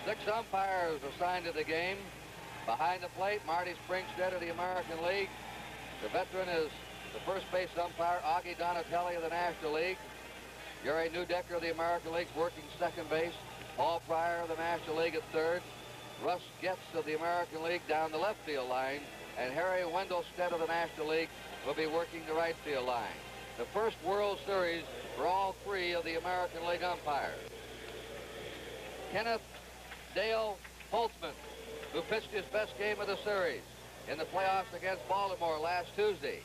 6 umpires assigned to the game. Behind the plate, Marty Springstead of the American League. The veteran is the first base umpire, Augie Donatelli of the National League. Gary Newdecker of the American League working second base. Paul Pryor of the National League at third. Russ Getz of the American League down the left field line. And Harry Wendelstedt of the National League will be working the right field line. The first World Series for all 3 of the American League umpires. Kenneth Dale Holtzman, who pitched his best game of the series in the playoffs against Baltimore last Tuesday.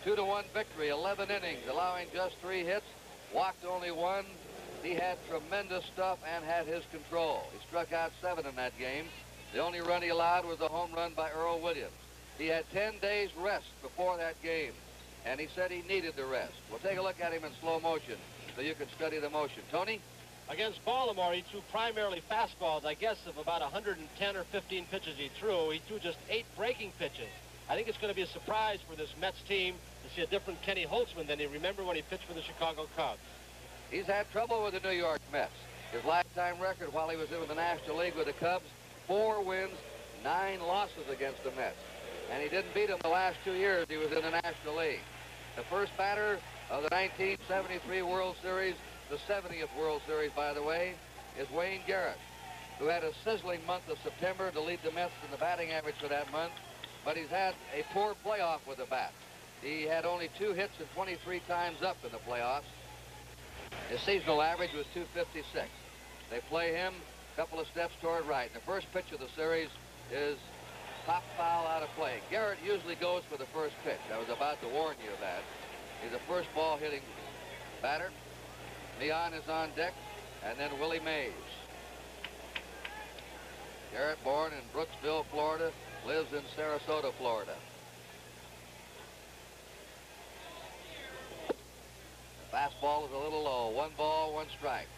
2-1 victory, 11 innings, allowing just 3 hits, walked only 1. He had tremendous stuff and had his control. He struck out 7 in that game. The only run he allowed was a home run by Earl Williams. He had 10 days rest before that game, and he said he needed the rest. We'll take a look at him in slow motion so you can study the motion. Tony? Against Baltimore, he threw primarily fastballs. I guess of about 110 or 15 pitches he threw just 8 breaking pitches. I think it's going to be a surprise for this Mets team to see a different Kenny Holtzman than he remembered when he pitched for the Chicago Cubs. He's had trouble with the New York Mets. His lifetime record while he was in the National League with the Cubs, 4 wins, 9 losses against the Mets. And he didn't beat them the last 2 years he was in the National League. The first batter of the 1973 World Series, the 70th World Series, by the way, is Wayne Garrett, who had a sizzling month of September to lead the Mets in the batting average for that month, but he's had a poor playoff with the bat. He had only 2 hits and 23 times up in the playoffs. His seasonal average was 256. They play him a couple of steps toward right. And the first pitch of the series is top foul out of play. Garrett usually goes for the first pitch. I was about to warn you of that. He's a first ball hitting batter. Leon is on deck, and then Willie Mays. Garrett, born in Brooksville, Florida, lives in Sarasota, Florida. The fastball is a little low. 1 ball, 1 strike.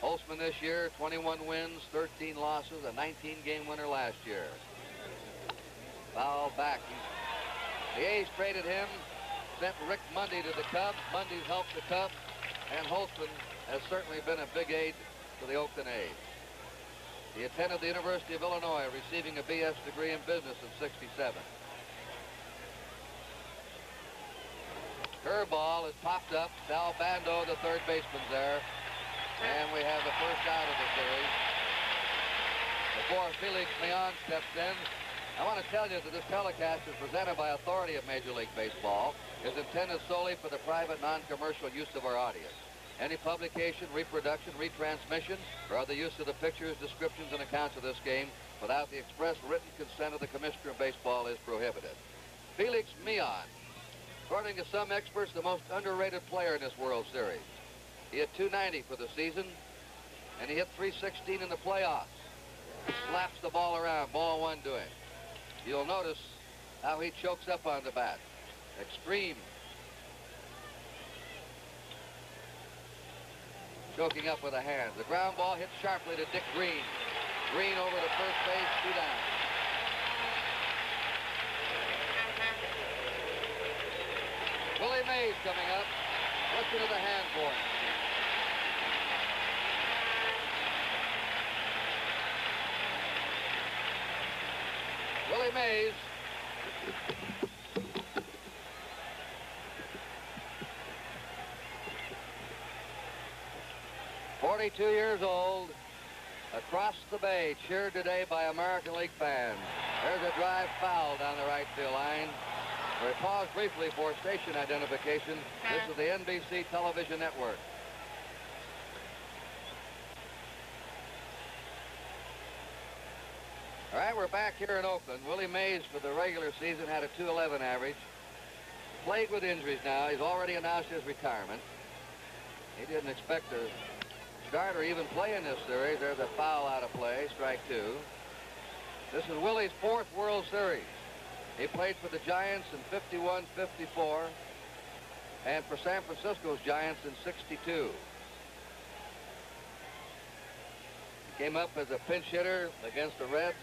Holtzman this year, 21 wins, 13 losses, a 19-game winner last year. Foul back. The A's traded him, sent Rick Mundy to the Cubs. Mundy's helped the Cubs, and Holtzman has certainly been a big aid to the Oakland A's. He attended the University of Illinois, receiving a BS degree in business in '67. Curveball is popped up. Sal Bando, the third baseman, there. And we have the first out of the series. Before Felix Leon steps in, I want to tell you that this telecast is presented by authority of Major League Baseball, is intended solely for the private, non-commercial use of our audience. Any publication, reproduction, retransmission, or other use of the pictures, descriptions, and accounts of this game without the express written consent of the Commissioner of Baseball is prohibited. Felix Leon, according to some experts, the most underrated player in this World Series. He hit .290 for the season, and he hit .316 in the playoffs. Slaps the ball around, ball 1 to him. You'll notice how he chokes up on the bat. Extreme. Choking up with a hand. The ground ball hits sharply to Dick Green. Green over to first base, 2 down. Willie Mays coming up. Listen to the hand for him. Willie Mays. "42 years old, across the bay, cheered today by American League fans. There's a drive foul down the right field line. We pause briefly for station identification. This is the NBC television network. All right, we're back here in Oakland. Willie Mays for the regular season had a .211 average. Plagued with injuries now. He's already announced his retirement. He didn't expect to start or even play in this series. There's a foul out of play, strike 2. This is Willie's 4th World Series. He played for the Giants in '51, '54, and for San Francisco's Giants in '62. He came up as a pinch hitter against the Reds.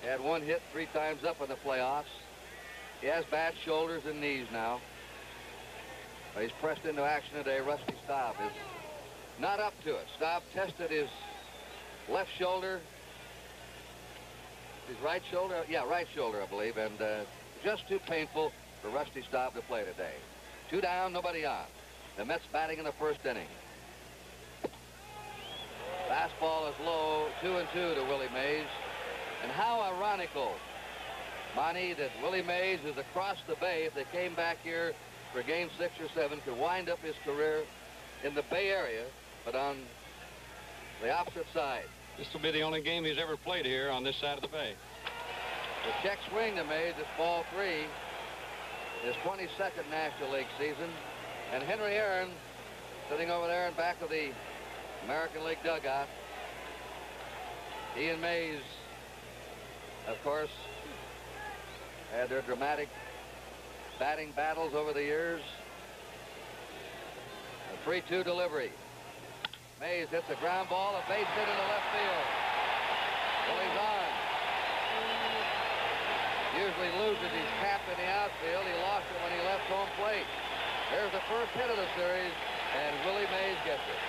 He had 1 hit 3 times up in the playoffs. He has bad shoulders and knees now. But he's pressed into action today. Rusty Staub is not up to it. Staub tested his left shoulder, his right shoulder, yeah, right shoulder, I believe, and just too painful for Rusty Staub to play today. 2 down, nobody on. The Mets batting in the first inning. Fastball is low, 2-2 to Willie Mays. And how ironical, Monty, that Willie Mays is across the bay. If they came back here for game 6 or 7, could wind up his career in the Bay Area, but on the opposite side. This will be the only game he's ever played here on this side of the bay. The check swing to Mays, it's ball 3, his 22nd National League season. And Henry Aaron sitting over there in back of the American League dugout. He and Mays, of course, had their dramatic batting battles over the years. A 3-2 delivery. Mays hits a ground ball, a base hit into left field. Willie's on. Usually loses his cap in the outfield. He lost it when he left home plate. There's the first hit of the series, and Willie Mays gets it.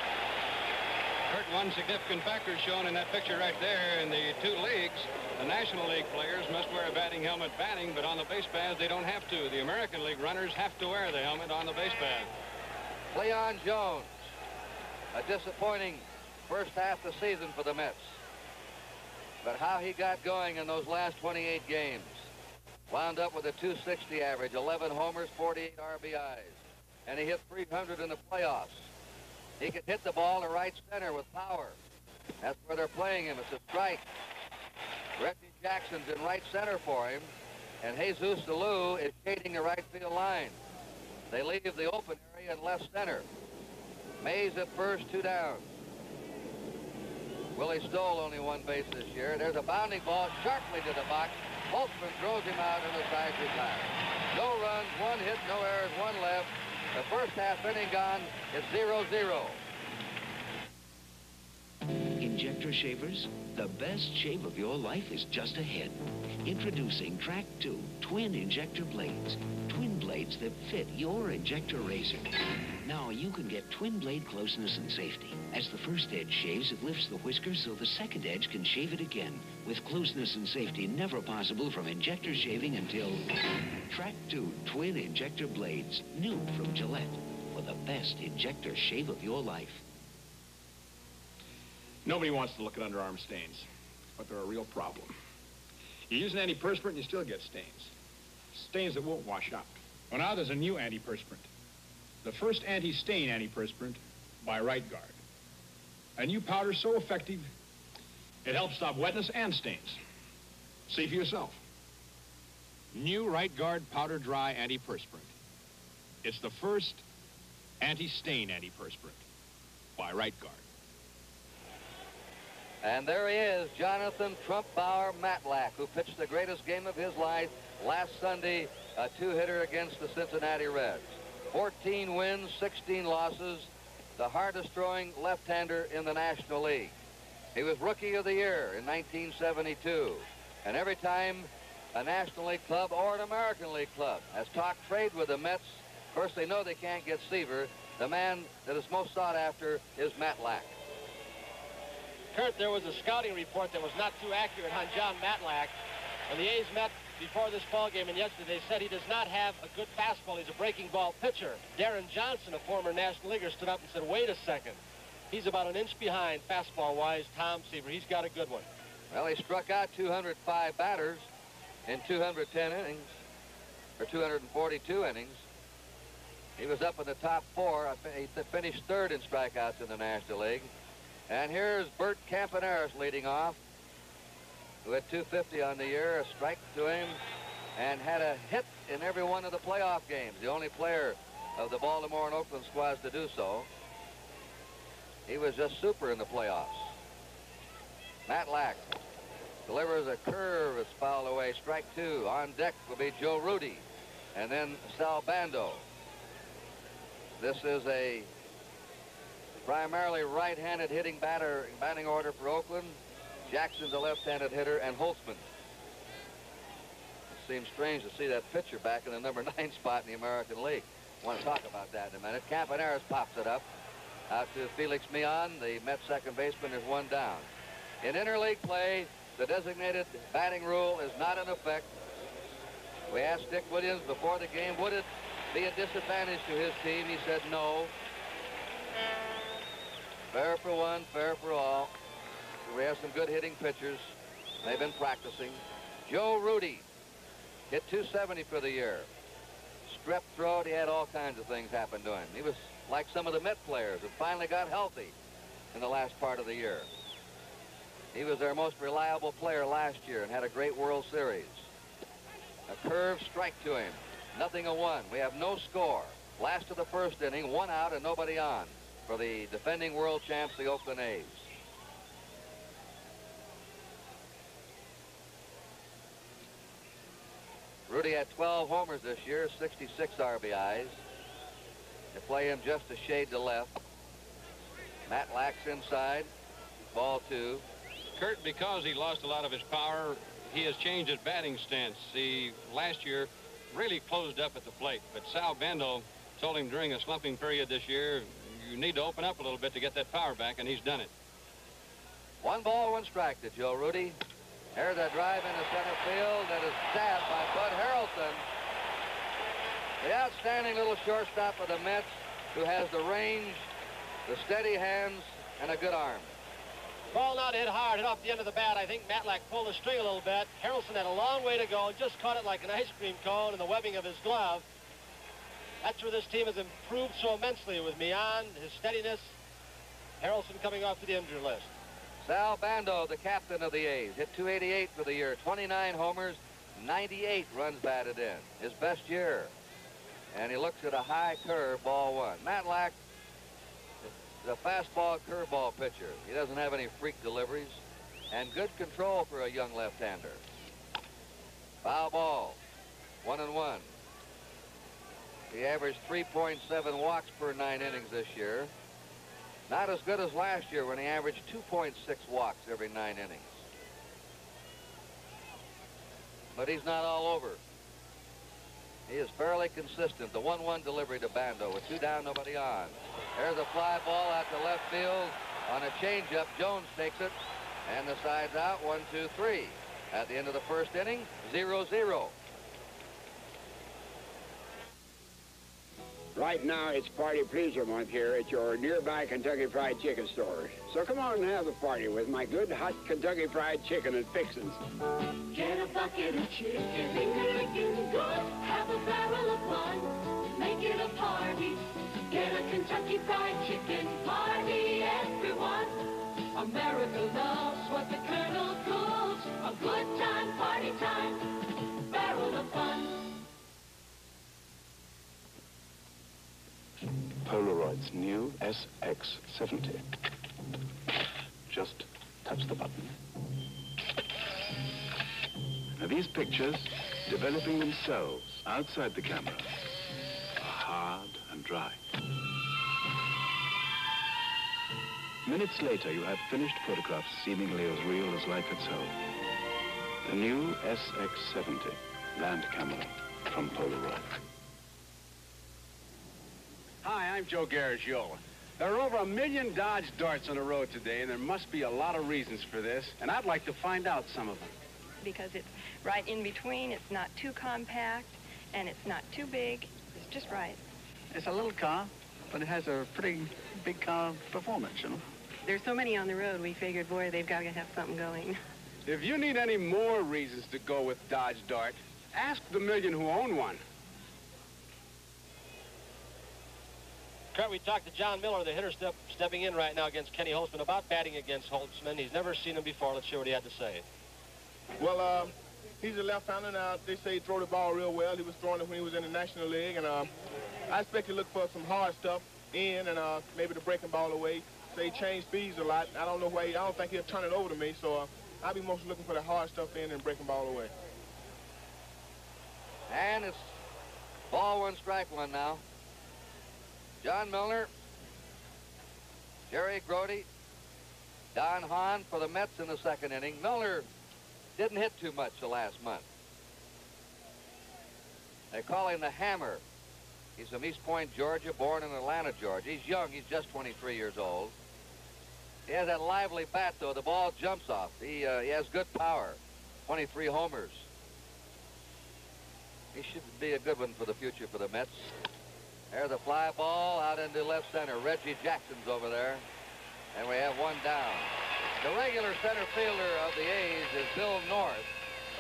Kurt, one significant factor shown in that picture right there. In the 2 leagues, the National League players must wear a batting helmet batting, but on the base paths they don't have to. The American League runners have to wear the helmet on the base path. Leon Jones, a disappointing first half of the season for the Mets. But how he got going in those last 28 games. Wound up with a .260 average, 11 homers, 48 RBIs. And he hit .300 in the playoffs. He could hit the ball to right center with power. That's where they're playing him. It's a strike. Reggie Jackson's in right center for him. And Jesus Alou is shading the right field line. They leave the open area in left center. Mays at first, 2 down. Willie Stoll only 1 base this year. There's a bounding ball sharply to the box. Holtzman throws him out and the side retires. No runs, 1 hit, no errors, 1 left. The first half inning gone. It's 0-0. Injector shavers, the best shave of your life is just ahead. Introducing Track 2 twin injector blades. Twin blades that fit your injector razor. Now you can get twin blade closeness and safety. As the first edge shaves, it lifts the whisker so the second edge can shave it again. With closeness and safety never possible from injector shaving until Track 2 twin injector blades. New from Gillette. For the best injector shave of your life. Nobody wants to look at underarm stains, but they're a real problem. You use an antiperspirant and you still get stains. Stains that won't wash out. Well, now there's a new antiperspirant. The first anti-stain antiperspirant by Right Guard. A new powder so effective, it helps stop wetness and stains. See for yourself. New Right Guard Powder Dry Antiperspirant. It's the first anti-stain antiperspirant by Right Guard. And there he is, Jonathan Trumpbauer Matlack, who pitched the greatest game of his life last Sunday, a 2-hitter against the Cincinnati Reds. 14 wins, 16 losses, the hardest throwing left-hander in the National League. He was Rookie of the Year in 1972. And every time a National League club or an American League club has talked trade with the Mets, of course they know they can't get Seaver. The man that is most sought after is Matlack. Kurt, there was a scouting report that was not too accurate on John Matlack. When the A's met before this ball game and yesterday, they said he does not have a good fastball. He's a breaking ball pitcher. Darren Johnson, a former National Leaguer, stood up and said, wait a second. He's about an inch behind fastball-wise Tom Seaver. He's got a good one. Well, he struck out 205 batters in 210 innings, or 242 innings. He was up in the top 4. He finished 3rd in strikeouts in the National League. And here's Bert Campaneris leading off, who had 250 on the year, a strike to him, and had a hit in every one of the playoff games. The only player of the Baltimore and Oakland squads to do so. He was just super in the playoffs. Matlack delivers a curve. It's fouled away. Strike 2. On deck will be Joe Rudy, and then Sal Bando. This is a primarily right-handed hitting batting order for Oakland. Jackson's a left-handed hitter, and Holtzman. It seems strange to see that pitcher back in the number 9 spot in the American League. I want to talk about that in a minute. Campaneris pops it up. Out to Felix Mion, the Mets second baseman, is one down. In interleague play, the designated batting rule is not in effect. We asked Dick Williams before the game, would it be a disadvantage to his team? He said no. Fair for one, fair for all. We have some good hitting pitchers. They've been practicing. Joe Rudy hit .270 for the year. Strep throat, he had all kinds of things happen to him. He was like some of the Met players who finally got healthy in the last part of the year. He was their most reliable player last year and had a great World Series. A curved strike to him. 0-1. We have no score. Last of the first inning, 1 out and nobody on for the defending world champs, the Oakland A's. Rudy had 12 homers this year, 66 RBIs. They play him just a shade to left. Matt Lax inside. Ball 2. Kurt, because he lost a lot of his power, he has changed his batting stance. He, last year, really closed up at the plate. But Sal Bando told him during a slumping period this year, you need to open up a little bit to get that power back, and he's done it. 1 ball, 1 strike to Joe Rudy. There's a drive into center field that is stabbed by Bud Harrelson. The outstanding little shortstop of the Mets, who has the range, the steady hands, and a good arm. Ball not hit hard, hit off the end of the bat. I think Matlack pulled the string a little bit. Harrelson had a long way to go and just caught it like an ice cream cone in the webbing of his glove. That's where this team has improved so immensely with Mion, his steadiness. Harrelson coming off to the injury list. Sal Bando, the captain of the A's, hit .288 for the year, 29 homers, 98 runs batted in. His best year. And he looks at a high curve, ball 1. Matlack is a fastball curveball pitcher. He doesn't have any freak deliveries. And good control for a young left-hander. Foul ball, 1-1. He averaged 3.7 walks per 9 innings this year. Not as good as last year when he averaged 2.6 walks every 9 innings. But he's not all over. He is fairly consistent. The 1-1 delivery to Bando with 2 down, nobody on. There's a fly ball out to left field on a changeup. Jones takes it, and the side's out. 1-2-3. At the end of the first inning, 0-0. Right now, it's Party Pleaser Month here at your nearby Kentucky Fried Chicken store. So come on and have a party with my good hot Kentucky Fried Chicken and fixins. Get a bucket of chicken, finger-licking good. Have a barrel of fun, make it a party. Get a Kentucky Fried Chicken party, everyone. America loves what the Colonel cooks. A good time, party time, barrel of fun. Polaroid's new SX70. Just touch the button. Now these pictures, developing themselves outside the camera, are hard and dry. Minutes later, you have finished photographs seemingly as real as life itself. The new SX70 land camera from Polaroid. Hi, I'm Joe Garagiola. There are over 1 million Dodge Darts on the road today, and there must be a lot of reasons for this, and I'd like to find out some of them. Because it's right in between, it's not too compact, and it's not too big, it's just right. It's a little car, but it has a pretty big car performance, you know. There's so many on the road, we figured, boy, they've got to have something going. If you need any more reasons to go with Dodge Dart, ask the million who own one. Kurt, we talked to John Miller, the hitter stepping in right now against Kenny Holtzman, about batting against Holtzman. He's never seen him before. Let's hear what he had to say. Well, he's a left-hander. Now, they say he throw the ball real well. He was throwing it when he was in the National League, and I expect to look for some hard stuff in and maybe the breaking ball away. Say he changed speeds a lot. I don't know why. I don't think he'll turn it over to me, so I'll be mostly looking for the hard stuff in and breaking ball away. And it's ball 1, strike 1 now. John Milner, Jerry Grody, Don Hahn for the Mets in the second inning. Milner didn't hit too much the last month. They call him the Hammer. He's from East Point, Georgia, born in Atlanta, Georgia. He's young. He's just 23 years old. He has that lively bat, though. The ball jumps off. He has good power. 23 homers. He should be a good one for the future for the Mets. There's a fly ball out into left center. Reggie Jackson's over there. And we have one down. The regular center fielder of the A's is Bill North,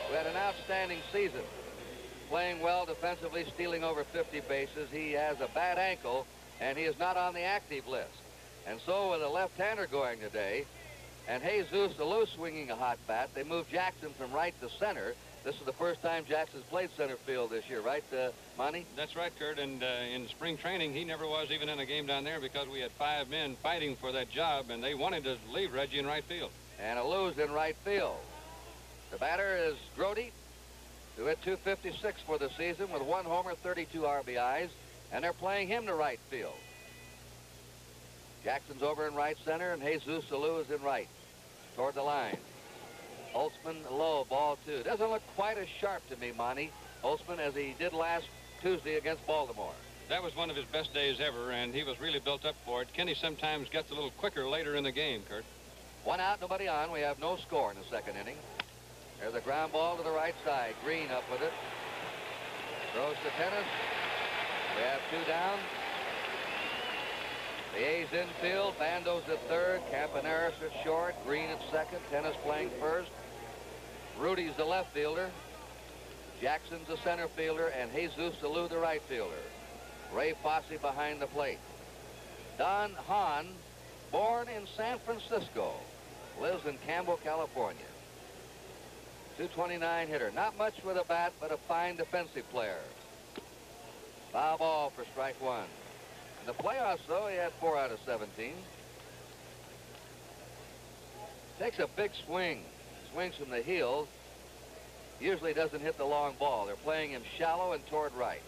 who had an outstanding season. Playing well defensively, stealing over 50 bases. He has a bad ankle, and he is not on the active list. And so with a left-hander going today, and Jesus Alou swinging a hot bat, they moved Jackson from right to center. This is the first time Jackson's played center field this year, right, Monty? That's right, Kurt, and in spring training, he never was even in a game down there because we had 5 men fighting for that job, and they wanted to leave Reggie in right field. And Alou's in right field. The batter is Grody, who hit .256 for the season with 1 homer, 32 RBIs, and they're playing him to right field. Jackson's over in right center, and Jesus Alou is in right, toward the line. Holtzman low, ball 2. Doesn't look quite as sharp to me, Monty, Holtzman, as he did last Tuesday against Baltimore. That was one of his best days ever, and he was really built up for it. Kenny sometimes gets a little quicker later in the game, Kurt. 1 out, nobody on. We have no score in the second inning. There's a ground ball to the right side. Green up with it. Throws to Tennis. We have 2 down. The A's infield. Bando's at third. Campaneris at short. Green at second. Tennis playing first. Rudy's the left fielder. Jackson's the center fielder. And Jesus Alou the right fielder. Ray Fosse behind the plate. Don Hahn, born in San Francisco, lives in Campbell, California. .229 hitter. Not much with a bat, but a fine defensive player. Foul ball for strike 1. In the playoffs, though, he had 4 out of 17. Takes a big swing. Swings from the heel. Usually doesn't hit the long ball. They're playing him shallow and toward right.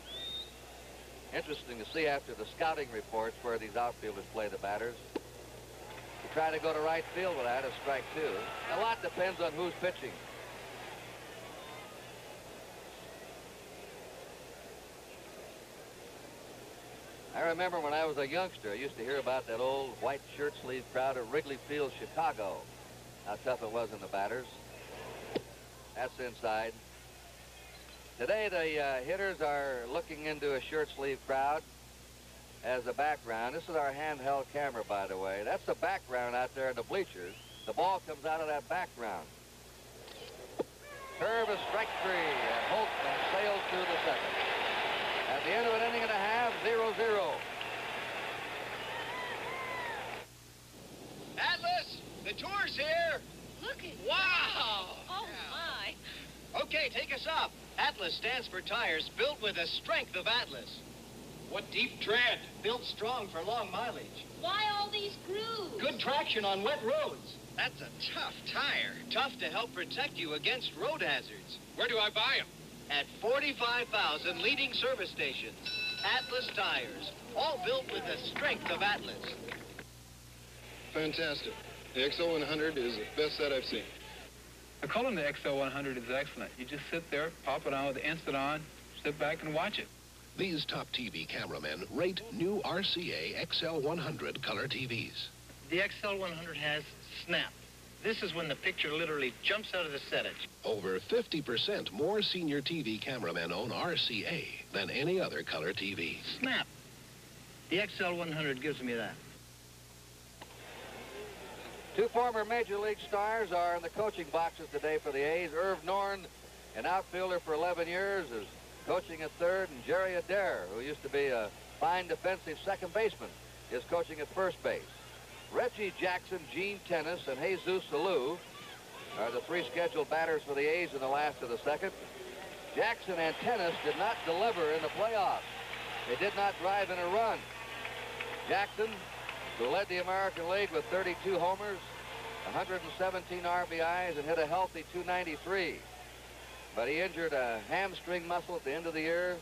Interesting to see after the scouting reports where these outfielders play the batters. You try to go to right field with that, a strike 2. A lot depends on who's pitching. I remember when I was a youngster, I used to hear about that old white shirt sleeve crowd at Wrigley Field, Chicago. How tough it was in the batters. That's inside. Today, the hitters are looking into a shirt sleeve crowd as a background. This is our handheld camera, by the way. That's the background out there in the bleachers. The ball comes out of that background. Curve is strike 3, and Holtzman sails through the second. At the end of an inning and a half, 0-0. Atlas, the tour's here. Look at Wow! Oh, my. Okay, take us up. Atlas stands for tires built with the strength of Atlas. What deep tread. Built strong for long mileage. Why all these grooves? Good traction on wet roads. That's a tough tire. Tough to help protect you against road hazards. Where do I buy them? At 45,000 leading service stations. Atlas tires. All built with the strength of Atlas. Fantastic. The XL100 is the best set I've seen. I call them the XL100 is excellent. You just sit there, pop it on with the instant on, sit back and watch it. These top TV cameramen rate new RCA XL100 color TVs. The XL100 has snap. This is when the picture literally jumps out of the setting. Over 50% more senior TV cameramen own RCA than any other color TV. Snap. The XL100 gives me that. 2 former Major League stars are in the coaching boxes today for the A's. Irv Norn, an outfielder for 11 years, is coaching at third, and Jerry Adair, who used to be a fine defensive second baseman, is coaching at first base. Reggie Jackson, Gene Tennis, and Jesus Alou are the 3 scheduled batters for the A's in the last of the second. Jackson and Tennis did not deliver in the playoffs. They did not drive in a run. Jackson, who led the American League with 32 homers, 117 RBIs, and hit a healthy .293. But he injured a hamstring muscle at the end of the year.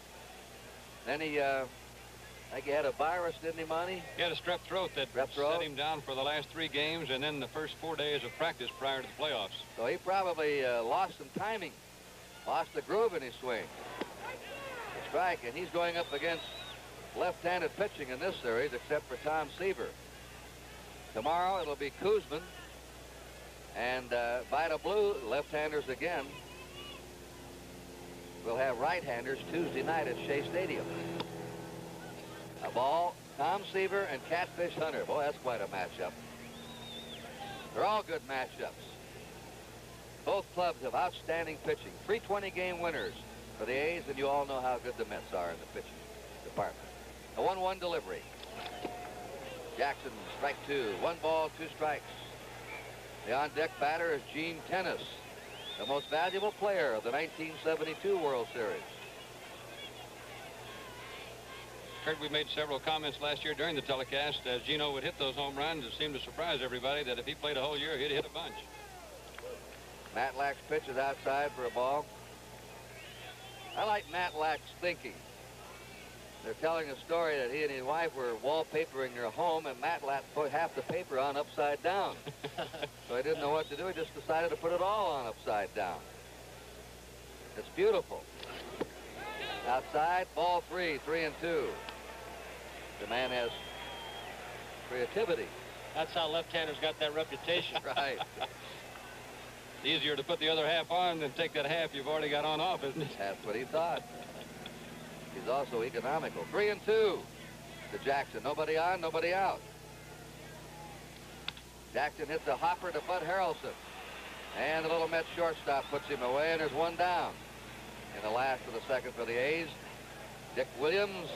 Then he, I think he had a virus, didn't he, Monty? He had a strep throat that set him down for the last 3 games and then the first 4 days of practice prior to the playoffs. So he probably lost some timing, lost the groove in his swing. A strike, and he's going up against left-handed pitching in this series except for Tom Seaver. Tomorrow it'll be Kuzman and Vida Blue, left-handers again. We'll have right-handers Tuesday night at Shea Stadium. A ball, Tom Seaver and Catfish Hunter. Boy, that's quite a matchup. They're all good matchups. Both clubs have outstanding pitching. 320 game winners for the A's, and you all know how good the Mets are in the pitching department. A 1-1 delivery. Jackson, strike two. 1 ball, 2 strikes. The on-deck batter is Gene Tennis, the most valuable player of the 1972 World Series. Kurt, we made several comments last year during the telecast. As Gino would hit those home runs, it seemed to surprise everybody that if he played a whole year, he'd hit a bunch. Matlack's pitch is outside for a ball. I like Matlack's thinking. They're telling a story that he and his wife were wallpapering their home, and Matlack put half the paper on upside down. So he didn't know what to do. He just decided to put it all on upside down. It's beautiful. Outside, ball 3, 3-2. The man has creativity. That's how left-handers got that reputation. Right. It's easier to put the other half on than take that half you've already got on off, isn't it? That's what he thought. He's also economical. 3-2 to Jackson. Nobody on, nobody out. Jackson hits a hopper to Bud Harrelson. And the little Met shortstop puts him away, and there's 1 down. In the last of the second for the A's, Dick Williams,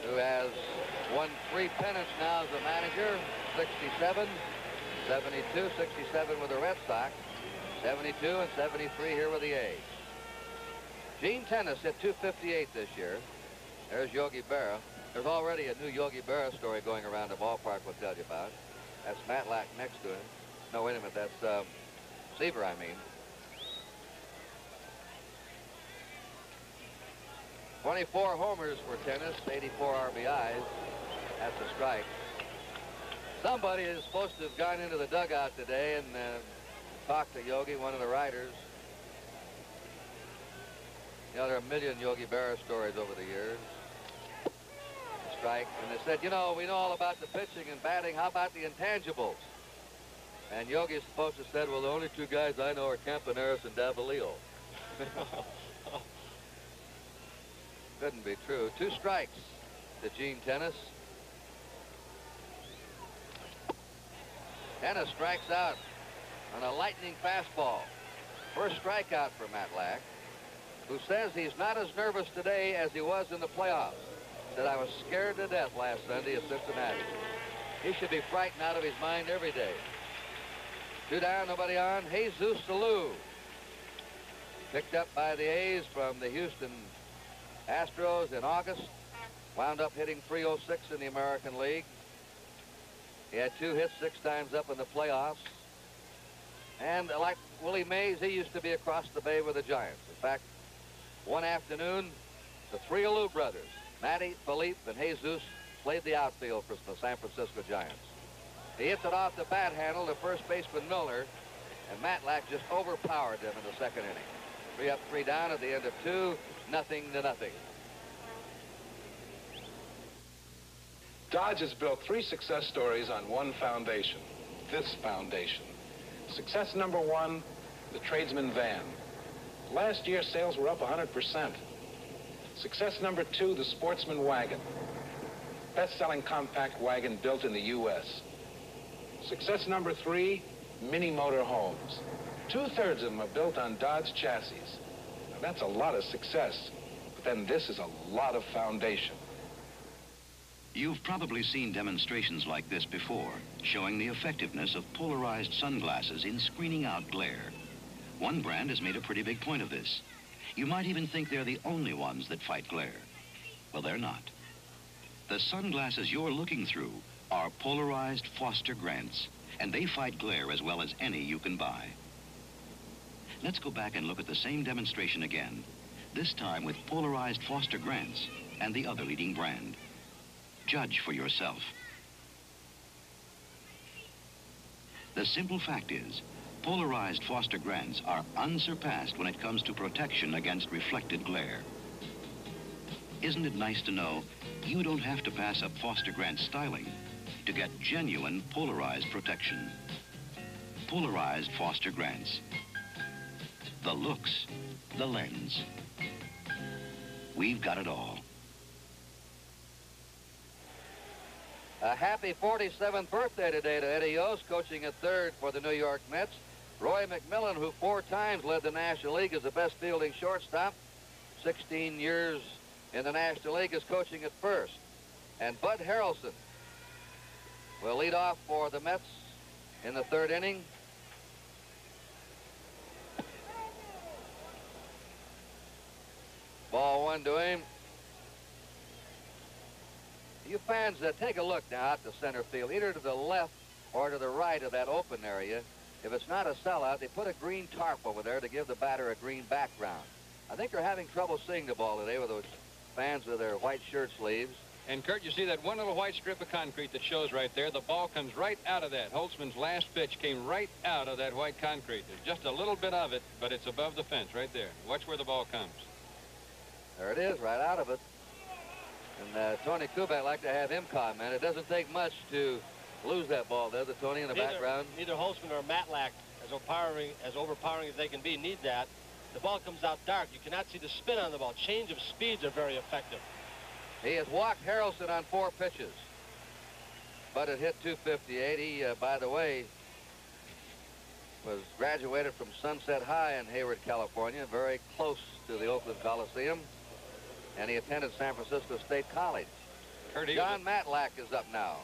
who has won 3 pennants now as a manager, 67, 72, 67 with the Red Sox, 72 and 73 here with the A's. Gene Tennis hit 258 this year. There's Yogi Berra. There's already a new Yogi Berra story going around the ballpark we'll tell you about. That's Matlack next to him. No, wait a minute, that's Seaver, I mean. 24 homers for Tennis, 84 RBIs. That's a strike. Somebody is supposed to have gone into the dugout today and talked to Yogi, one of the writers. You know, there are a million Yogi Berra stories over the years. A strike. And they said, you know, we know all about the pitching and batting. How about the intangibles? And Yogi's supposed to have said, well, the only 2 guys I know are Campaneris and Davalillo. Couldn't be true. 2 strikes to Gene Tennis. Tennis strikes out on a lightning fastball. First strikeout for Matlack, who says he's not as nervous today as he was in the playoffs. Said, I was scared to death last Sunday at Cincinnati. He should be frightened out of his mind every day. 2 down, nobody on. Jesus Salou, picked up by the A's from the Houston Astros in August, wound up hitting .306 in the American League. He had 2 hits 6 times up in the playoffs. And like Willie Mays, he used to be across the bay with the Giants. In fact, one afternoon, the 3 Alou brothers, Matty, Philippe, and Jesus, played the outfield for the San Francisco Giants. He hits it off the bat handle to first baseman Miller, and Matlack just overpowered them in the second inning. 3 up, 3 down at the end of 2, 0-0. Dodge has built 3 success stories on one foundation, this foundation. Success number 1, the tradesman van. Last year, sales were up 100%. Success number 2, the sportsman wagon. Best-selling compact wagon built in the U.S. Success number 3, mini motor homes. 2/3 of them are built on Dodge chassis. Now, that's a lot of success, but then this is a lot of foundation. You've probably seen demonstrations like this before, showing the effectiveness of polarized sunglasses in screening out glare. One brand has made a pretty big point of this. You might even think they're the only ones that fight glare. Well, they're not. The sunglasses you're looking through are polarized Foster Grants, and they fight glare as well as any you can buy. Let's go back and look at the same demonstration again, this time with polarized Foster Grants and the other leading brand. Judge for yourself. The simple fact is, polarized Foster Grants are unsurpassed when it comes to protection against reflected glare. Isn't it nice to know you don't have to pass up Foster Grant styling to get genuine polarized protection? Polarized Foster Grants. The looks, the lens. We've got it all. A happy 47th birthday today to Eddie Yost, coaching at third for the New York Mets. Roy McMillan, who 4 times led the National League as the best fielding shortstop, 16 years in the National League, is coaching at first. And Bud Harrelson will lead off for the Mets in the 3rd inning. Ball 1 to him. You fans, take a look now out to center field, either to the left or to the right of that open area. If it's not a sellout, they put a green tarp over there to give the batter a green background. I think they're having trouble seeing the ball today with those fans with their white shirt sleeves. And, Kurt, you see that one little white strip of concrete that shows right there? The ball comes right out of that. Holtzman's last pitch came right out of that white concrete. There's just a little bit of it, but it's above the fence right there. Watch where the ball comes. There it is, right out of it. And Tony Kubek like to have him comment. It doesn't take much to lose that ball, does it, Tony, in the background? Neither Holtzman or Matlack, as overpowering as they can be, need that. The ball comes out dark. You cannot see the spin on the ball. Change of speeds are very effective. He has walked Harrelson on 4 pitches, but it hit 258. He, by the way, was graduated from Sunset High in Hayward, California, very close to the Oakland Coliseum, and he attended San Francisco State College. John Matlack is up now.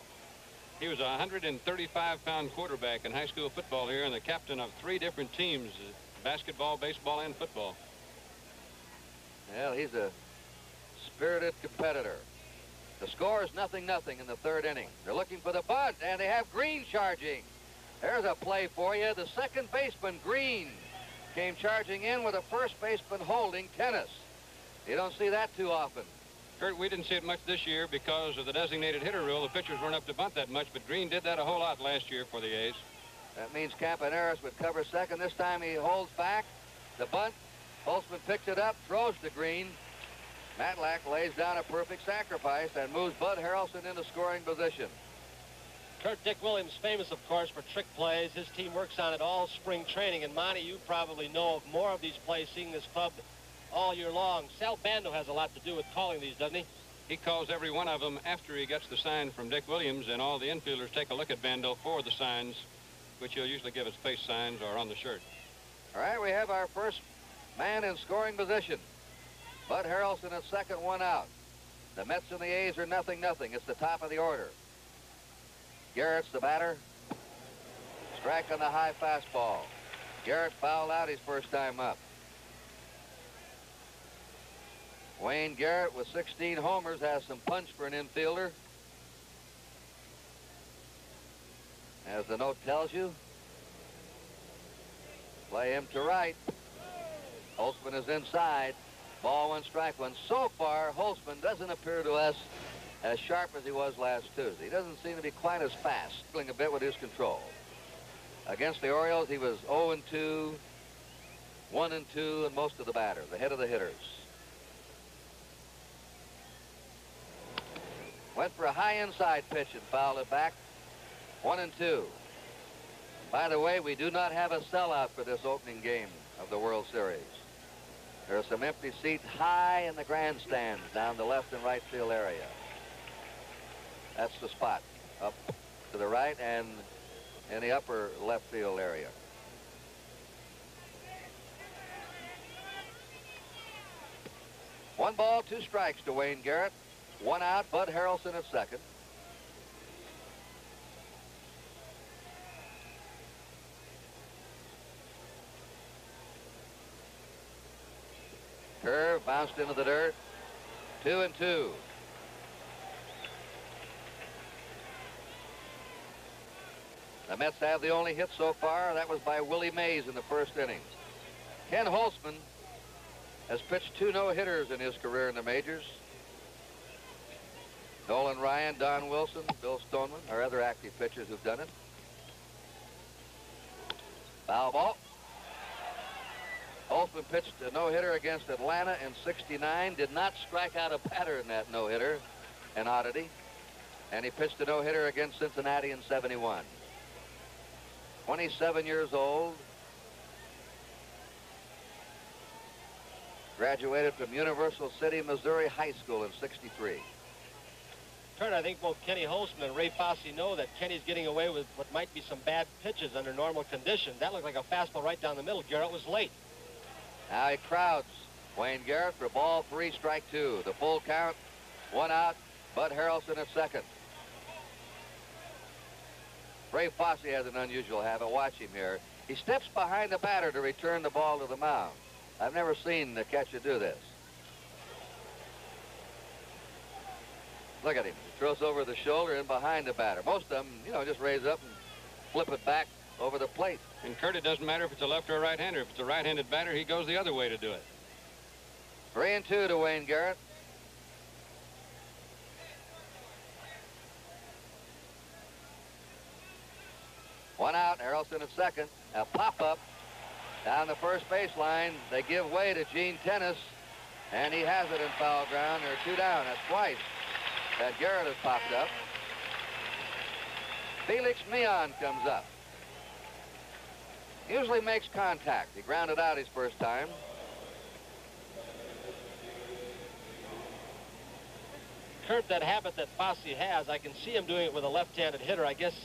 He was a 135-pound quarterback in high school football here and the captain of 3 different teams, basketball, baseball, and football. Well, he's a spirited competitor. The score is 0-0 in the 3rd inning. They're looking for the bunt, and they have Green charging. There's a play for you. The second baseman, Green, came charging in with a first baseman holding tennis. You don't see that too often. Kurt, we didn't see it much this year because of the designated hitter rule. The pitchers weren't up to bunt that much, but Green did that a whole lot last year for the A's. That means Campaneris would cover second. This time he holds back. The bunt. Holtzman picks it up, throws to Green. Matlack lays down a perfect sacrifice and moves Bud Harrelson into scoring position. Kurt, Dick Williams, famous, of course, for trick plays. His team works on it all spring training. And, Monty, you probably know of more of these plays, seeing this club all year long. Sal Bando has a lot to do with calling these, doesn't he? He calls every one of them after he gets the sign from Dick Williams, and all the infielders take a look at Bando for the signs, which he'll usually give as face signs or on the shirt. All right, we have our first man in scoring position. Bud Harrelson at second, 1 out. The Mets and the A's are 0-0. It's the top of the order. Garrett's the batter. Strike on the high fastball. Garrett fouled out his first time up. Wayne Garrett with 16 homers has some punch for an infielder. As the note tells you, play him to right. Holtzman is inside. Ball 1, strike 1. So far, Holtzman doesn't appear to us as sharp as he was last Tuesday. He doesn't seem to be quite as fast, struggling a bit with his control. Against the Orioles, he was 0-2, 1-2, and most of the batter, the head of the hitters. Went for a high inside pitch and fouled it back. 1-2. By the way, we do not have a sellout for this opening game of the World Series. There are some empty seats high in the grandstands down the left and right field area. That's the spot up to the right and in the upper left field area. One ball, 2 strikes to Wayne Garrett. 1 out, Bud Harrelson at second. Curve bounced into the dirt. 2-2. The Mets have the only hit so far. That was by Willie Mays in the first inning. Ken Holtzman has pitched 2 no-hitters in his career in the majors. Nolan Ryan, Don Wilson, Bill Stoneman are other active pitchers who've done it. Foul ball. Holtzman pitched a no-hitter against Atlanta in '69, did not strike out a batter in that no-hitter, an oddity. And he pitched a no-hitter against Cincinnati in '71. 27 years old. Graduated from Universal City, Missouri High School in '63. Kurt, I think both Kenny Holtzman and Ray Fosse know that Kenny's getting away with what might be some bad pitches under normal conditions. That looked like a fastball right down the middle. Garrett was late. Now he crowds Wayne Garrett for ball 3, strike 2. The full count, 1 out, Bud Harrelson at second. Ray Fosse has an unusual habit. Watch him here. He steps behind the batter to return the ball to the mound. I've never seen the catcher do this. Look at him. He throws over the shoulder and behind the batter. Most of them, you know, just raise up and flip it back over the plate. And Kurt, it doesn't matter if it's a left or a right-hander. If it's a right-handed batter, he goes the other way to do it. 3-2 to Wayne Garrett. One out, Harrelson at second. A pop-up down the first baseline. They give way to Gene Tennis, and he has it in foul ground. There are 2 down. That's twice that Garrett has popped up. Felix Meehan comes up. Usually makes contact. He grounded out his first time. Kurt, that habit that Fosse has, I can see him doing it with a left-handed hitter. I guess,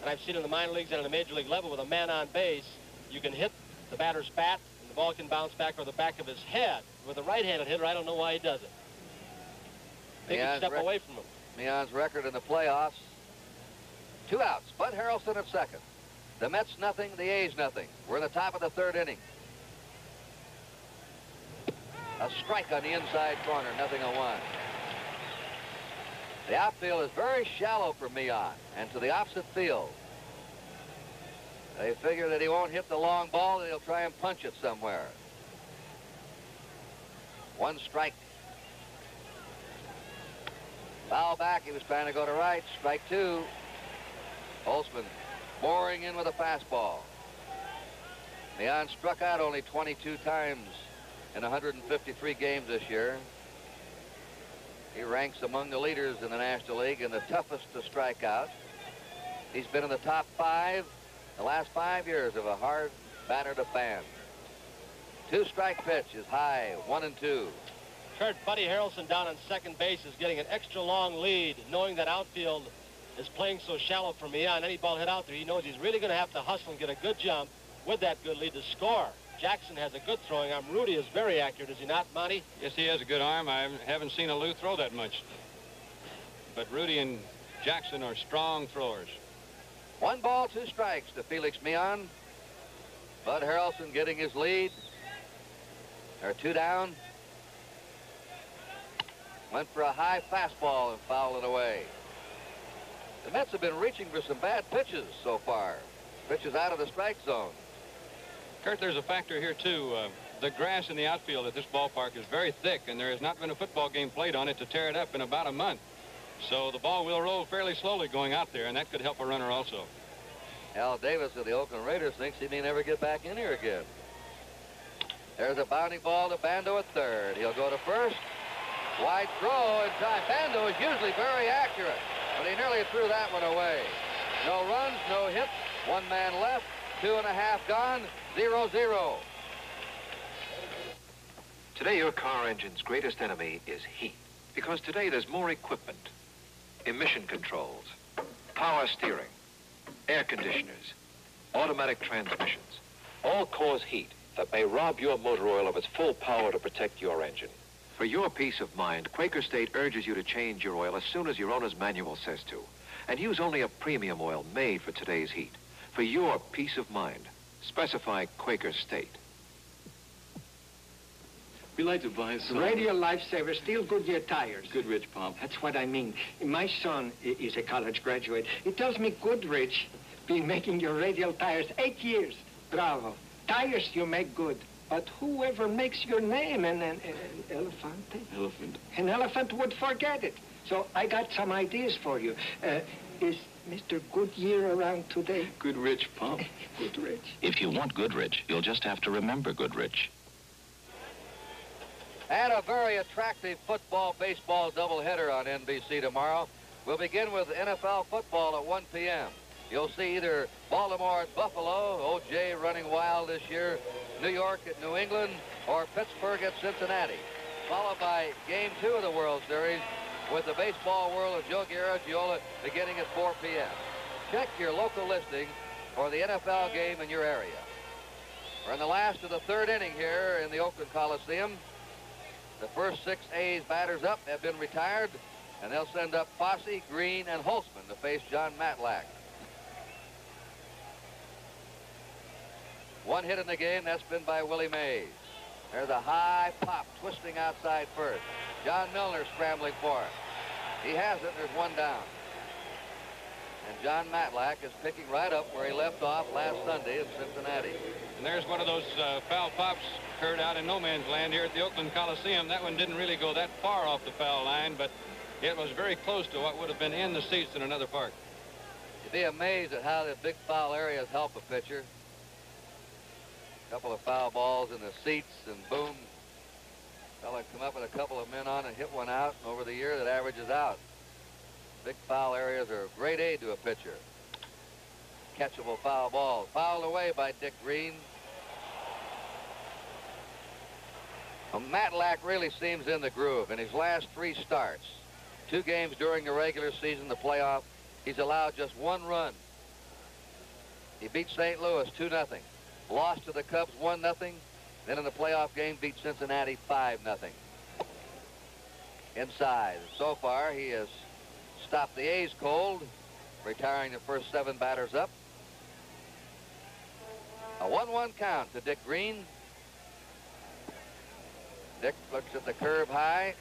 and I've seen it in the minor leagues and at a major league level with a man on base, you can hit the batter's bat, and the ball can bounce back over the back of his head. With a right-handed hitter, I don't know why he does it. They can step away from him. Meehan's record in the playoffs, 2 outs. Bud Harrelson at second. The Mets nothing, the A's nothing. We're in the top of the 3rd inning. A strike on the inside corner, 0-1. The outfield is very shallow for Meehan, and to the opposite field. They figure that he won't hit the long ball, and he'll try and punch it somewhere. 1 strike. Foul back, he was trying to go to right. Strike 2. Holtzman boring in with a fastball. Meehan struck out only 22 times in 153 games this year. He ranks among the leaders in the National League and the toughest to strike out. He's been in the top 5 the last 5 years of a hard batter to fan. 2-strike pitch is high, 1-2. Kurt, Buddy Harrelson down on second base is getting an extra long lead, knowing that outfield is playing so shallow for Meehan. Any ball hit out there, he knows he's really going to have to hustle and get a good jump with that good lead to score. Jackson has a good throwing arm. Rudy is very accurate, is he not, Monty? Yes, he has a good arm. I haven't seen a Lou throw that much. But Rudy and Jackson are strong throwers. 1 ball, 2 strikes to Felix Meehan. Bud Harrelson getting his lead. There are 2 down. Went for a high fastball and fouled it away. The Mets have been reaching for some bad pitches so far. Pitches out of the strike zone. Kurt, there's a factor here, too. The grass in the outfield at this ballpark is very thick, and there has not been a football game played on it to tear it up in about a month. So the ball will roll fairly slowly going out there, and that could help a runner also. Al Davis of the Oakland Raiders thinks he may never get back in here again. There's a bounding ball to Bando at third. He'll go to first. Wide throw in time. Bando is usually very accurate, but he nearly threw that one away. No runs, no hits, 1 man left, 2.5 gone, 0-0. Today, your car engine's greatest enemy is heat, because today there's more equipment, emission controls, power steering, air conditioners, automatic transmissions, all cause heat that may rob your motor oil of its full power to protect your engine. For your peace of mind, Quaker State urges you to change your oil as soon as your owner's manual says to, and use only a premium oil made for today's heat. For your peace of mind, specify Quaker State. We like to buy some... Radial Lifesaver Steel Goodyear tires. Goodrich pump. That's what I mean. My son is a college graduate. He tells me Goodrich been making your radial tires 8 years. Bravo. Tires you make good. But whoever makes your name an elefante? Elephant. An elephant would forget it. So I got some ideas for you. Is Mr. Goodyear around today? Goodrich pump. Goodrich. If you want Goodrich, you'll just have to remember Goodrich. And a very attractive football-baseball doubleheader on NBC tomorrow. We'll begin with NFL football at 1 p.m. You'll see either Baltimore at Buffalo, O.J. running wild this year, New York at New England, or Pittsburgh at Cincinnati. Followed by Game 2 of the World Series with the Baseball World of Joe Garagiola beginning at 4 p.m. Check your local listing for the NFL game in your area. We're in the last of the third inning here in the Oakland Coliseum. The first 6 A's batters up have been retired, and they'll send up Fosse, Green, and Holtzman to face John Matlack. One hit in the game, that's been by Willie Mays. There's a high pop, twisting outside first. John Milner scrambling for it. He has it, and there's one down. And John Matlack is picking right up where he left off last Sunday in Cincinnati. And there's one of those foul pops occurred out in no man's land here at the Oakland Coliseum. That one didn't really go that far off the foul line, but it was very close to what would have been in the seats in another park. You'd be amazed at how the big foul areas help a pitcher. A couple of foul balls in the seats, and boom, fella come up with a couple of men on and hit one out, and over the year that averages out. Big foul areas are a great aid to a pitcher. Catchable foul balls. Fouled away by Dick Green. Well, Matlack really seems in the groove. In his last 3 starts, 2 games during the regular season, the playoff, he's allowed just 1 run. He beat St. Louis 2-0. Lost to the Cubs 1-0. Then in the playoff game, beat Cincinnati 5-0. Inside. So far, he has stopped the A's cold, retiring the first 7 batters up. A 1-1 count to Dick Green. Dick looks at the curve high.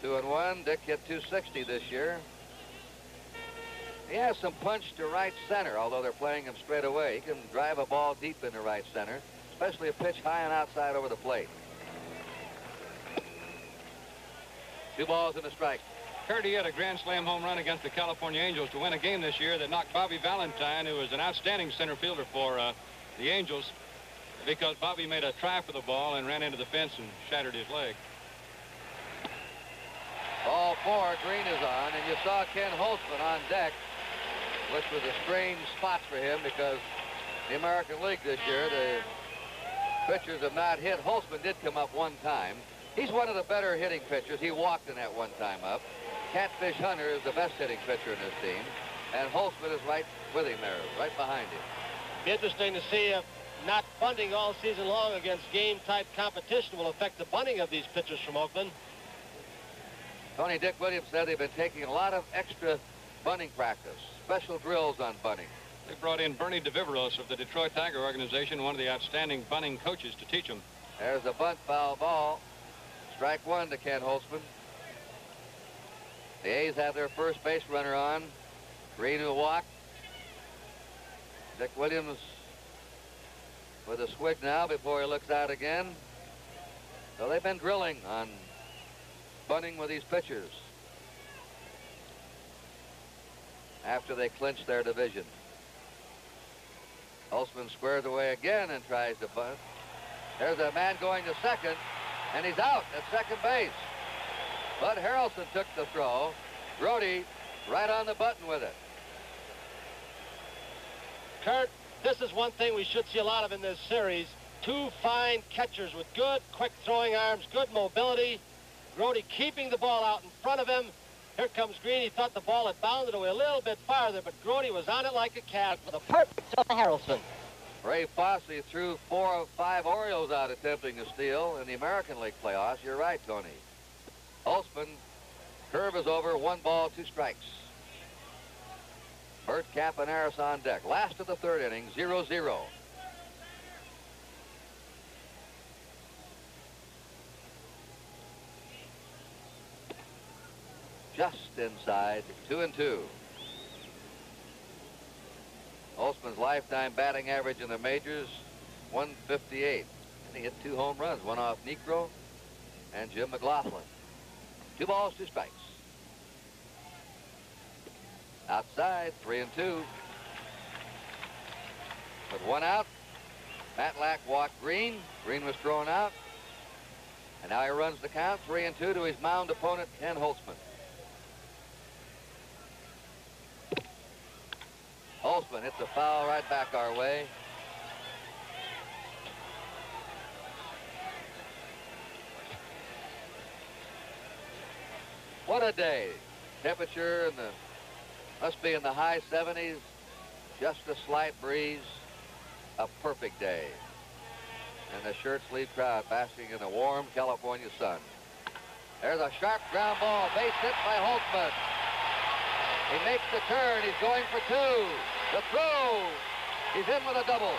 2-1. Dick hit 260 this year. He has some punch to right center, although they're playing him straight away. He can drive a ball deep into right center, especially a pitch high and outside over the plate. 2 balls and a strike. Kurt, he had a grand slam home run against the California Angels to win a game this year that knocked Bobby Valentine, who was an outstanding center fielder for the Angels, because Bobby made a try for the ball and ran into the fence and shattered his leg. Ball 4, Green is on, and you saw Ken Holtzman on deck, which was a strange spot for him because the American League this year, the pitchers have not hit. Holtzman did come up 1 time. He's one of the better hitting pitchers. He walked in that 1 time up. Catfish Hunter is the best hitting pitcher in this team, and Holtzman is right with him there, right behind him. Be interesting to see if not bunting all season long against game-type competition will affect the bunting of these pitchers from Oakland. Tony Dick Williams said they've been taking a lot of extra bunting practice, special drills on bunting. They brought in Bernie DeViveros of the Detroit Tiger organization, one of the outstanding bunting coaches, to teach them. There's a bunt foul ball. Strike 1 to Ken Holtzman. The A's have their first base runner on. Green will walk. Dick Williams with a swig now before he looks out again. So they've been drilling on bunting with these pitchers after they clinched their division. Holtzman squares away again and tries to bunt. There's a man going to second, and he's out at second base. Bud Harrelson took the throw. Grody right on the button with it. Kurt, this is one thing we should see a lot of in this series. 2 fine catchers with good, quick throwing arms, good mobility. Grody keeping the ball out in front of him. Here comes Green. He thought the ball had bounded away a little bit farther, but Grody was on it like a cat with a perfect throw to Harrelson. Ray Fosse threw 4 of 5 Orioles out attempting to steal in the American League playoffs. You're right, Tony. Holtzman, curve is over, 1 ball, 2 strikes. Bert Campaneris on deck. Last of the 3rd inning, 0-0. Just inside, 2-2. Holtzman's lifetime batting average in the majors, 158. And he hit 2 home runs, one off Necro and Jim McLaughlin. 2 balls, 2 strikes. Outside, 3-2. With 1 out, Matlack walked Green. Green was thrown out. And now he runs the count, 3-2 to his mound opponent, Ken Holtzman. Holtzman hits a foul right back our way. What a day. Temperature in the, must be in the high 70s. Just a slight breeze. A perfect day. And the shirt sleeve crowd basking in the warm California sun. There's a sharp ground ball. Base hit by Holtzman. He makes the turn. He's going for two. The throw. He's in with a double.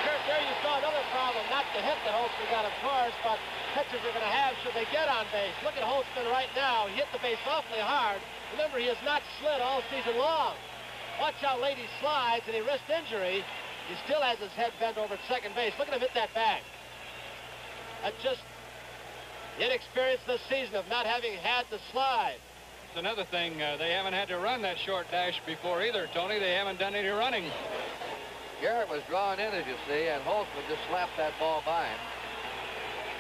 Kurt, there you saw another problem. Not the hit that Holtzman got, of course, but pitchers are going to have should they get on base. Look at Holtzman right now. He hit the base awfully hard. Remember, he has not slid all season long. Watch how late he slides, and he risked injury. He still has his head bent over at second base. Look at him hit that bag. That's just the inexperience this season of not having had to slide. It's another thing. They haven't had to run that short dash before either, Tony. They haven't done any running. Garrett was drawn in, as you see, and Holtzman just slapped that ball by him.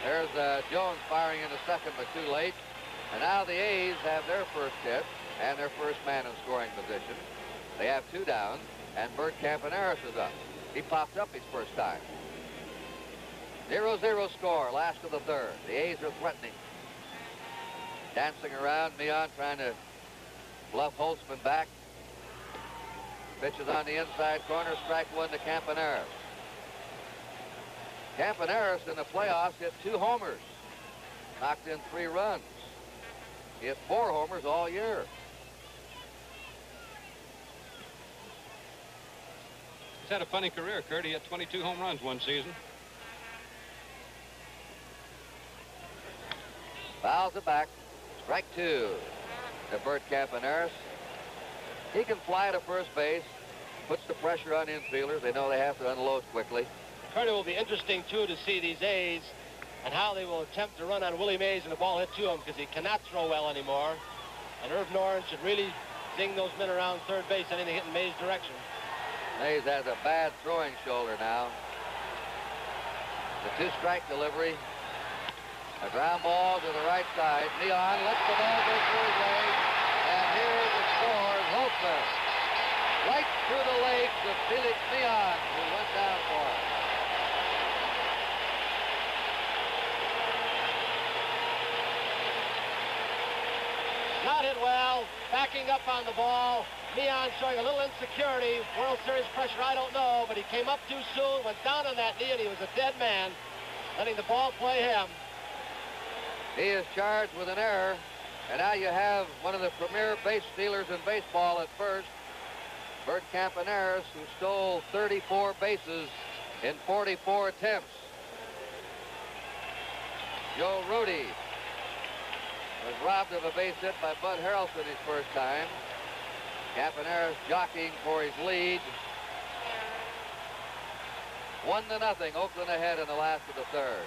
There's Jones firing into second, but too late. And now the A's have their first hit and their first man in scoring position. They have two down, and Bert Campaneris is up. He popped up his first time. 0-0 score, last of the third. The A's are threatening. Dancing around, Meehan trying to bluff Holtzman back. Pitches on the inside corner, strike one to Campaneris. Campaneris in the playoffs hit 2 homers, knocked in 3 runs. He hit 4 homers all year. He's had a funny career, Kurt. He had 22 home runs one season. Fouls it back. Strike 2 to Bert Campaneris. He can fly to first base, puts the pressure on infielders. They know they have to unload quickly. Kurt, it will be interesting, too, to see these A's and how they will attempt to run on Willie Mays and the ball hit to him because he cannot throw well anymore. And Irv Noren should really zing those men around third base, anything hitting Mays' direction. Mays has a bad throwing shoulder now. The 2-strike delivery. A ground ball to the right side. Meehan lets the ball go through his leg. And here the score is Holtzman. Right through the legs of Felix Meehan, who went down for it. Not hit well. Backing up on the ball. Meehan showing a little insecurity. World Series pressure, I don't know, but he came up too soon, went down on that knee, and he was a dead man, letting the ball play him. He is charged with an error, and now you have one of the premier base stealers in baseball at first, Bert Campaneris, who stole 34 bases in 44 attempts. Joe Rudy was robbed of a base hit by Bud Harrelson his first time. Campaneris jockeying for his lead. 1-0, Oakland ahead in the last of the third.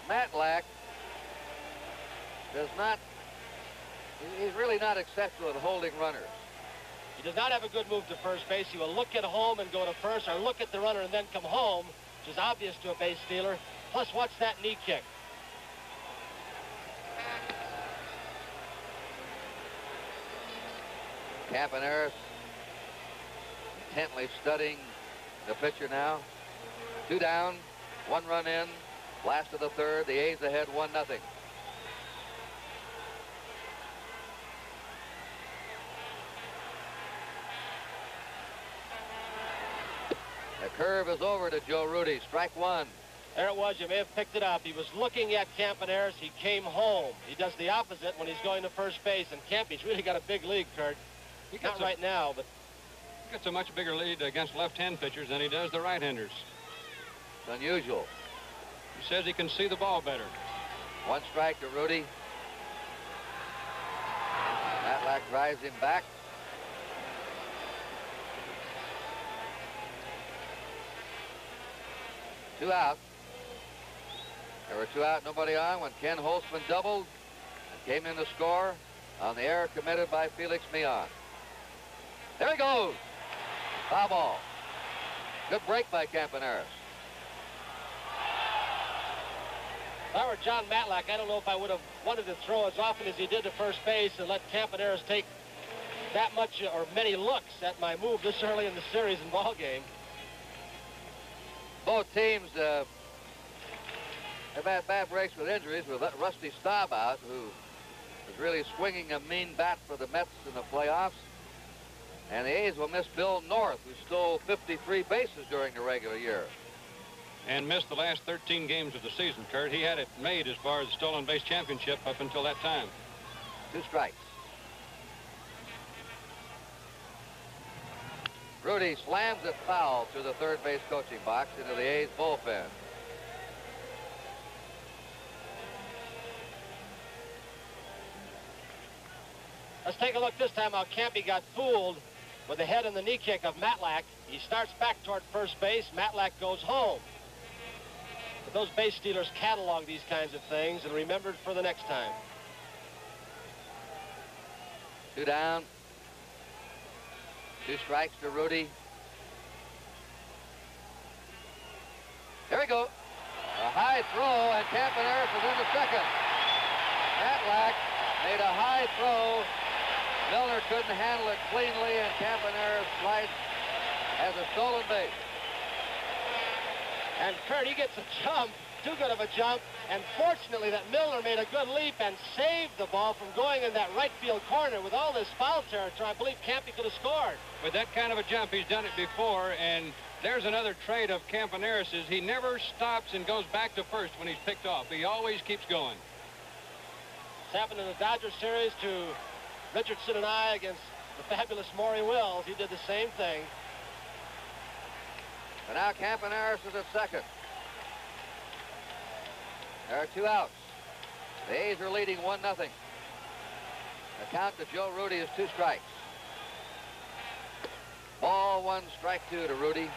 Matlack does not, he's really not exceptional at holding runners. He does not have a good move to first base. He will look at home and go to first, or look at the runner and then come home, which is obvious to a base stealer. Plus, watch that knee kick. Campaneris intently studying the pitcher now. 2 down, 1 run in. Last of the third, the A's ahead 1-0. The curve is over to Joe Rudy. Strike 1. There it was. You may have picked it up. He was looking at Campaneris. He came home. He does the opposite when he's going to first base. And Campy's really got a big lead, Kurt. Not right now, but He gets a much bigger lead against left-hand pitchers than he does the right-handers. It's unusual. He says he can see the ball better. 1 strike to Rudy. Matlack drives him back. Two out. There were 2 out, nobody on when Ken Holtzman doubled and came in to score on the error committed by Felix Meehan. There he goes. Foul ball. Good break by Campaneris. If I were John Matlack, I don't know if I would have wanted to throw as often as he did to first base and let Campaneris take that much or many looks at my move this early in the series and ball game. Both teams have had bad breaks with injuries, with Rusty Staub out, who is really swinging a mean bat for the Mets in the playoffs. And the A's will miss Bill North, who stole 53 bases during the regular year. And missed the last 13 games of the season, Kurt. He had it made as far as the stolen base championship up until that time. 2 strikes. Rudy slams it foul through the third base coaching box into the A's bullpen. Let's take a look this time how Campy got fooled with the head and the knee kick of Matlack. He starts back toward first base. Matlack goes home. But those base stealers catalog these kinds of things and remember it for the next time. 2 down. 2 strikes to Rudy. Here we go. A high throw, and Campaneris is in the second. Matlack made a high throw. Milner couldn't handle it cleanly, and Campaneris slides as a stolen base. And Kurt, he gets a jump, too good of a jump, and fortunately that Milner made a good leap and saved the ball from going in that right field corner. With all this foul territory, I believe Campy could have scored. With that kind of a jump, he's done it before, and there's another trait of Campaneris's. He never stops and goes back to first when he's picked off. He always keeps going. It's happened in the Dodger series to Richardson and I against the fabulous Maury Wills. He did the same thing. And now Campaneris is at second. There are 2 outs. The A's are leading 1-0. The count to Joe Rudy is 2 strikes. Ball 1, strike 2 to Rudy.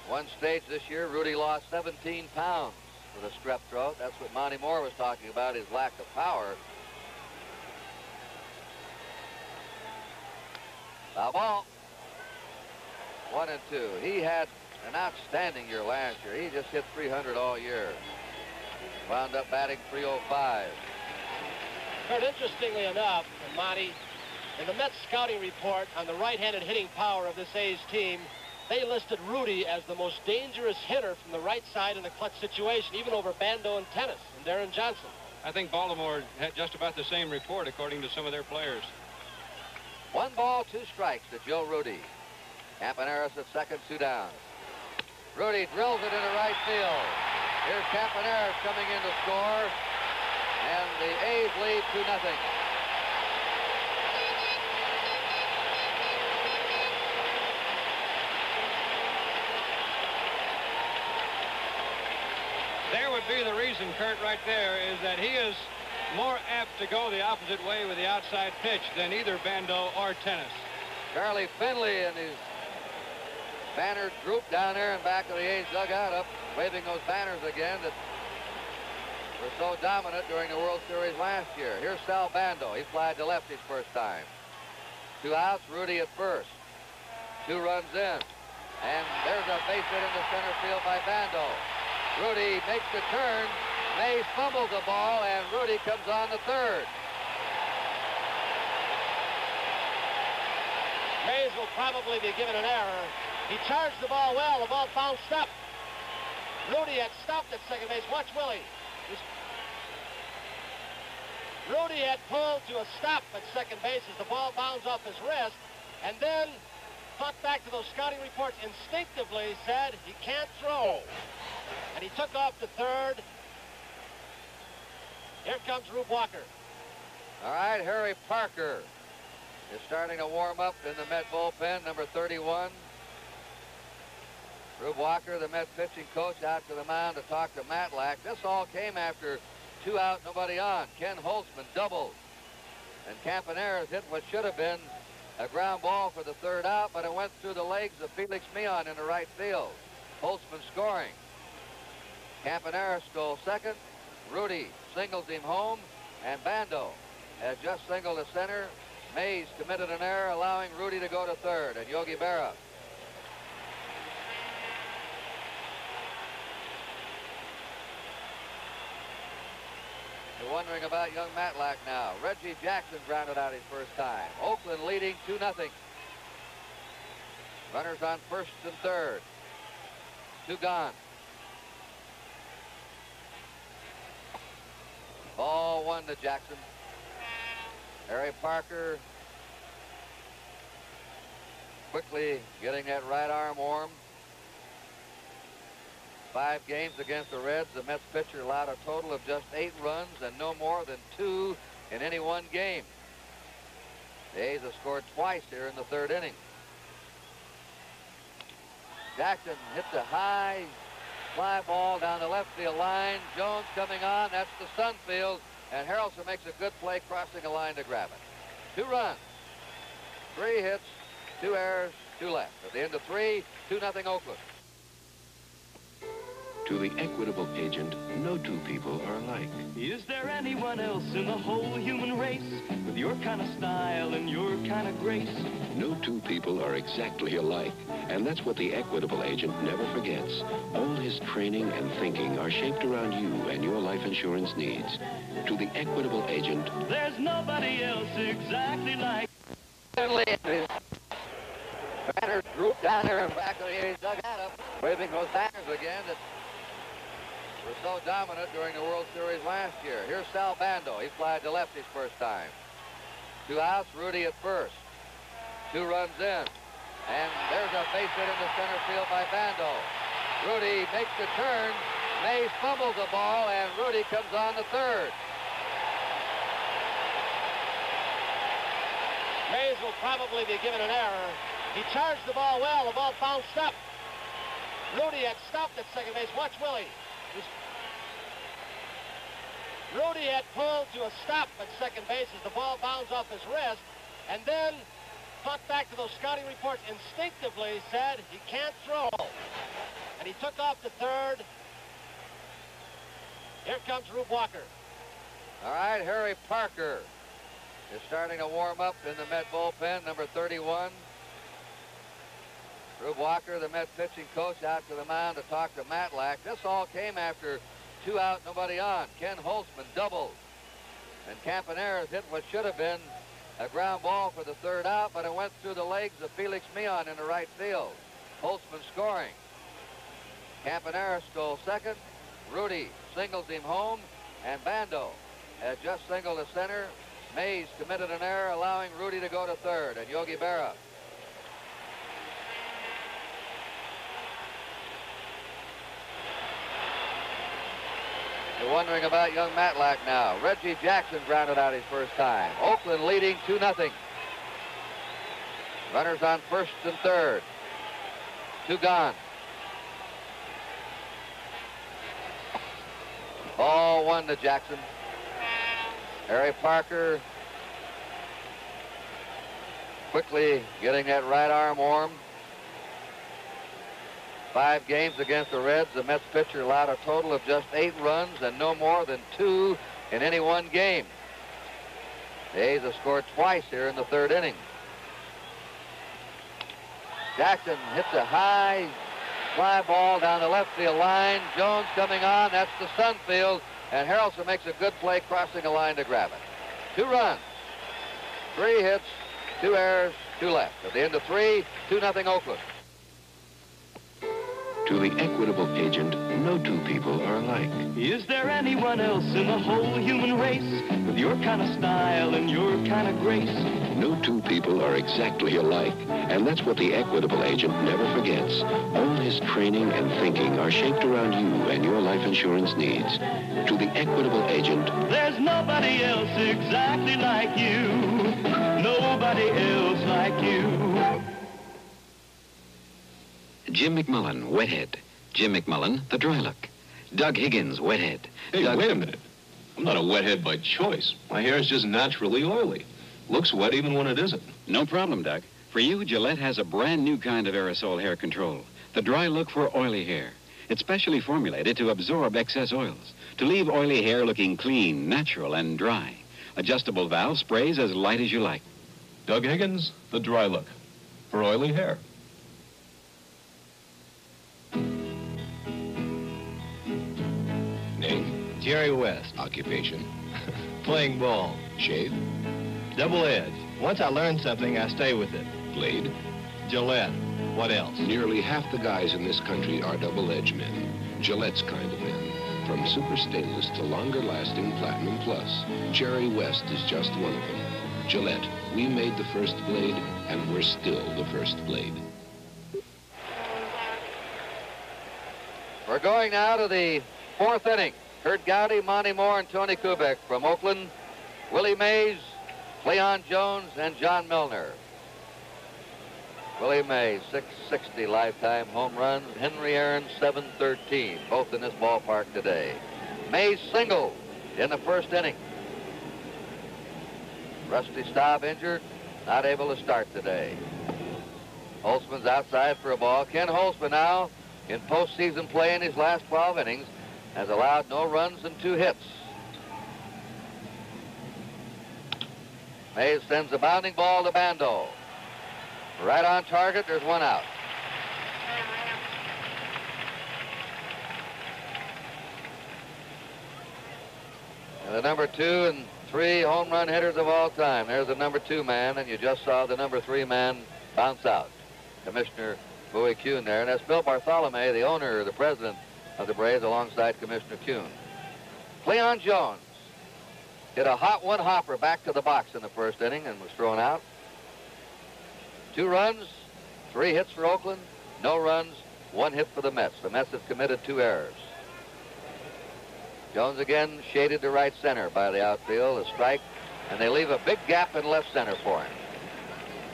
One stage this year, Rudy lost 17 pounds with a strep throat. That's what Monty Moore was talking about, his lack of power. Foul ball. 1 and 2. He had an outstanding year last year. He just hit 300 all year. Wound up batting .305. Kurt, interestingly enough, Monty, in the Mets scouting report on the right-handed hitting power of this A's team, they listed Rudy as the most dangerous hitter from the right side in a clutch situation, even over Bando and Tennis and Darren Johnson. I think Baltimore had just about the same report, according to some of their players. 1 ball, 2 strikes to Joe Rudy. Campaneris at second, 2 down. Rudy drills it into right field. Here's Campaneris coming in to score, and the A's lead 2-0. There would be the reason, Kurt, right there, is that he is more apt to go the opposite way with the outside pitch than either Bando or Tennis. Charlie Finley and his banner group down there in back of the A's dugout, up waving those banners again that were so dominant during the World Series last year. Here's Sal Bando. He flied to left his first time. 2 outs, Rudy at first. 2 runs in. And there's a base hit into center field by Bando. Rudy makes the turn. Mays fumbles the ball, and Rudy comes on the third. Mays will probably be given an error. He charged the ball well. The ball bounced up. Rudy had stopped at second base. Watch Willie. Rudy had pulled to a stop at second base as the ball bounds off his wrist, and then thought back to those scouting reports, instinctively said he can't throw. And he took off to third. Here comes Rube Walker. All right, Harry Parker is starting to warm up in the Met bullpen, number 31. Rube Walker, the Met pitching coach, out to the mound to talk to Matlack. This all came after 2 out, nobody on. Ken Holtzman doubled. And Campaneris hit what should have been a ground ball for the third out, but it went through the legs of Felix Meon in the right field. Holtzman scoring. Campanera stole second. Rudy singles him home, and Bando has just singled to center. Mays committed an error, allowing Rudy to go to third, and Yogi Berra. You're wondering about young Matlack now. Reggie Jackson grounded out his first time. Oakland leading 2-0. Runners on first and third. 2 gone. Ball 1 to Jackson. Harry Parker quickly getting that right arm warm. 5 games against the Reds, the Mets pitcher allowed a total of just 8 runs and no more than 2 in any one game. The A's have scored twice here in the 3rd inning. Jackson hits a high fly ball down the left field line. Jones coming on, that's the Sunfield, and Harrelson makes a good play crossing a line to grab it. 2 runs, 3 hits, 2 errors, 2 left. At the end of 3, 2-0 Oakland. To the equitable agent, no 2 people are alike. Is there anyone else in the whole human race with your kind of style and your kind of grace? No 2 people are exactly alike, and that's what the equitable agent never forgets. All his training and thinking are shaped around you and your life insurance needs. To the equitable agent, there's nobody else exactly like. Banners grouped down there in back of the A's dugout, waving those banners again that were so dominant during the World Series last year. Here's Sal Bando. He flied to left his first time. 2 outs, Rudy at first. 2 runs in. And there's a base hit into center field by Bando. Rudy makes the turn. Mays fumbles the ball, and Rudy comes on to third. Mays will probably be given an error. He charged the ball well. The ball bounced up. Rudy had stopped at second base. Watch Willie. Rudy had pulled to a stop at second base as the ball bounced off his wrist, and then thought back to those scouting reports, instinctively said he can't throw. And he took off to third. Here comes Rube Walker. All right, Harry Parker is starting to warm up in the Met bullpen, number 31. Rube Walker, the Met pitching coach, out to the mound to talk to Matlack. This all came after 2 out, nobody on. Ken Holtzman doubled. And Campanera hit what should have been a ground ball for the 3rd out, but it went through the legs of Felix Meon in the right field. Holtzman scoring. Campanera stole second. Rudy singles him home, and Bando has just singled to center. Mays committed an error, allowing Rudy to go to third, and Yogi Berra. You're wondering about young Matlack now. Reggie Jackson grounded out his first time. Oakland leading 2-0. Runners on first and third. 2 gone. Ball 1 to Jackson. Harry Parker quickly getting that right arm warm. 5 games against the Reds, the Mets pitcher allowed a total of just 8 runs and no more than 2 in any one game. The A's have scored twice here in the 3rd inning. Jackson hits a high fly ball down the left field line. Jones coming on, that's the Sunfield, and Harrelson makes a good play crossing a line to grab it. 2 runs, 3 hits, 2 errors, 2 left. At the end of 3, 2-0 Oakland. to the equitable agent, no 2 people are alike. Is there anyone else in the whole human race with your kind of style and your kind of grace? No 2 people are exactly alike, and that's what the equitable agent never forgets. All his training and thinking are shaped around you and your life insurance needs. To the equitable agent, there's nobody else exactly like you. Nobody else like you. Jim McMullen, Wethead. Jim McMullen, the dry look. Doug Higgins, Wethead. Hey, Doug... wait a minute. I'm not a wethead by choice. My hair is just naturally oily. Looks wet even when it isn't. No problem, Doug. For you, Gillette has a brand new kind of aerosol hair control. The dry look for oily hair. It's specially formulated to absorb excess oils, to leave oily hair looking clean, natural, and dry. Adjustable valve sprays as light as you like. Doug Higgins, the dry look for oily hair. Name? Jerry West. Occupation? Playing ball. Shave? Double edge. Once I learn something, I stay with it. Blade? Gillette. What else? Nearly half the guys in this country are double-edge men. Gillette's kind of men. From super stainless to longer-lasting Platinum Plus, Jerry West is just one of them. Gillette, we made the first blade, and we're still the first blade. We're going now to the fourth inning. Kurt Gowdy, Monty Moore, and Tony Kubek from Oakland. Willie Mays, Cleon Jones, and John Milner. Willie Mays, 660 lifetime home runs. Henry Aaron, 713, both in this ballpark today. Mays singled in the first inning. Rusty Staub injured, not able to start today. Holtzman's outside for a ball. Ken Holtzman now in postseason play in his last 12 innings has allowed no runs and 2 hits. Mays sends a bounding ball to Bando. Right on target, there's 1 out. And the number 2 and 3 home run hitters of all time. There's the number 2 man, and you just saw the number 3 man bounce out. Commissioner Bowie Kuhn there, and that's Bill Bartholomew, the owner, the president of the Braves, alongside Commissioner Kuhn. Cleon Jones hit a hot 1 hopper back to the box in the first inning and was thrown out. 2 runs, 3 hits for Oakland, no runs, 1 hit for the Mets. The Mets have committed 2 errors. Jones again shaded to right center by the outfield, a strike, and they leave a big gap in left center for him.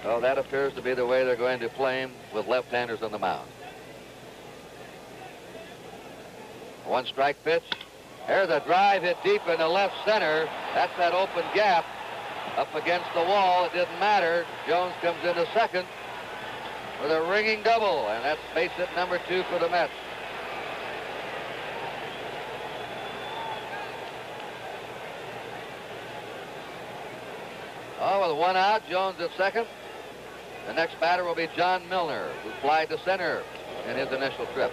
So that appears to be the way they're going to play him with left-handers on the mound. 1 strike pitch. There's a drive hit deep in the left center. That's that open gap up against the wall. It didn't matter. Jones comes into second with a ringing double, and that's base hit number 2 for the Mets. Oh, with 1 out, Jones at second. The next batter will be John Milner, who flied to center in his initial trip.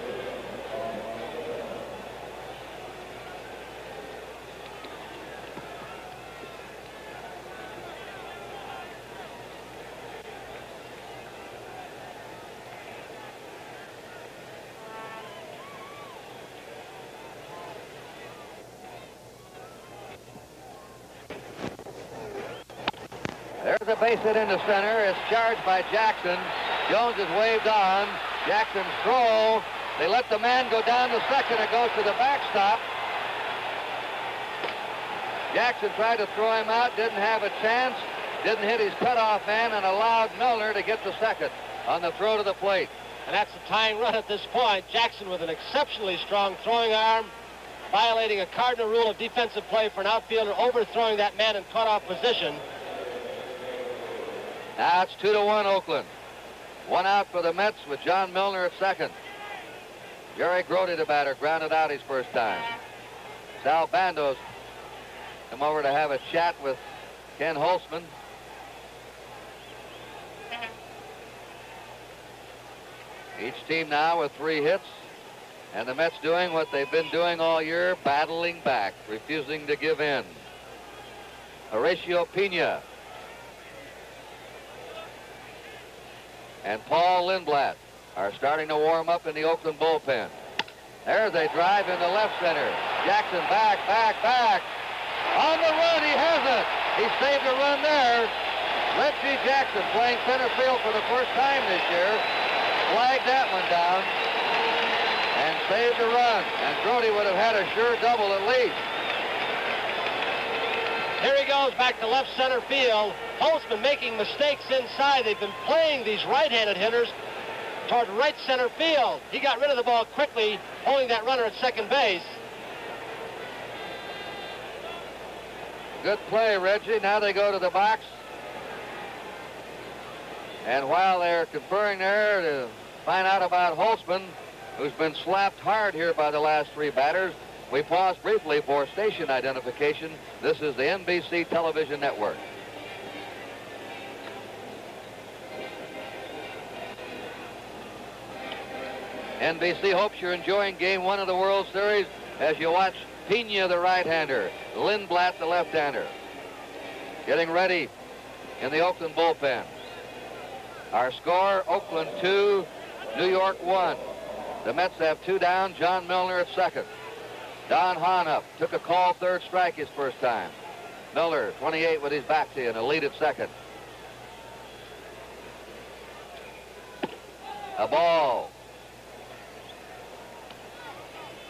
There's a base hit into center. It's charged by Jackson. Jones is waved on. Jackson's throw. They let the man go down to second. It goes to the backstop. Jackson tried to throw him out. Didn't have a chance. Didn't hit his cutoff man and allowed Milner to get to second on the throw to the plate. And that's the tying run at this point. Jackson with an exceptionally strong throwing arm, violating a cardinal rule of defensive play for an outfielder, overthrowing that man in cutoff position. Now it's 2-1 Oakland. 1 out for the Mets with John Milner at second. Jerry Grody, the batter, grounded out his first time. Sal Bandos come over to have a chat with Ken Holtzman. Each team now with 3 hits, and the Mets doing what they've been doing all year, battling back, refusing to give in. Horacio Pena and Paul Lindblad are starting to warm up in the Oakland bullpen. There's a drive into left center. Jackson back. On the run, he has it. He saved a run there. Reggie Jackson playing center field for the first time this year. Flagged that one down and saved a run. And Grody would have had a sure double at least. Here he goes back to left center field. Holtzman making mistakes inside. They've been playing these right-handed hitters toward right center field. He got rid of the ball quickly, holding that runner at second base. Good play, Reggie. Now they go to the box. And while they're conferring there, find out about Holtzman, who's been slapped hard here by the last three batters, we pause briefly for station identification. This is the NBC television network. NBC hopes you're enjoying Game 1 of the World Series as you watch Pena, the right-hander, Lindblad, the left-hander, getting ready in the Oakland bullpen. Our score, Oakland 2, New York 1. The Mets have 2 down, John Milner at second. Don Hahn up, took a call, third strike his first time. Miller, 28 with his back to in, a lead at second. A ball.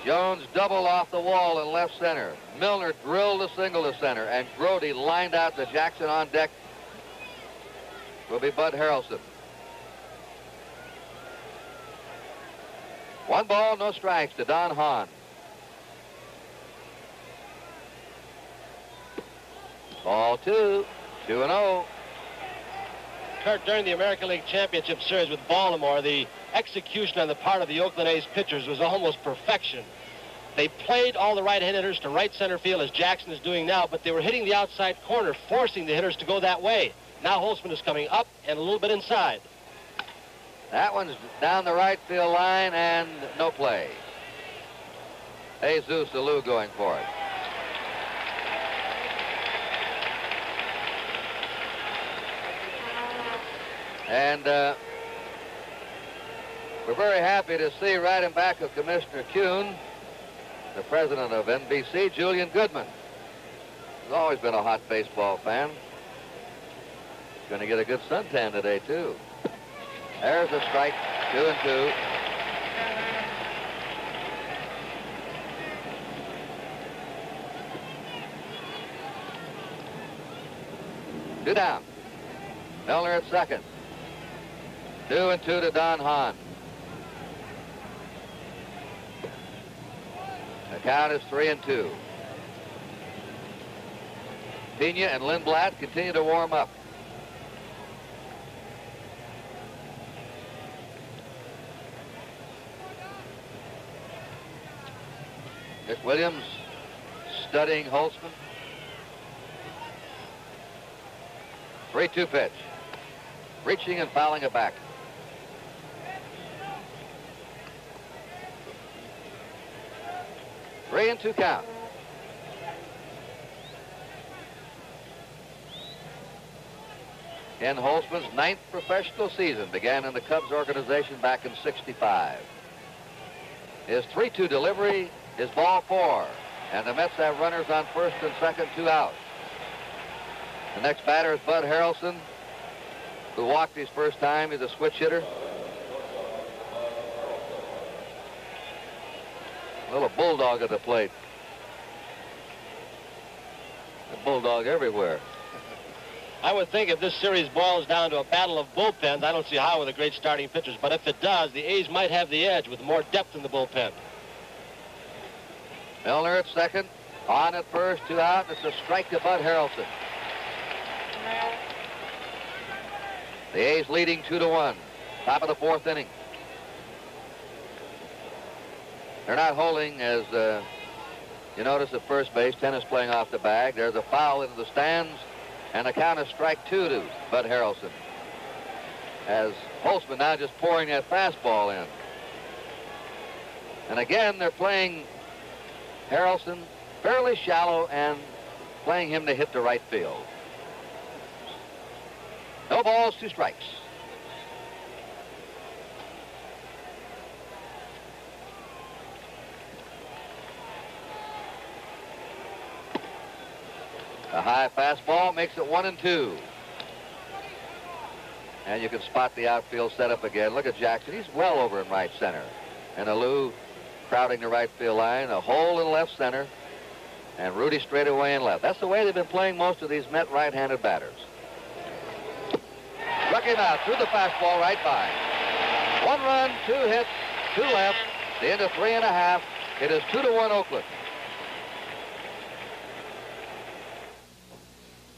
Jones doubled off the wall in left center. Milner drilled a single to center, and Grody lined out to Jackson on deck. Will be Bud Harrelson. 1 ball, no strikes to Don Hahn. Ball 2, 2-0. Kurt, during the American League Championship Series with Baltimore, the execution on the part of the Oakland A's pitchers was almost perfection. They played all the right-hand hitters to right center field, as Jackson is doing now, but they were hitting the outside corner, forcing the hitters to go that way. Now Holtzman is coming up and a little bit inside. That one's down the right field line and no play. Jesus Alou going for it. And we're very happy to see right in back of Commissioner Kuhn, the president of NBC, Julian Goodman. He's always been a hot baseball fan. He's going to get a good suntan today, too. There's a strike, 2-2. Two down. Milner at second. 2-2 to Don Hahn. The count is 3-2. Pena and Lindblad continue to warm up. Dick Williams studying Holtzman. 3-2 pitch. Reaching and fouling it back. Three and 2 count. Ken Holtzman's 9th professional season began in the Cubs organization back in '65. His 3-2 delivery is ball 4, and the Mets have runners on first and second, 2 out. The next batter is Bud Harrelson, who walked his first time. He's a switch hitter. A little bulldog at the plate. A bulldog everywhere. I would think if this series boils down to a battle of bullpens, I don't see how with the great starting pitchers, but if it does, the A's might have the edge with more depth in the bullpen. Milner at second, on at first, 2 out. It's a strike to Bud Harrelson. The A's leading 2-1. Top of the 4th inning. They're not holding, as you notice at first base. Tennis playing off the bag. There's a foul into the stands, and a count of strike 2 to Bud Harrelson. As Holtzman now just pouring that fastball in. And again, they're playing Harrelson fairly shallow and playing him to hit the right field. No balls, 2 strikes. A high fastball makes it 1-2. And you can spot the outfield setup again. Look at Jackson. He's well over in right center. And Alou crowding the right field line. A hole in left center. And Rudy straight away in left. That's the way they've been playing most of these Met right-handed batters. Struck him out through the fastball right by. 1 run, 2 hits, 2 left. The end of 3.5. It is 2-1 Oakland.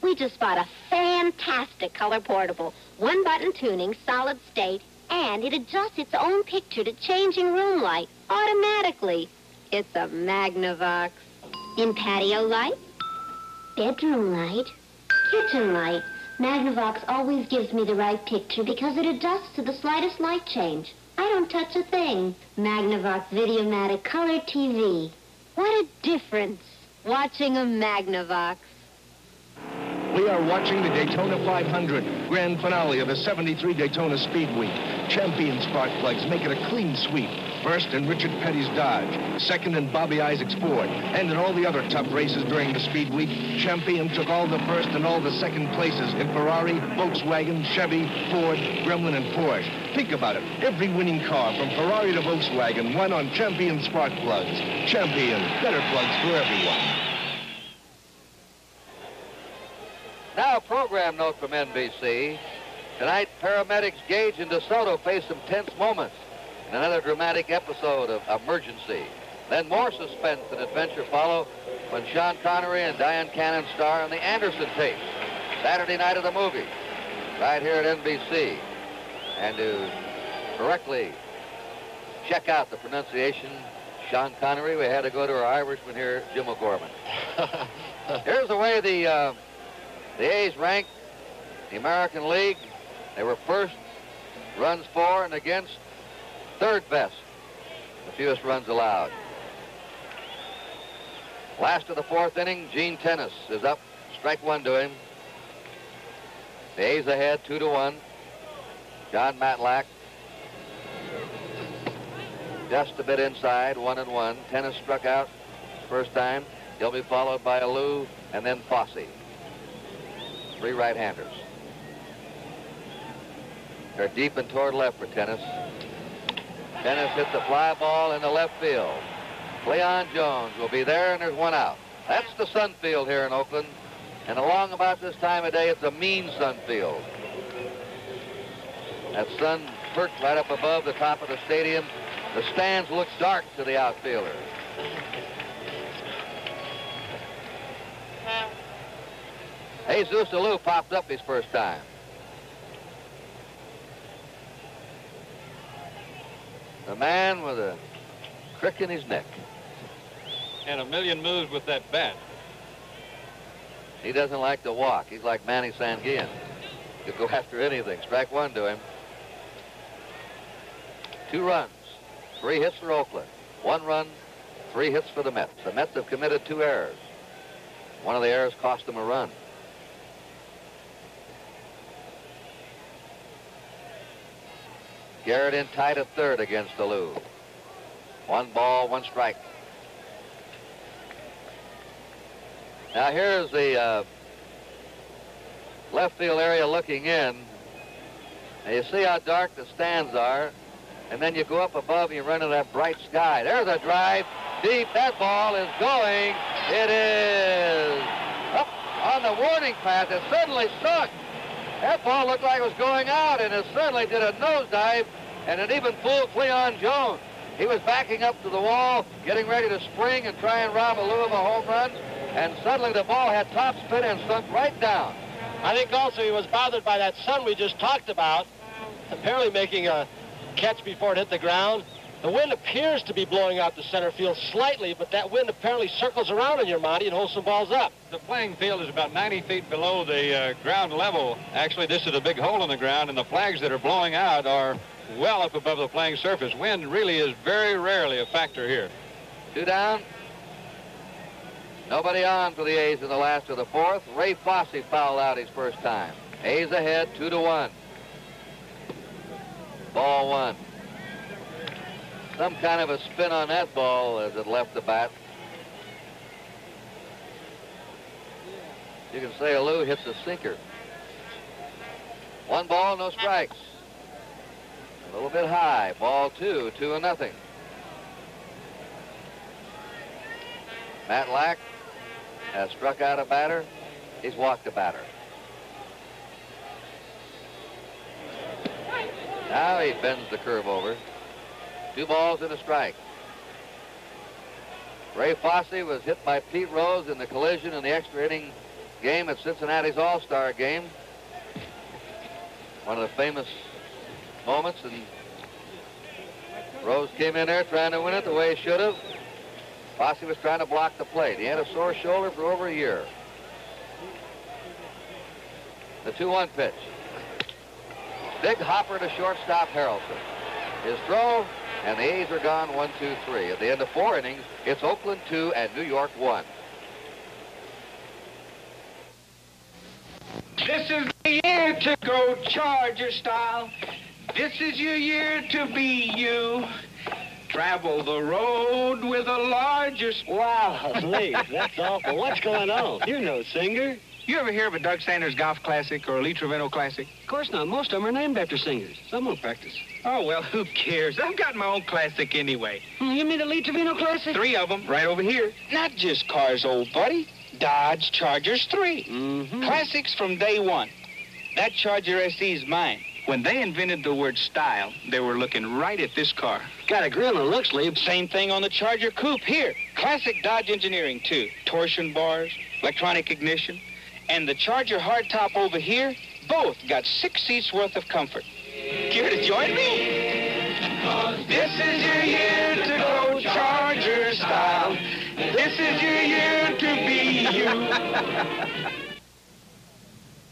We just bought a fantastic color portable. 1-button tuning, solid state, And it adjusts its own picture to changing room light automatically. It's a Magnavox. In patio light, bedroom light, kitchen light, Magnavox always gives me the right picture because it adjusts to the slightest light change. I don't touch a thing. Magnavox Videomatic Color TV. What a difference watching a Magnavox. We are watching the Daytona 500, grand finale of the 73 Daytona Speed Week. Champion spark plugs make it a clean sweep. First in Richard Petty's Dodge, second in Bobby Isaac's Ford, and in all the other tough races during the Speed Week, Champion took all the first and all the second places in Ferrari, Volkswagen, Chevy, Ford, Gremlin, and Porsche. Think about it. Every winning car from Ferrari to Volkswagen won on Champion spark plugs. Champion, better plugs for everyone. Now, a program note from NBC. Tonight, paramedics Gage and DeSoto face some tense moments in another dramatic episode of Emergency. Then more suspense and adventure follow when Sean Connery and Diane Cannon star in the Anderson tapes. Saturday night of the movie, right here at NBC. And to correctly check out the pronunciation, Sean Connery, we had to go to our Irishman here, Jim O'Gorman. Here's the way the A's ranked the American League. They were first, runs for and against, third best, the fewest runs allowed. Last of the fourth inning, Gene Tennis is up, strike one to him. The A's ahead 2-1. John Matlack just a bit inside, 1-1. Tennis struck out first time. He'll be followed by Alou and then Fosse. Three right-handers. They're deep and toward left for Tennis. Tennis hits a fly ball in the left field. Cleon Jones will be there, and there's one out. That's the sun field here in Oakland. And along about this time of day, it's a mean sun field. That sun perched right up above the top of the stadium. The stands look dark to the outfielder. Jesus Alou popped up his first time. The man with a crick in his neck. And a million moves with that bat. He doesn't like to walk. He's like Manny Sanguillen. He'll go after anything. Strike one to him. 2 runs, 3 hits for Oakland. 1 run, 3 hits for the Mets. The Mets have committed 2 errors. One of the errors cost them a run. Garrett in tight at third against Alou. 1 ball, 1 strike. Now here's the left field area looking in. And you see how dark the stands are. And then you go up above and you run into that bright sky. There's a drive. Deep. That ball is going. It is up on the warning path. It suddenly stuck. That ball looked like it was going out, and it suddenly did a nosedive, and it even fooled Cleon Jones. He was backing up to the wall, getting ready to spring and try and rob Alou of a home run, and suddenly the ball had top spin and sunk right down. I think also he was bothered by that sun we just talked about, apparently making a catch before it hit the ground. The wind appears to be blowing out the center field slightly, but that wind apparently circles around in your Monty and holds some balls up. The playing field is about 90 feet below the ground level. Actually, this is a big hole in the ground, and the flags that are blowing out are well up above the playing surface. Wind really is very rarely a factor here. 2 down. Nobody on for the A's in the last of the fourth. Ray Fosse fouled out his first time. A's ahead 2-1. Ball 1. Some kind of a spin on that ball as it left the bat. You can say Alou hits a sinker. 1 ball, no strikes. A little bit high. Ball 2, 2-0. Matlack has struck out a batter. He's walked a batter. Now he bends the curve over. 2 balls and a strike. Ray Fosse was hit by Pete Rose in the collision in the extra inning game at Cincinnati's All-Star game. One of the famous moments, and Rose came in there trying to win it the way he should have. Fosse was trying to block the plate. He had a sore shoulder for over a year. The 2-1 pitch. Big hopper to shortstop Harrelson. His throw, and the A's are gone 1-2-3. At the end of 4 innings, it's Oakland 2 and New York 1. This is the year to go Charger style. This is your year to be you. Travel the road with a larger... Wow, Lee, that's awful. What's going on? You're no singer. You ever hear of a Doug Sanders Golf Classic or a Lee Trevino Classic? Of course not. Most of them are named after singers. Some will practice. Oh, well, who cares? I've got my own classic anyway. You mean the Lee Trevino Classic? 3 of them right over here. Not just cars, old buddy. Dodge Chargers 3. Classics from day one. That Charger SE's mine. When they invented the word style, they were looking right at this car. Got a grill and looks, Lee. Same thing on the Charger Coupe here. Classic Dodge engineering, too. Torsion bars, electronic ignition. And the Charger hardtop over here, both got 6 seats worth of comfort. Care to join me? 'Cause this is your year to go Charger style. This is your year to be you.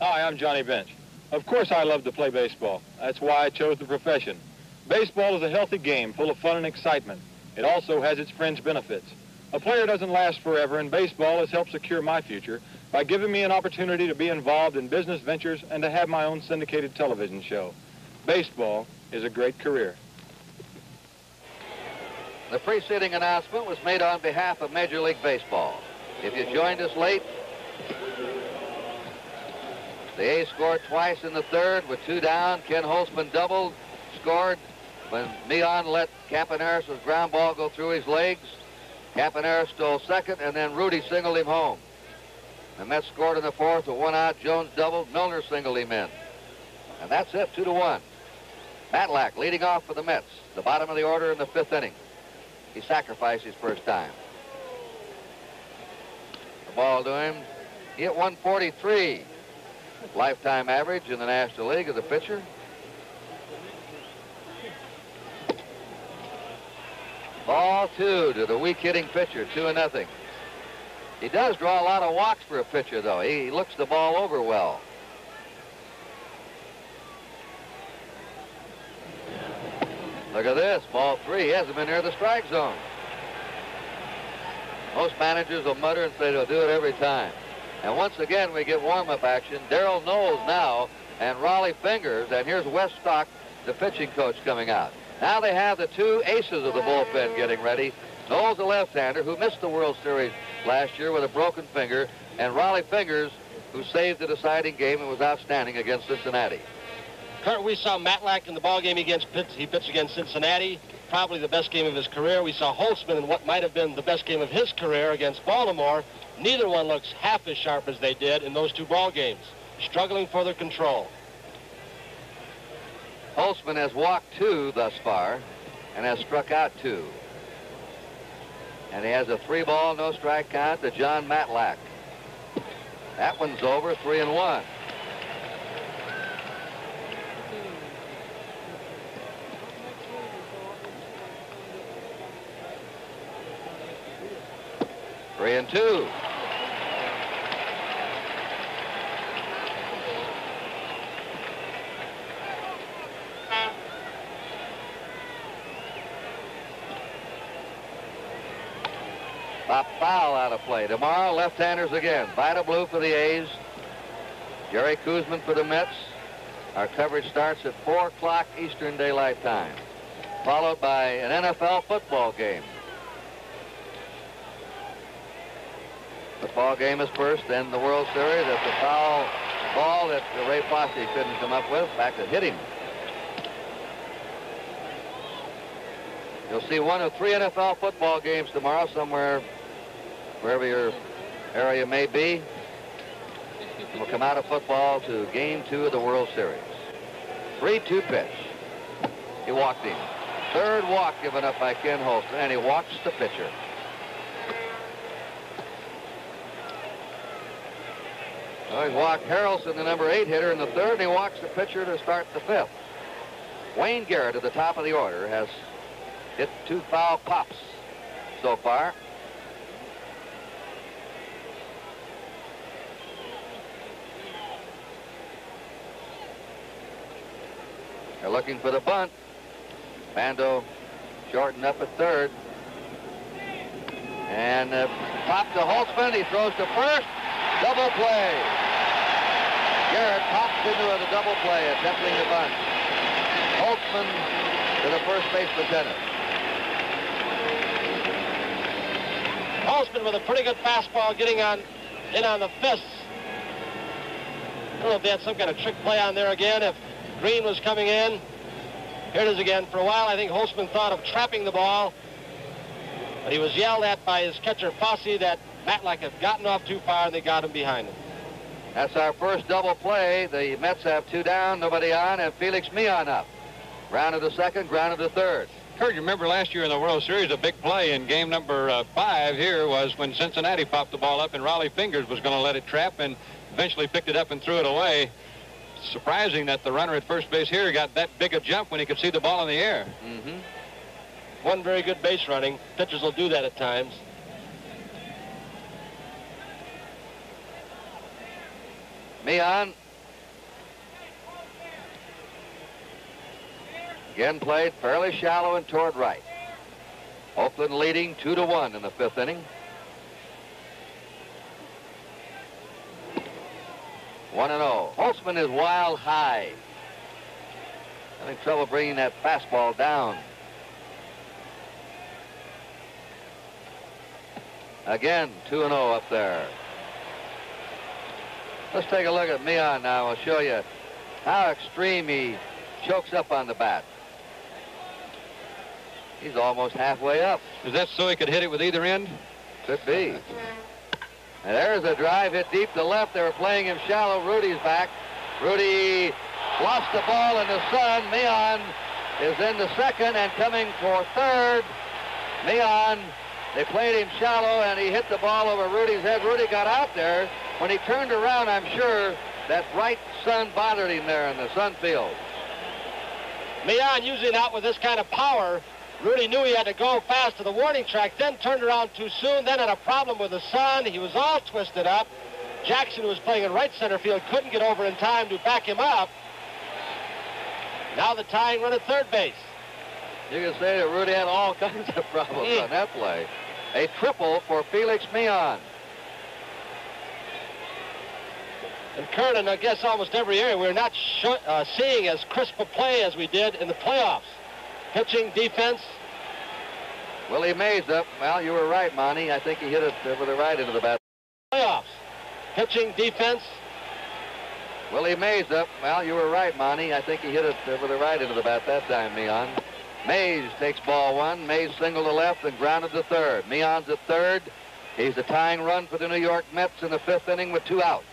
Hi, I'm Johnny Bench. Of course I love to play baseball. That's why I chose the profession. Baseball is a healthy game full of fun and excitement. It also has its fringe benefits. A player doesn't last forever, and baseball has helped secure my future by giving me an opportunity to be involved in business ventures and to have my own syndicated television show. Baseball is a great career. The preceding announcement was made on behalf of Major League Baseball. If you joined us late, the A's scored twice in the 3rd with 2 down. Ken Holtzman doubled, scored when Meehan let Campaneris' ground ball go through his legs. Campaneris stole second, and then Rudy singled him home. The Mets scored in the 4th with 1 out. Jones doubled. Milner singled him in. And that's it, 2-1. Matlack leading off for the Mets, the bottom of the order in the 5th inning. He sacrificed his first time. The ball to him. He hit 143. Lifetime average in the National League as a pitcher. Ball 2 to the weak hitting pitcher, 2-0. He does draw a lot of walks for a pitcher, though. He looks the ball over well. Look at this, ball 3. He hasn't been near the strike zone. Most managers will mutter and say they'll do it every time. And once again, we get warm-up action. Darrell Knowles now and Raleigh Fingers. And here's Wes Stock, the pitching coach, coming out. Now they have the 2 aces of the bullpen getting ready. Knowles, a left-hander, who missed the World Series last year with a broken finger, and Raleigh Fingers, who saved the deciding game and was outstanding against Cincinnati. Kurt, we saw Matlack in the ball game he pitched against Cincinnati, probably the best game of his career. We saw Holtzman in what might have been the best game of his career against Baltimore. Neither one looks half as sharp as they did in those 2 ball games, struggling for their control. Holtzman has walked 2 thus far and has struck out 2. And he has a 3-ball, no strike count to John Matlack. That one's over, 3-1. Three and 2. Pop foul out of play. Tomorrow, left-handers again. Vida Blue for the A's. Jerry Koosman for the Mets. Our coverage starts at 4 o'clock Eastern Daylight Time, followed by an NFL football game. Football game is first, then the World Series. That's a foul ball that Ray Fosse couldn't come up with. In fact, it hit him. You'll see 1 of 3 NFL football games tomorrow somewhere, wherever your area may be. We'll come out of football to game 2 of the World Series. 3-2 pitch. He walked him. 3rd walk given up by Ken Holtzman, and he walks the pitcher. Well, he walked Harrelson, the number 8 hitter, in the 3rd, and he walks the pitcher to start the 5th. Wayne Garrett at the top of the order has hit 2 foul pops so far. They're looking for the bunt. Bando shortened up at third. And pop to Holtzman. He throws to first. Double play. Garrett pops into the double play, attempting the bunt. Holtzman to the first base lieutenant. Holtzman with a pretty good fastball getting in on the fists. I don't know if they had some kind of trick play on there again. If Green was coming in. Here it is again. For a while, I think Holtzman thought of trapping the ball. But he was yelled at by his catcher, Fosse, that Matlack had gotten off too far, and they got him behind him. That's our first double play. The Mets have 2 down, nobody on, and Felix Millan up. Grounded to second, grounded to third. Kurt, you remember last year in the World Series, a big play in game number 5 here was when Cincinnati popped the ball up and Raleigh Fingers was going to let it trap and eventually picked it up and threw it away. Surprising that the runner at first base here got that big a jump when he could see the ball in the air. Mm-hmm. One very good base running. Pitchers will do that at times. Millan. Again played fairly shallow and toward right. Oakland leading 2-1 in the 5th inning. 1-0. Holtzman is wild high. Having trouble bringing that fastball down. Again, 2-0 up there. Let's take a look at Millan now. I'll show you how extreme he chokes up on the bat. He's almost halfway up. Is that so he could hit it with either end? Could be. And there's a drive hit deep to left. They were playing him shallow. Rudy's back. Rudy lost the ball in the sun. Millan is in the second and coming for third. Millan, they played him shallow and he hit the ball over Rudy's head. Rudy got out there. When he turned around, I'm sure that bright sun bothered him there in the sun field. Millan usually not with this kind of power. Rudy knew he had to go fast to the warning track, then turned around too soon, then had a problem with the sun. He was all twisted up. Jackson, who was playing in right center field, couldn't get over in time to back him up. Now the tying run at third base. You can say that Rudy had all kinds of problems on that play. A triple for Felix Millan. And Kurt, and I guess almost every area, we're not seeing as crisp a play as we did in the playoffs. Pitching, defense. Willie Mays up. Well, you were right, Monty. I think he hit it over the right into the bat. Playoffs. Pitching, defense. Willie Mays up. Well, you were right, Monty. I think he hit it over the right into the bat that time, Millan. Mays takes ball 1. Mays single to left and grounded to third. Millan's at third. He's the tying run for the New York Mets in the 5th inning with 2 outs.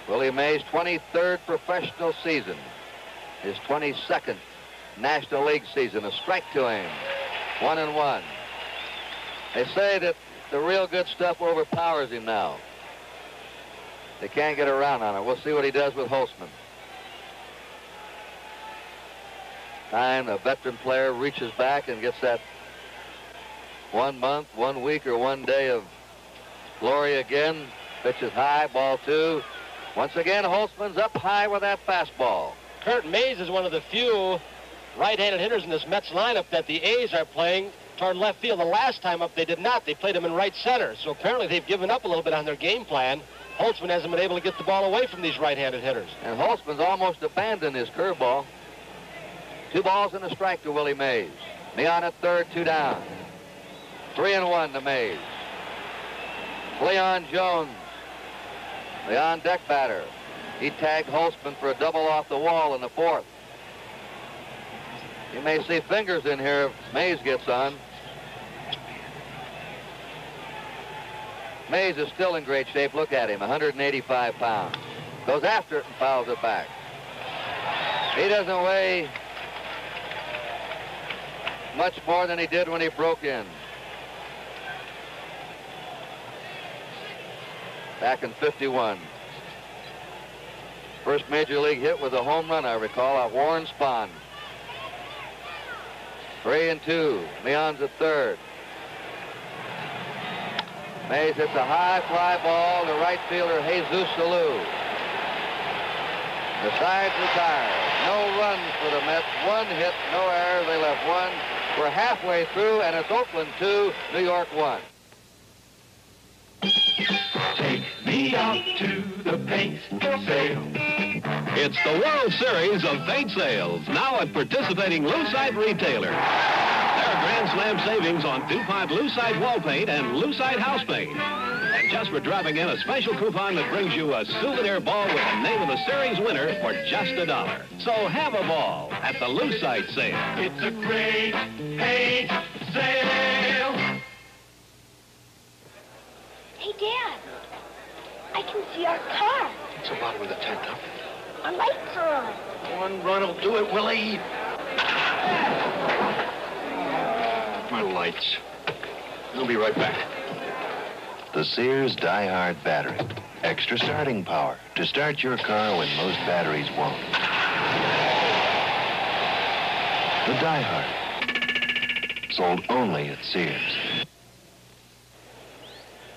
Willie Mays' 23rd professional season. His 22nd National League season. A strike to him. 1-1. They say that the real good stuff overpowers him now. They can't get around on it. We'll see what he does with Holtzman. Time a veteran player reaches back and gets that 1 month, 1 week, or 1 day of glory again. Pitches high, ball 2. Once again, Holtzman's up high with that fastball. Kurt, Mays is one of the few right-handed hitters in this Mets lineup that the A's are playing toward left field. The last time up, they did not. They played him in right center. So apparently they've given up a little bit on their game plan. Holtzman hasn't been able to get the ball away from these right-handed hitters. And Holtzman's almost abandoned his curveball. 2 balls and a strike to Willie Mays. Millan at third, 2 down. 3-1 to Mays. Leon Jones, the on-deck batter. He tagged Holtzman for a double off the wall in the 4th. You may see fingers in here if Mays gets on. Mays is still in great shape. Look at him, 185 pounds. Goes after it and fouls it back. He doesn't weigh much more than he did when he broke in. Back in 51. First major league hit with a home run, I recall, a Warren Spahn. 3-2. Leon's at third. Mays hits a high fly ball to right fielder Jesus Salou. The side's retired. No runs for the Mets. One hit, no errors. They left one. We're halfway through, and it's Oakland 2, New York 1. Take me out to the paint sale. It's the World Series of paint sales, now at participating Lucite retailer. There are Grand Slam savings on DuPont Lucite wall paint and Lucite house paint. And just for dropping in, a special coupon that brings you a souvenir ball with the name of the series winner for just $1. So have a ball at the Lucite sale. It's a great paint sale. Hey, Dad. I can see our car. It's about with the tent up. Our lights are on. One run will do it, Willie. My lights. I'll be right back. The Sears Die Hard battery. Extra starting power to start your car when most batteries won't. The Die Hard. Sold only at Sears.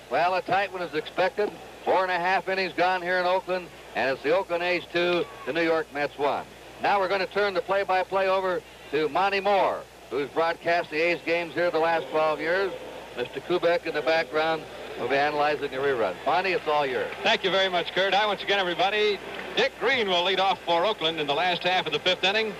Well, a tight one is expected. 4.5 innings gone here in Oakland, and it's the Oakland A's 2, the New York Mets 1. Now we're going to turn the play-by-play over to Monty Moore, who's broadcast the A's games here the last 12 years. Mr. Kubek in the background will be analyzing the rerun. Monty, it's all yours. Thank you very much, Kurt. Hi once again, everybody. Dick Green will lead off for Oakland in the last half of the 5th inning.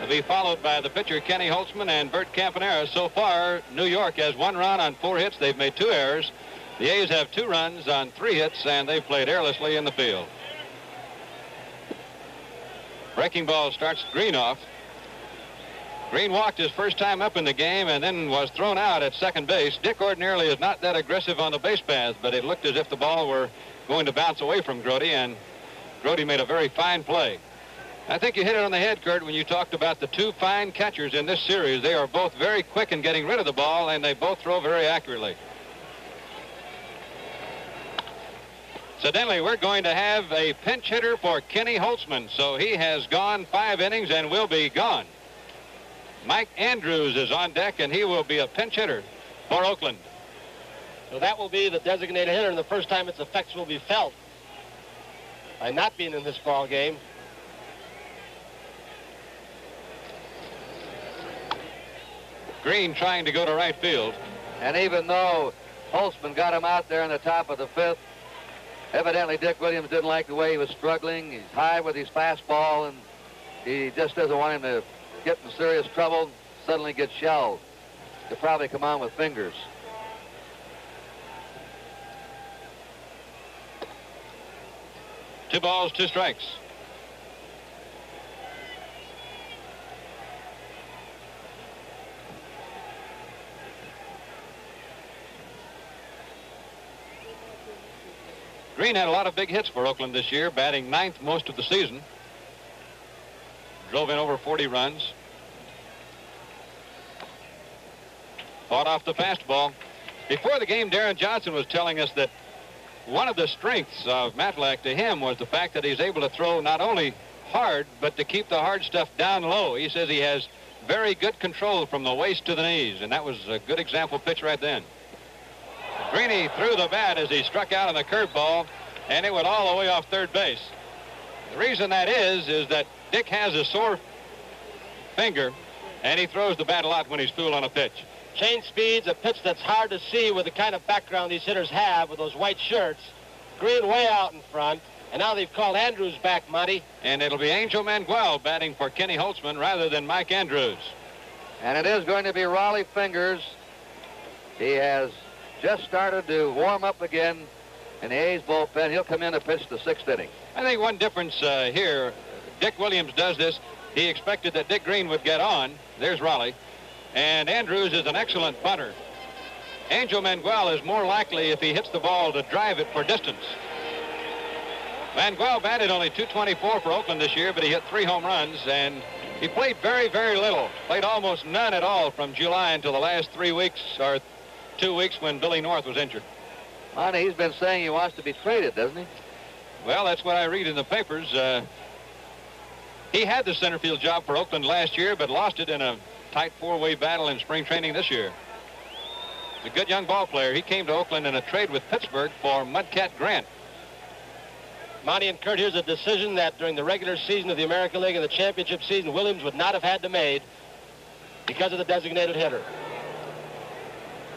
He'll be followed by the pitcher Kenny Holtzman and Bert Campanera. So far, New York has 1 run on 4 hits. They've made 2 errors. The A's have 2 runs on 3 hits, and they've played airlessly in the field. Breaking ball starts Green off. Green walked his first time up in the game and then was thrown out at second base. Dick ordinarily is not that aggressive on the base paths, but it looked as if the ball were going to bounce away from Grody, and Grody made a very fine play. I think you hit it on the head, Kurt, when you talked about the 2 fine catchers in this series. They are both very quick in getting rid of the ball, and they both throw very accurately. Incidentally, we're going to have a pinch hitter for Kenny Holtzman, so he has gone 5 innings and will be gone. Mike Andrews is on deck, and he will be a pinch hitter for Oakland. So that will be the designated hitter, and the first time its effects will be felt by not being in this ball game. Green trying to go to right field. And even though Holtzman got him out there in the top of the 5th, evidently Dick Williams didn't like the way he was struggling. He's high with his fastball, and he just doesn't want him to get in serious trouble, suddenly get shelled. He'll probably come on with fingers. Two balls, 2 strikes. Green had a lot of big hits for Oakland this year, batting 9th most of the season. Drove in over 40 runs. Fought off the fastball. Before the game, Darren Johnson was telling us that one of the strengths of Matlack to him was the fact that he's able to throw not only hard, but to keep the hard stuff down low. He says he has very good control from the waist to the knees, and that was a good example pitch right then. Greeny threw the bat as he struck out on the curveball, and it went all the way off third base. The reason that is that Dick has a sore finger, and he throws the bat a lot when he's fooled on a pitch. Change speed's a pitch that's hard to see with the kind of background these hitters have with those white shirts. Green way out in front, and now they've called Andrews back, Monty. And it'll be Angel Manuel batting for Kenny Holtzman rather than Mike Andrews. And it is going to be Raleigh Fingers. He has just started to warm up again in the A's bullpen. He'll come in to pitch the 6th inning. I think one difference here, Dick Williams does this. He expected that Dick Green would get on. There's Raleigh. And Andrews is an excellent bunter. Angel Manuel is more likely, if he hits the ball, to drive it for distance. Manuel batted only .224 for Oakland this year, but he hit 3 home runs, and he played very, very little. Played almost none at all from July until the last 3 weeks, or 2 weeks when Billy North was injured. Monty, he's been saying he wants to be traded, doesn't he? Well, that's what I read in the papers. He had the center field job for Oakland last year, but lost it in a tight four-way battle in spring training this year. He's a good young ball player. He came to Oakland in a trade with Pittsburgh for Mudcat Grant. Monty and Kurt, here's a decision that during the regular season of the American League and the championship season, Williams would not have had to made because of the designated hitter.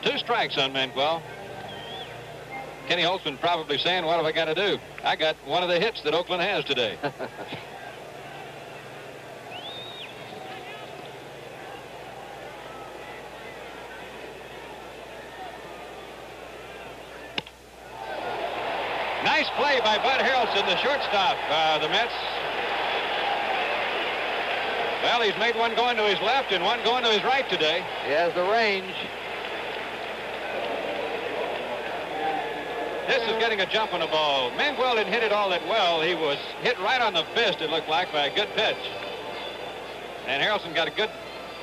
2 strikes on Manuel. Kenny Holtzman probably saying, what have I got to do? I got one of the hits that Oakland has today. Nice play by Bud Harrelson, the shortstop, the Mets. Well, he's made one going to his left and one going to his right today. He has the range. This is getting a jump on the ball. Manuel didn't hit it all that well. He was hit right on the fist, it looked like, by a good pitch. And Harrelson got a good,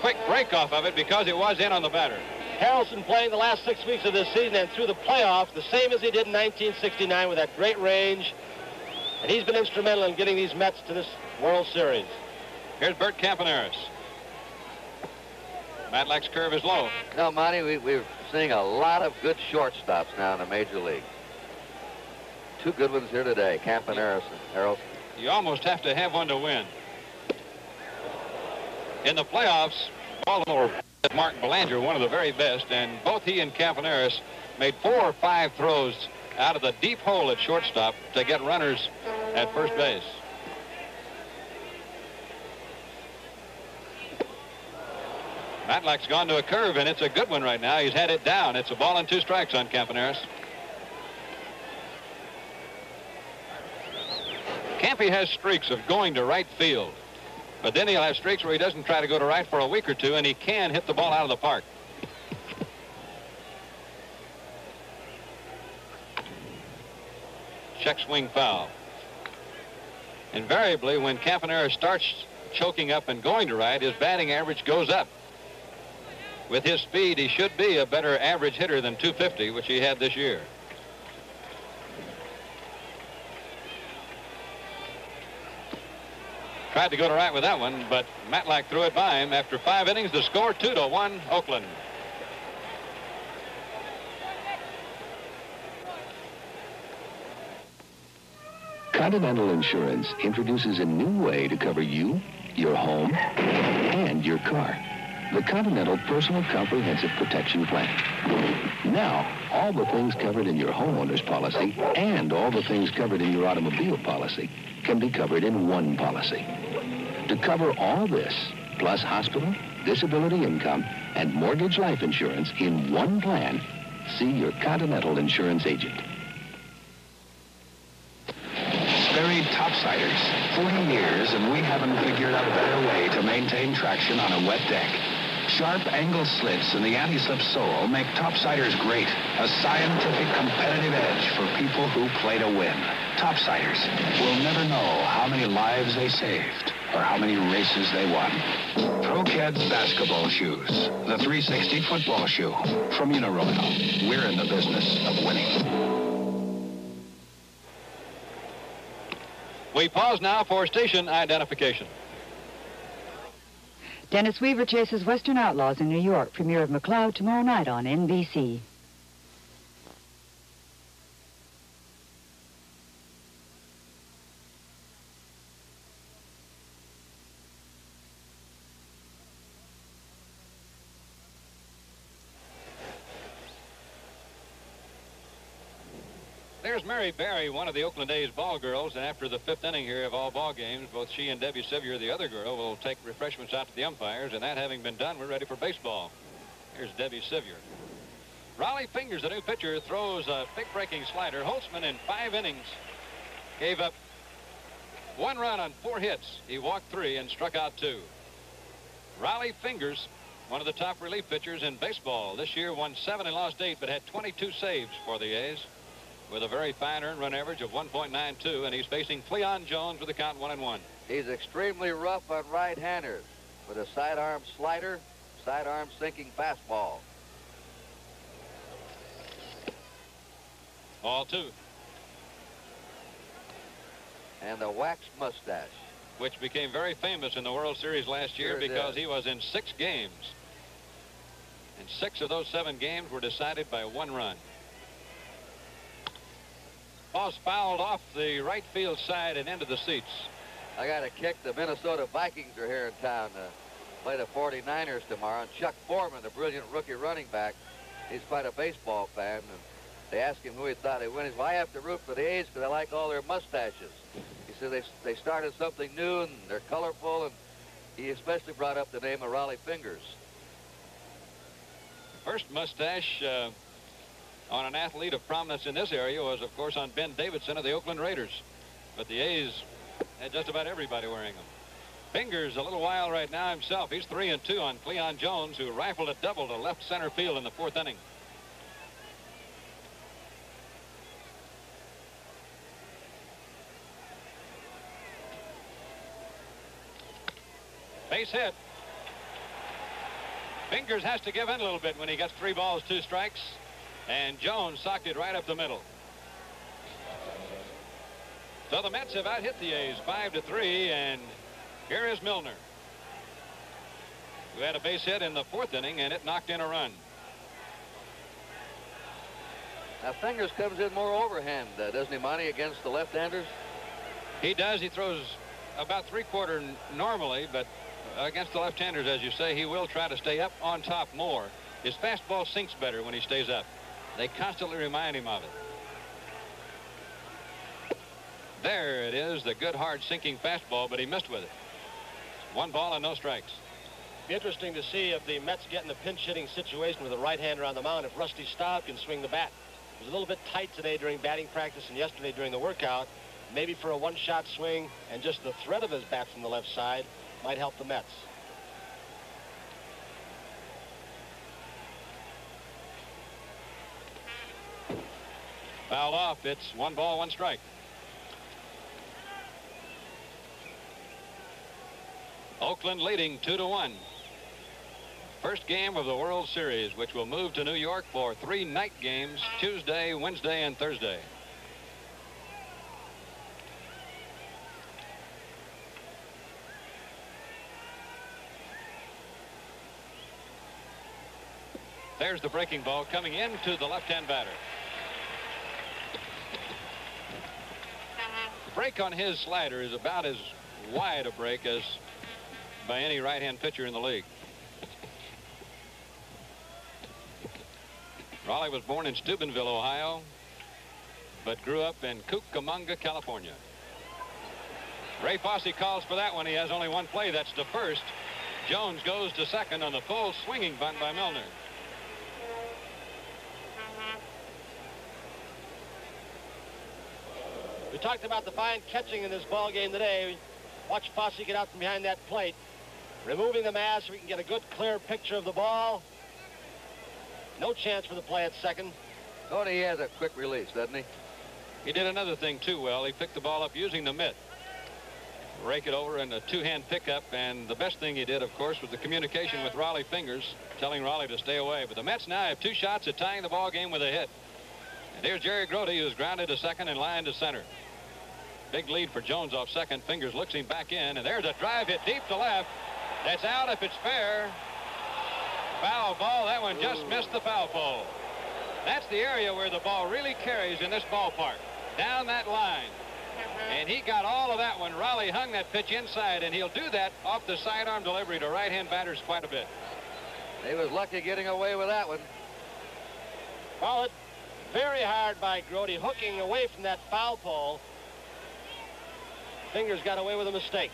quick break off of it because it was in on the batter. Harrelson playing the last 6 weeks of this season and through the playoffs, the same as he did in 1969 with that great range. And he's been instrumental in getting these Mets to this World Series. Here's Bert Campaneris. Matlack's curve is low. No, Monty, we're seeing a lot of good shortstops now in the Major League. 2 good ones here today, Campaneris and Harrelson. You almost have to have one to win. In the playoffs, Baltimore had Mark Belanger, one of the very best, and both he and Campaneris made 4 or 5 throws out of the deep hole at shortstop to get runners at first base. Matlack's gone to a curve, and it's a good one right now. He's had it down. It's a ball and 2 strikes on Campaneris. Campy has streaks of going to right field, but then he'll have streaks where he doesn't try to go to right for a week or 2, and he can hit the ball out of the park. Check swing foul. Invariably, when Campaneris starts choking up and going to right, his batting average goes up. With his speed, he should be a better average hitter than 250, which he had this year. Tried to go to right with that one, but Matlack threw it by him. After 5 innings, the score 2-1, Oakland. Continental Insurance introduces a new way to cover you, your home, and your car. The Continental Personal Comprehensive Protection Plan. Now, all the things covered in your homeowner's policy and all the things covered in your automobile policy can be covered in one policy. To cover all this, plus hospital, disability income, and mortgage life insurance in one plan, see your Continental Insurance agent. Sperry topsiders. 40 years, and we haven't figured out a better way to maintain traction on a wet deck. Sharp angle slits in the anti-slip sole make topsiders great. A scientific competitive edge for people who play to win. Topsiders will never know how many lives they saved or how many races they won. Pro-Kids basketball shoes. The 360 football shoe from Uniroyal. We're in the business of winning. We pause now for station identification. Dennis Weaver chases Western Outlaws in New York. Premiere of McCloud tomorrow night on NBC. There's Mary Barry, one of the Oakland A's ball girls, and after the 5th inning here of all ball games, both she and Debbie Sevier, the other girl, will take refreshments out to the umpires, and that having been done, we're ready for baseball. Here's Debbie Sevier. Raleigh Fingers, the new pitcher, throws a big breaking slider. Holtzman in 5 innings gave up 1 run on 4 hits. He walked 3 and struck out 2. Raleigh Fingers, one of the top relief pitchers in baseball. This year won 7 and lost 8, but had 22 saves for the A's, with a very fine earned run average of 1.92, and he's facing Cleon Jones with a count 1-1. He's extremely rough on right-handers with a sidearm slider, sidearm sinking fastball. Ball 2. and the wax mustache, which became very famous in the World Series last year because he was in 6 games. And 6 of those 7 games were decided by 1 run. Ball's fouled off the right field side and into the seats. I got a kick. The Minnesota Vikings are here in town to play the 49ers tomorrow. And Chuck Foreman, the brilliant rookie running back, he's quite a baseball fan. And they asked him who he thought he'd win. He said, well, I have to root for the A's because I like all their mustaches. He said they started something new and they're colorful. And he especially brought up the name of Raleigh Fingers. First mustache on an athlete of prominence in this area was, of course, on Ben Davidson of the Oakland Raiders. But the A's had just about everybody wearing them. Fingers a little wild right now himself. He's 3-2 on Cleon Jones, who rifled a double to left center field in the 4th inning. Base hit. Fingers has to give in a little bit when he gets 3 balls, 2 strikes. And Jones socked it right up the middle. So the Mets have out-hit the A's 5-3, and here is Milner, who had a base hit in the 4th inning, and it knocked in a run. Now Fingers comes in more overhand, doesn't he, Monty, against the left-handers? He does. He throws about 3/4 normally, but against the left-handers, as you say, he will try to stay up on top more. His fastball sinks better when he stays up. They constantly remind him of it. There it is, the good, hard, sinking fastball, but he missed with it. 1 ball and no strikes. Be interesting to see if the Mets get in a pinch-hitting situation with a right-hander on the mound, if Rusty Staub can swing the bat. It was a little bit tight today during batting practice and yesterday during the workout. Maybe for a 1-shot swing and just the threat of his bat from the left side might help the Mets. Fouled off. It's 1 ball, 1 strike. Oakland leading 2-1. First game of the World Series, which will move to New York for 3 night games, Tuesday, Wednesday, and Thursday. There's the breaking ball coming into the left-hand batter. Break on his slider is about as wide a break as by any right-hand pitcher in the league. Raleigh was born in Steubenville, Ohio, but grew up in Cucamonga, California. Ray Fosse calls for that one. He has only 1 play. That's to first. Jones goes to second on the full swinging bunt by Milner. We talked about the fine catching in this ball game today. Watch Fosse get out from behind that plate, removing the mask so we can get a good, clear picture of the ball. No chance for the play at second. Tony, he has a quick release, doesn't he? He did another thing, too, well. He picked the ball up using the mitt. Rake it over in a 2-hand pickup, and the best thing he did, of course, was the communication with Raleigh Fingers, telling Raleigh to stay away. But the Mets now have 2 shots at tying the ball game with a hit. And here's Jerry Grote, who's grounded to second and lined to center. Big lead for Jones off second. Fingers looks him back in, and there's a drive hit deep to left. That's out if it's fair. Foul ball. That one just missed the foul pole. That's the area where the ball really carries in this ballpark. Down that line. And he got all of that one. Raleigh hung that pitch inside, and he'll do that off the sidearm delivery to right-hand batters quite a bit. He was lucky getting away with that one. Followed very hard by Grote, hooking away from that foul pole. Fingers got away with a mistake.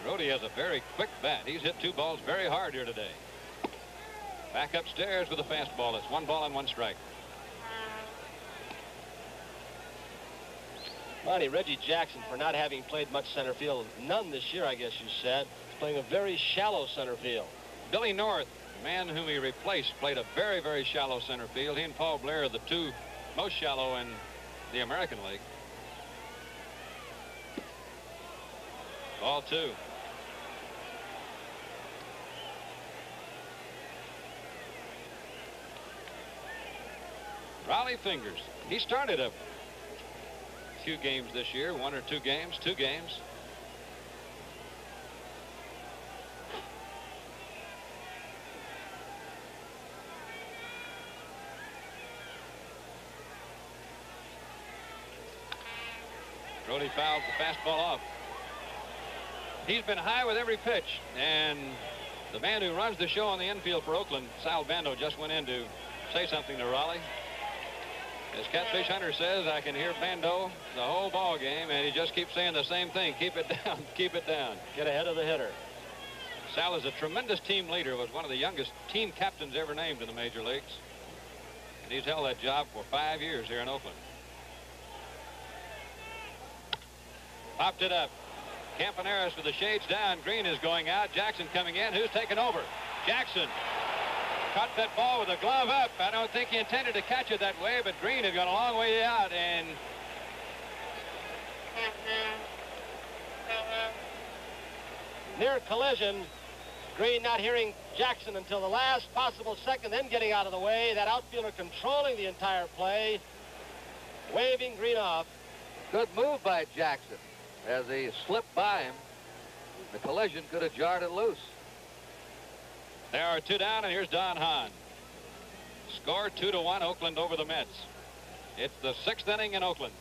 Grote has a very quick bat. He's hit 2 balls very hard here today. Back upstairs with a fastball. It's 1 ball and 1 strike. Monty, Reggie Jackson, for not having played much center field, none this year, I guess you said, is playing a very shallow center field. Billy North, the man whom he replaced, played a very, very shallow center field. He and Paul Blair are the 2 most shallow in the American League. Ball 2. Raleigh Fingers. He started a few games this year, 1 or 2 games, 2 games. Brody fouls the fastball off. He's been high with every pitch, and the man who runs the show on the infield for Oakland, Sal Bando, just went in to say something to Raleigh. As Catfish Hunter says, I can hear Bando the whole ball game, and he just keeps saying the same thing. Keep it down, keep it down. Get ahead of the hitter. Sal is a tremendous team leader, was one of the youngest team captains ever named in the major leagues. And he's held that job for 5 years here in Oakland. Popped it up. Campaneris with the shades down. Green is going out. Jackson coming in. Who's taking over? Jackson caught that ball with a glove up. I don't think he intended to catch it that way, but Green had gone a long way out, and near collision. Green not hearing Jackson until the last possible second, then getting out of the way. That outfielder controlling the entire play, waving Green off. Good move by Jackson. As he slipped by him, the collision could have jarred it loose. There are 2 down, and here's Don Hahn. Score 2-1, Oakland over the Mets. It's the 6th inning in Oakland.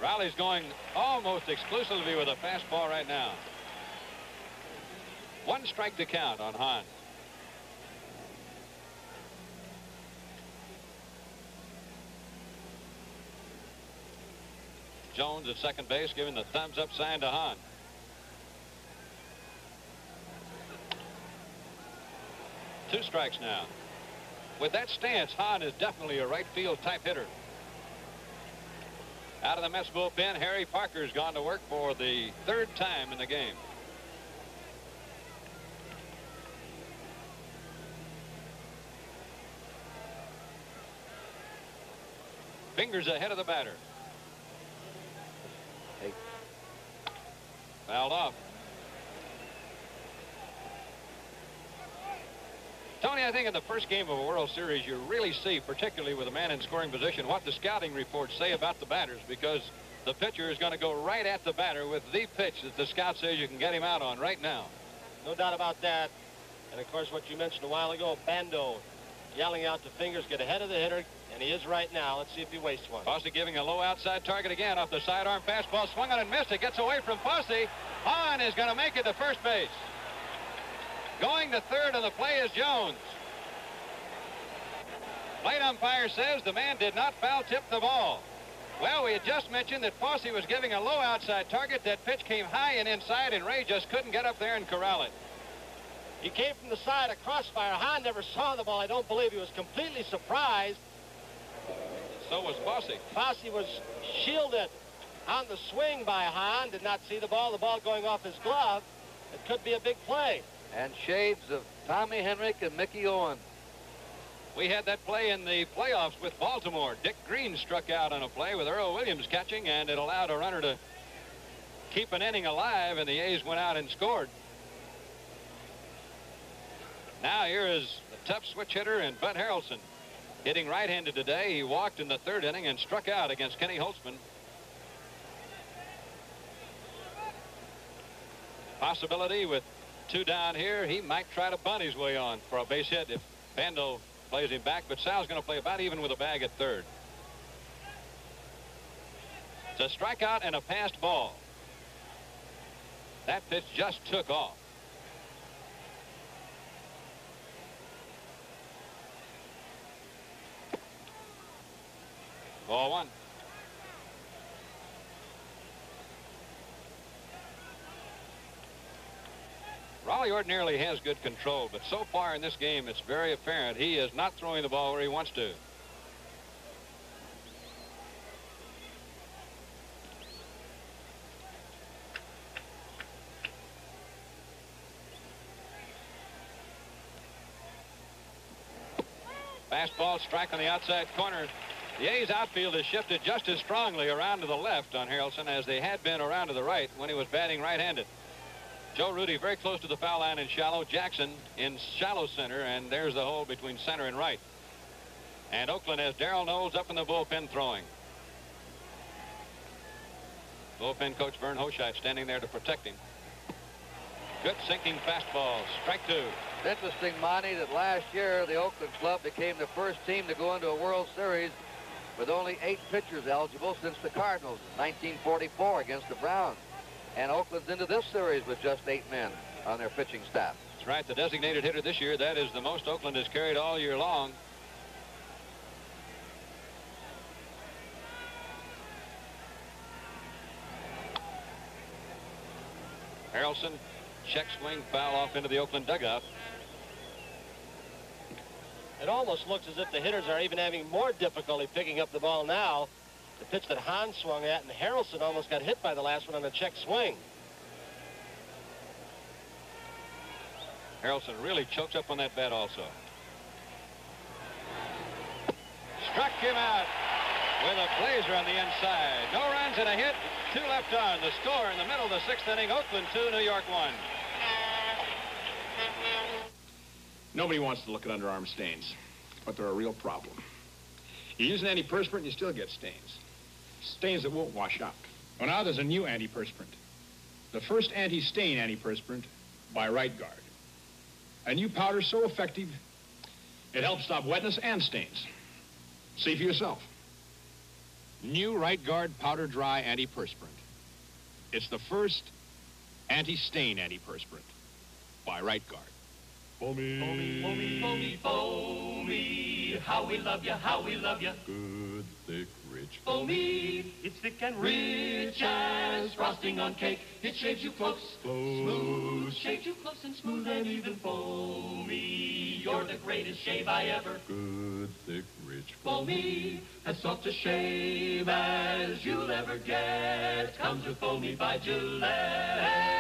Raleigh's going almost exclusively with a fastball right now. 1 strike to count on Hahn. Jones at second base giving the thumbs up sign to Hahn. Two strikes now. With that stance, Hahn is definitely a right field type hitter. Out of the Mets bullpen, Harry Parker's gone to work for the 3rd time in the game. Fingers ahead of the batter. Fouled off. Tony, I think in the first game of a World Series, you really see, particularly with a man in scoring position, what the scouting reports say about the batters, because the pitcher is going to go right at the batter with the pitch that the scout says you can get him out on right now. No doubt about that. And, of course, what you mentioned a while ago, Bando yelling out to Fingers, get ahead of the hitter, and he is right now. Let's see if he wastes one. Fosse giving a low outside target again off the sidearm fastball. Swung on and missed. It gets away from Fosse. Hahn is going to make it to first base. Going to third on the play is Jones. Plate umpire says the man did not foul tip the ball. Well, we had just mentioned that Fosse was giving a low outside target. That pitch came high and inside, and Ray just couldn't get up there and corral it. He came from the side of crossfire. Hahn never saw the ball. I don't believe he was completely surprised. So was Fosse. Fosse was shielded on the swing by Hahn. Did not see the ball going off his glove. It could be a big play. And shades of Tommy Henrik and Mickey Owen. We had that play in the playoffs with Baltimore. Dick Green struck out on a play with Earl Williams catching, and it allowed a runner to keep an inning alive, and the A's went out and scored. Now here is the tough switch hitter and Bud Harrelson. Hitting right-handed today. He walked in the 3rd inning and struck out against Kenny Holtzman. Possibility with 2 down here. He might try to bunt his way on for a base hit if Bando plays him back, but Sal's going to play about even with a bag at 3rd. It's a strikeout and a passed ball. That pitch just took off. Ball 1. Raleigh ordinarily has good control, but so far in this game, it's very apparent he is not throwing the ball where he wants to. Fastball strike on the outside corner. The A's outfield has shifted just as strongly around to the left on Harrelson as they had been around to the right when he was batting right-handed. Joe Rudy very close to the foul line in shallow. Jackson in shallow center, and there's the hole between center and right. And Oakland has Darrell Knowles up in the bullpen throwing. Bullpen coach Vern Hochheit standing there to protect him. Good sinking fastball. Strike two. It's interesting, Monty, that last year the Oakland club became the first team to go into a World Series with only 8 pitchers eligible since the Cardinals in 1944 against the Browns. And Oakland's into this series with just 8 men on their pitching staff. That's right. The designated hitter this year, that is the most Oakland has carried all year long. Harrelson, check swing, foul off into the Oakland dugout. It almost looks as if the hitters are even having more difficulty picking up the ball now. The pitch that Hahn swung at, and Harrelson almost got hit by the last one on a check swing. Harrelson really chokes up on that bat also. Struck him out with a blazer on the inside. No runs and a hit. 2 left on. The score in the middle of the 6th inning. Oakland 2, New York 1. Nobody wants to look at underarm stains, but they're a real problem. You use an antiperspirant and you still get stains. Stains that won't wash out. Well, now there's a new antiperspirant. The first anti-stain antiperspirant by Right Guard. A new powder so effective, it helps stop wetness and stains. See for yourself. New Right Guard Powder Dry Antiperspirant. It's the first anti-stain antiperspirant by Right Guard. Foamy, foamy, foamy, foamy, how we love you, how we love you. Good, thick, rich. Foamy, it's thick and rich as frosting on cake. It shaves you close, smooth, shaves you close and smooth and even foamy. You're the greatest shave I ever. Good, thick, rich. Foamy, as soft a shave as you'll ever get. Comes with Foamy by Gillette.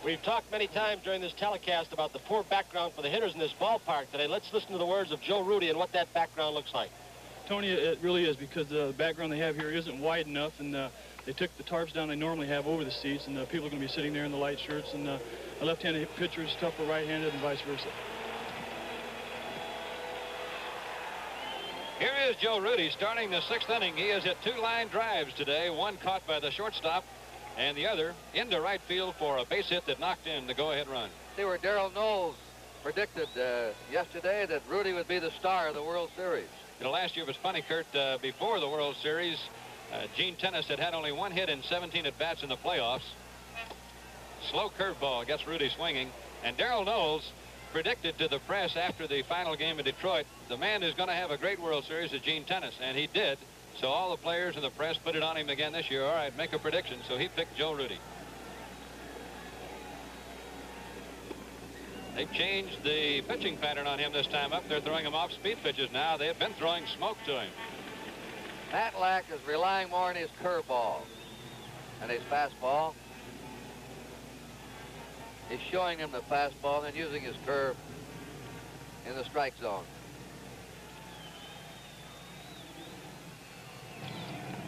We've talked many times during this telecast about the poor background for the hitters in this ballpark today. Let's listen to the words of Joe Rudy and what that background looks like. Tony, it really is, because the background they have here isn't wide enough, and they took the tarps down they normally have over the seats, and people are going to be sitting there in the light shirts, and a left-handed pitcher is tough for right-handed and vice versa. Here is Joe Rudy starting the 6th inning. He has hit 2 line drives today, one caught by the shortstop, and the other into right field for a base hit that knocked in the go-ahead run. See where Darrell Knowles predicted yesterday that Rudy would be the star of the World Series. You know, last year was funny, Kurt. Before the World Series, Gene Tennis had only 1 hit in 17 at-bats in the playoffs. Slow curveball gets Rudy swinging. And Darrell Knowles predicted to the press after the final game in Detroit, the man who's going to have a great World Series is Gene Tennis, and he did. So all the players and the press put it on him again this year. All right, make a prediction. So he picked Joe Rudy. They've changed the pitching pattern on him this time up. They're throwing him off-speed pitches now. They've been throwing smoke to him. Matlack is relying more on his curveball and his fastball. He's showing him the fastball and then using his curve in the strike zone.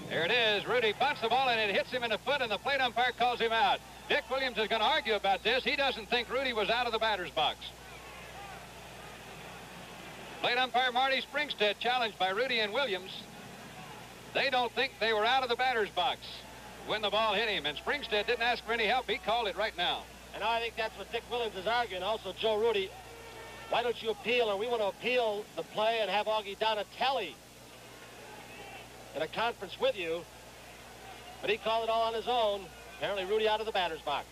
There it is. Rudy bunts the ball, and it hits him in the foot, and the plate umpire calls him out. Dick Williams is going to argue about this. He doesn't think Rudy was out of the batter's box. Plate umpire Marty Springstead challenged by Rudy and Williams. They don't think they were out of the batter's box when the ball hit him, and Springstead didn't ask for any help. He called it right now. And I think that's what Dick Williams is arguing. Also, Joe Rudy, why don't you appeal, or we want to appeal the play and have Augie Donatelli in a conference with you, but he called it all on his own. Apparently Rudy out of the batter's box.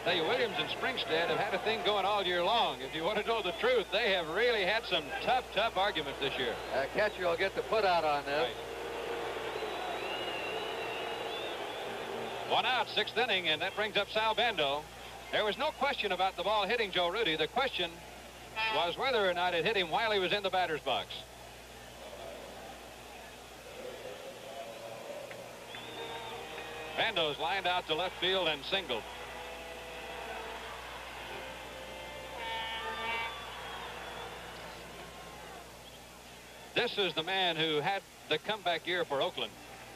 Tell you, Williams and Springstead have had a thing going all year long. If you want to know the truth, they have really had some tough arguments this year. Catcher will get the put out on this. Right. 1 out, 6th inning, and that brings up Sal Bando. There was no question about the ball hitting Joe Rudy. The question was whether or not it hit him while he was in the batter's box. Bando's lined out to left field and singled. This is the man who had the comeback year for Oakland.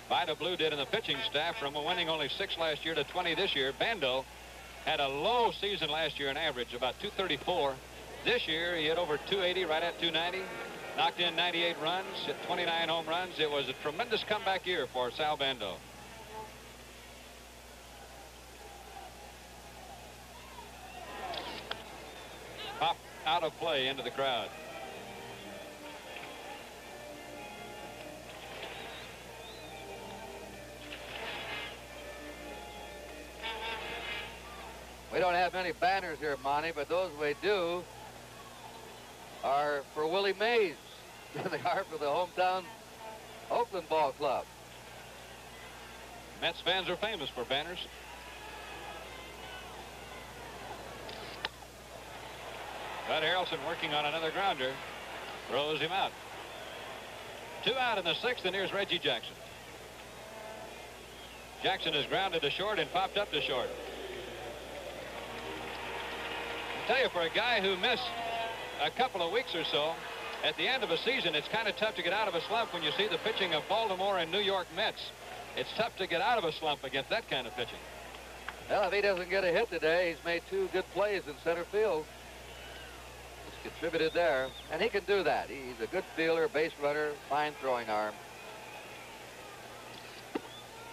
Vida Blue did in the pitching staff from winning only 6 last year to 20 this year. Bando had a low season last year in average, about 234. This year, he hit over 280, right at 290. Knocked in 98 runs, hit 29 home runs. It was a tremendous comeback year for Sal Bando. Pop out of play into the crowd. We don't have many banners here, Monty, but those we do are for Willie Mays. They are for the hometown Oakland Ball Club. Mets fans are famous for banners. Bud Harrelson working on another grounder. Throws him out. 2 out in the 6th, and here's Reggie Jackson. Jackson is grounded to short and popped up to short. I tell you, for a guy who missed a couple of weeks or so, at the end of a season, it's kind of tough to get out of a slump when you see the pitching of Baltimore and New York Mets. It's tough to get out of a slump against that kind of pitching. Well, if he doesn't get a hit today, he's made 2 good plays in center field. He's contributed there, and he can do that. He's a good fielder, base runner, fine throwing arm.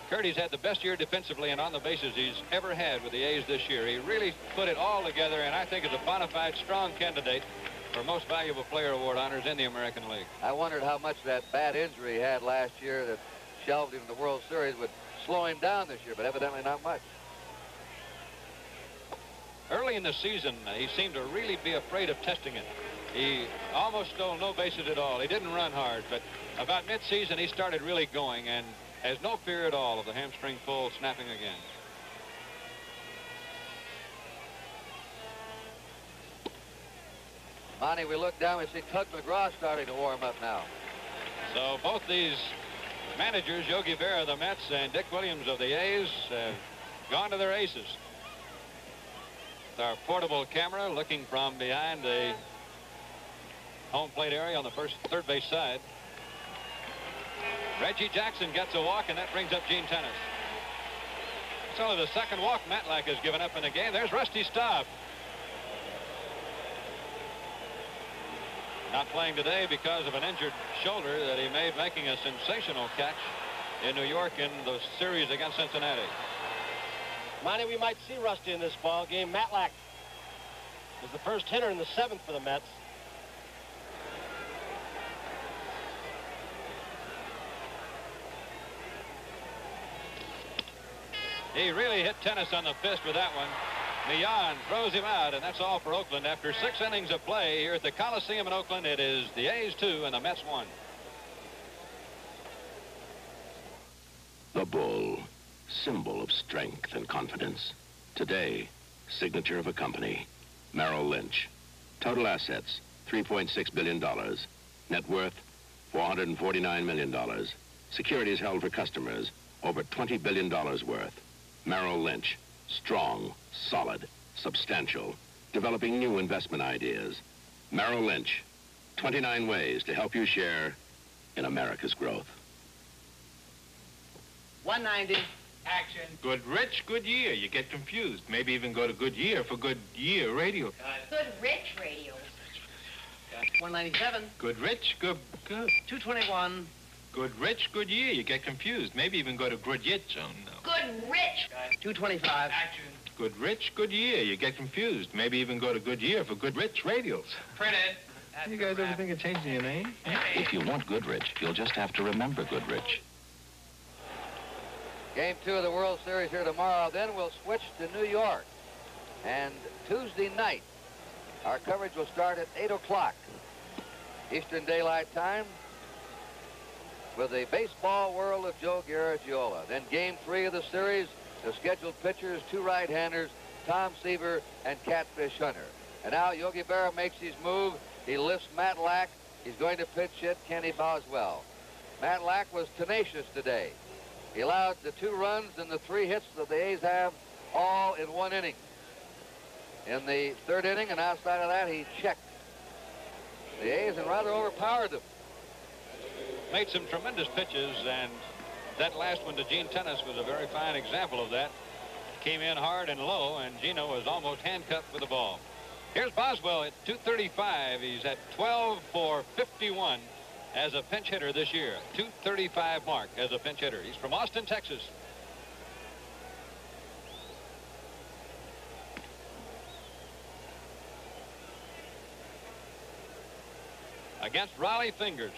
Curdy's had the best year defensively and on the bases he's ever had with the A's this year. He really put it all together, and I think is a bona fide strong candidate for Most Valuable Player Award honors in the American League. I wondered how much that bad injury he had last year that shelved him in the World Series would slow him down this year, but evidently not much. Early in the season, he seemed to really be afraid of testing it. He almost stole no bases at all. He didn't run hard, but about mid-season he started really going and has no fear at all of the hamstring pull snapping again. Monty, we look down, we see Tug McGraw starting to warm up now. So both these managers, Yogi Berra of the Mets and Dick Williams of the A's, have gone to their aces. With our portable camera looking from behind the home plate area on the third base side. Reggie Jackson gets a walk, and that brings up Gene Tennis. It's only the 2nd walk Matlack has given up in the game. There's Rusty Staub. Not playing today because of an injured shoulder that he made making a sensational catch in New York in the series against Cincinnati. Monty, we might see Rusty in this ball game. Matlack was the first hitter in the 7th for the Mets. He really hit Tennis on the fist with that one. Millan throws him out, and that's all for Oakland. After 6 innings of play here at the Coliseum in Oakland, it is the A's 2 and the Mets 1. The bull, symbol of strength and confidence. Today, signature of a company, Merrill Lynch. Total assets, $3.6 billion. Net worth, $449 million. Securities held for customers, over $20 billion worth. Merrill Lynch, strong, solid, substantial, developing new investment ideas. Merrill Lynch, 29 ways to help you share in America's growth. 190. Action. Good rich, good year. You get confused. Maybe even go to good year for good year radio. Good rich radio. 197. Good rich, good. 221. Good rich, good year. You get confused. Maybe even go to good yet zone. No. Good rich. 225. Action. Good rich, good year. You get confused. Maybe even go to good year for good rich radios. Printed. You guys ever think of changing your name? If you want Goodrich, you'll just have to remember Goodrich. Game 2 of the World Series here tomorrow. Then we'll switch to New York. And Tuesday night, our coverage will start at 8 o'clock Eastern Daylight Time with the baseball world of Joe Garagiola. Then Game 3 of the series, the scheduled pitchers, 2 right-handers, Tom Seaver and Catfish Hunter. And now Yogi Berra makes his move. He lifts Matlack. He's going to pitch hit Kenny Boswell. Matlack was tenacious today. He allowed the 2 runs and the 3 hits that the A's have all in 1 inning. In the 3rd inning, and outside of that, he checked the A's and rather overpowered them. made some tremendous pitches, and that last one to Gene Tennis was a very fine example of that. Came in hard and low, and Gino was almost handcuffed with the ball. Here's Boswell at 235. He's at 12 for 51 as a pinch hitter this year. 235 mark as a pinch hitter. He's from Austin, Texas. Against Raleigh Fingers.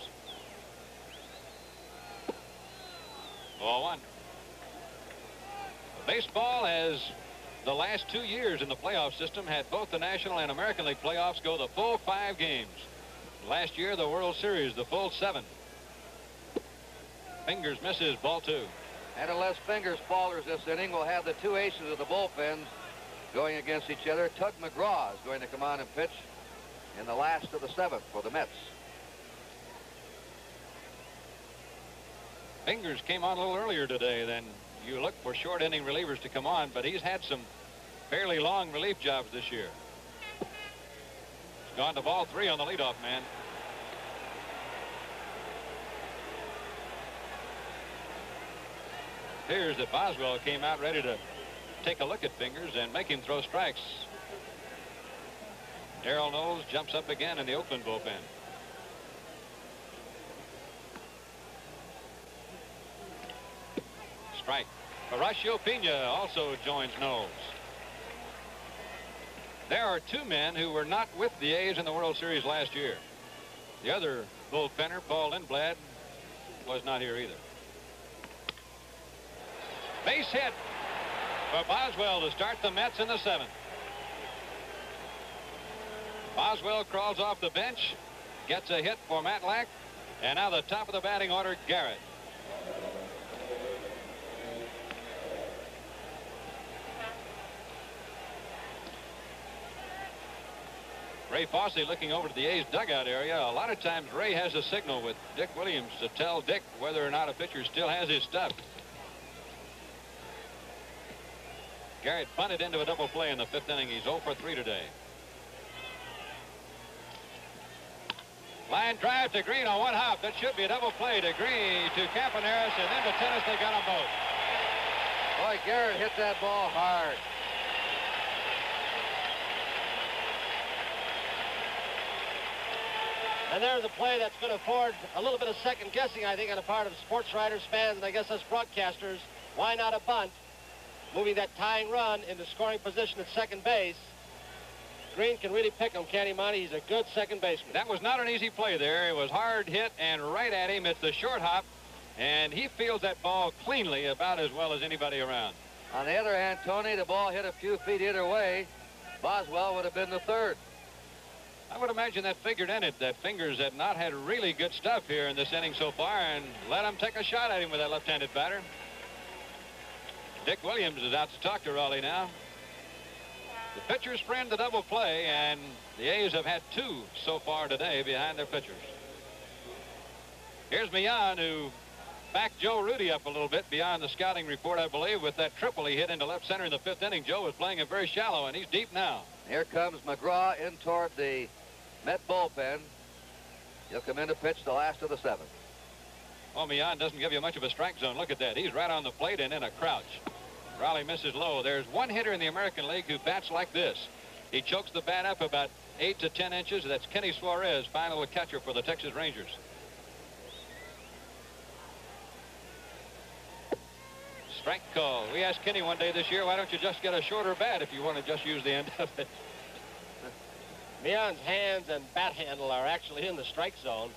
Ball one. Baseball has, the last 2 years in the playoff system, had both the National and American League playoffs go the full 5 games. Last year, the World Series, the full 7. Fingers misses, ball 2. And unless Fingers falters this inning, we'll have the 2 aces of the bullpens going against each other. Tug McGraw is going to come on and pitch in the last of the 7th for the Mets. Fingers came on a little earlier today than you look for short inning relievers to come on, but he's had some fairly long relief jobs this year. He's gone to ball 3 on the leadoff man. Appears that Boswell came out ready to take a look at Fingers and make him throw strikes. Darrell Knowles jumps up again in the Oakland bullpen. Strike. Horacio Pena also joins Knowles. There are 2 men who were not with the A's in the World Series last year. The other bullpenner, Paul Lindblad, was not here either. Base hit for Boswell to start the Mets in the 7th. Boswell crawls off the bench, gets a hit for Matlack, and now the top of the batting order, Garrett. Ray Fossey looking over to the A's dugout area. A lot of times Ray has a signal with Dick Williams to tell Dick whether or not a pitcher still has his stuff. Garrett bunted into a double play in the 5th inning. He's 0 for 3 today. Line drive to Green on one hop. That should be a double play to Green, to Campaneris, and then to Tennis. They got them both. Boy, Garrett hit that ball hard. And there's a play that's going to afford a little bit of second guessing, I think, on the part of sports writers, fans, and I guess us broadcasters. Why not a bunt? Moving that tying run into scoring position at second base. Green can really pick him, can't he, Monty? He's a good second baseman. That was not an easy play there. It was hard hit and right at him. It's the short hop, and he fields that ball cleanly about as well as anybody around. On the other hand, Tony, the ball hit a few feet either way. Boswell would have been the 3rd. I would imagine that figured in it, that Fingers had not had really good stuff here in this inning so far, and let him take a shot at him with that left-handed batter. Dick Williams is out to talk to Raleigh now. The pitchers friend the double play, and the A's have had 2 so far today behind their pitchers. Here's Millan, who backed Joe Rudy up a little bit beyond the scouting report, I believe, with that triple he hit into left center in the 5th inning. Joe was playing it very shallow, and he's deep now. Here comes McGraw in toward the Met bullpen. He'll come in to pitch the last of the 7th. Oh, Millan doesn't give you much of a strike zone. Look at that. He's right on the plate and in a crouch. Raleigh misses low. There's one hitter in the American League who bats like this. He chokes the bat up about 8 to 10 inches. That's Kenny Suarez, final catcher for the Texas Rangers. Strike call. We asked Kenny one day this year, why don't you just get a shorter bat if you want to just use the end of it? Millan's hands and bat handle are actually in the strike zone.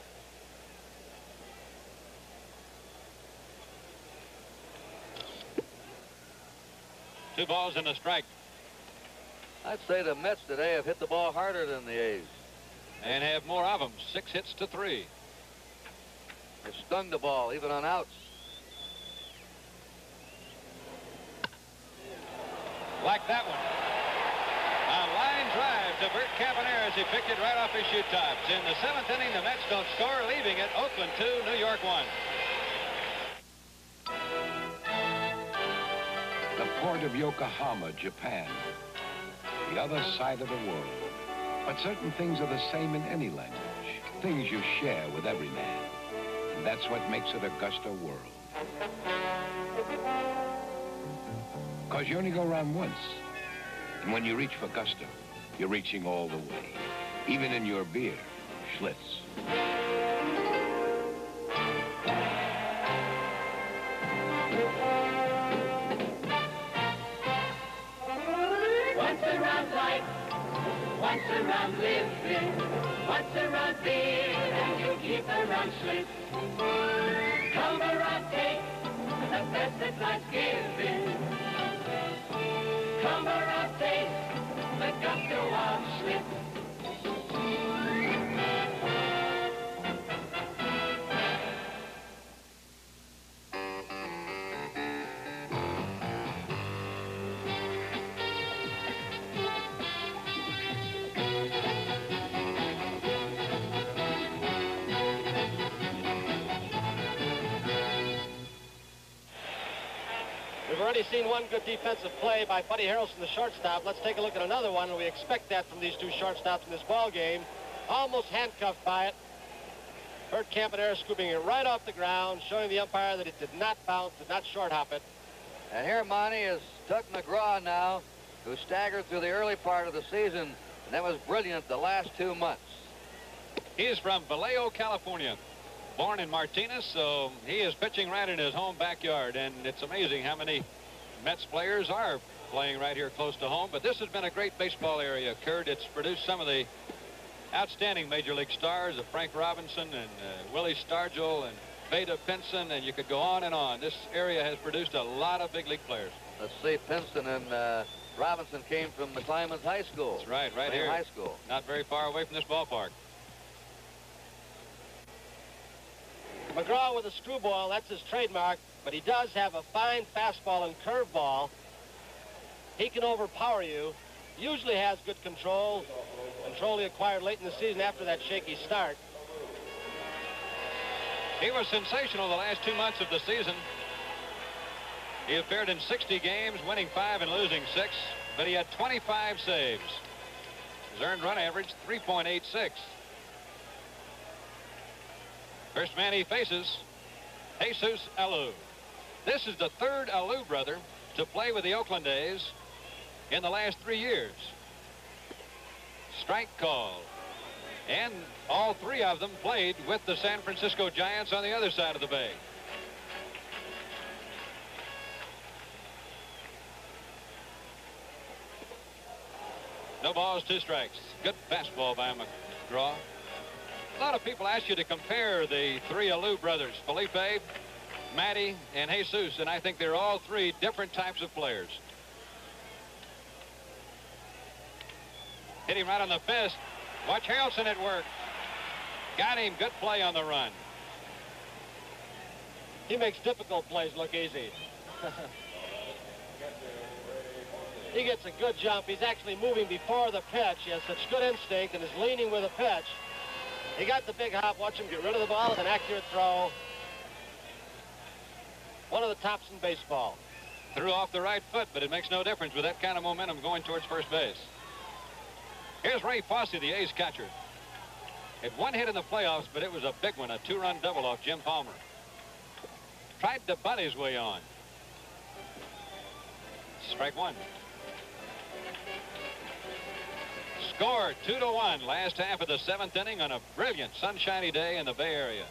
Two balls and a strike. I'd say the Mets today have hit the ball harder than the A's. And have more of them. 6 hits to 3. They stung the ball, even on outs. Like that one. A line drive to Bert Campaneris. He picked it right off his shoe tops. In the 7th inning, the Mets don't score, leaving it Oakland 2, New York 1. The port of Yokohama, Japan. The other side of the world. But certain things are the same in any language. Things you share with every man. That's what makes it Augusta World. Because you only go around once. And when you reach for Augusta, you're reaching all the way. Even in your beer, Schlitz. Once around life, once around living, once around beer, and you keep around Schlitz. Come around, take the best that life's giving. Come around, take the gusto of Schlitz. We've already seen one good defensive play by Buddy Harrelson, the shortstop. Let's take a look at another one, and we expect that from these two shortstops in this ball game. Almost handcuffed by it. Bert Campanera scooping it right off the ground, showing the umpire that it did not bounce, did not short hop it. And here Monty is Tuck McGraw now, who staggered through the early part of the season, and that was brilliant the last 2 months. He is from Vallejo, California. Born in Martinez, so he is pitching right in his home backyard, and it's amazing how many Mets players are playing right here close to home. But this has been a great baseball area, Kurt. It's produced some of the outstanding Major League stars of Frank Robinson and Willie Stargell and Veda Pinson, and you could go on and on. This area has produced a lot of big league players. Let's see, Pinson and Robinson came from McClymonds High School. That's right, right here. High school. Not very far away from this ballpark. McGraw with a screwball, that's his trademark, but he does have a fine fastball and curveball. He can overpower you. Usually has good control he acquired late in the season after that shaky start. He was sensational the last 2 months of the season. He appeared in 60 games, winning 5 and losing 6, but he had 25 saves. His earned run average, 3.86. First man he faces, Jesus Alou. This is the third Alou brother to play with the Oakland A's in the last 3 years. Strike call. And all 3 of them played with the San Francisco Giants on the other side of the bay. No balls, 2 strikes. Good fastball by McGraw. A lot of people ask you to compare the 3 Alou brothers, Felipe, Matty, and Jesus, and I think they're all 3 different types of players. Hit him right on the fist. Watch Harrelson at work. Got him. Good play on the run. He makes difficult plays look easy. He gets a good jump. He's actually moving before the pitch. He has such good instinct and is leaning with a pitch. He got the big hop. Watch him get rid of the ball with an accurate throw. One of the tops in baseball. Threw off the right foot, but it makes no difference with that kind of momentum going towards first base. Here's Ray Fosse, the A's catcher. Had 1 hit in the playoffs, but it was a big one, a 2-run double off Jim Palmer. Tried to butt his way on. Strike 1. Score 2-1 last half of the 7th inning on a brilliant sunshiny day in the Bay Area.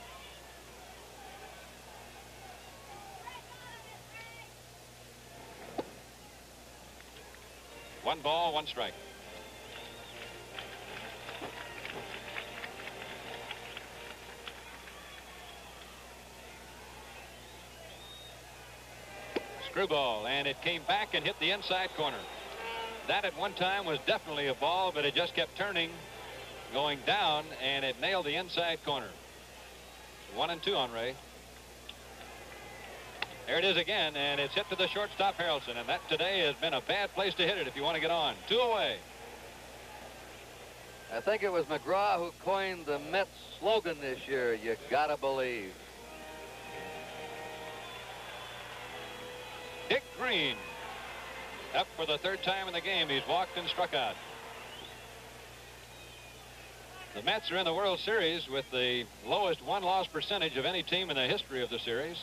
One ball, 1 strike. Screwball, and it came back and hit the inside corner. That at one time was definitely a ball, but it just kept turning, going down, and it nailed the inside corner. 1-2 on Ray. There it is again, and it's hit to the shortstop Harrelson, and that today has been a bad place to hit it if you want to get on. 2 away. I think it was McGraw who coined the Mets slogan this year, you gotta believe. Dick Green, up for the 3rd time in the game. He's walked and struck out. The Mets are in the World Series with the lowest one-loss percentage of any team in the history of the series.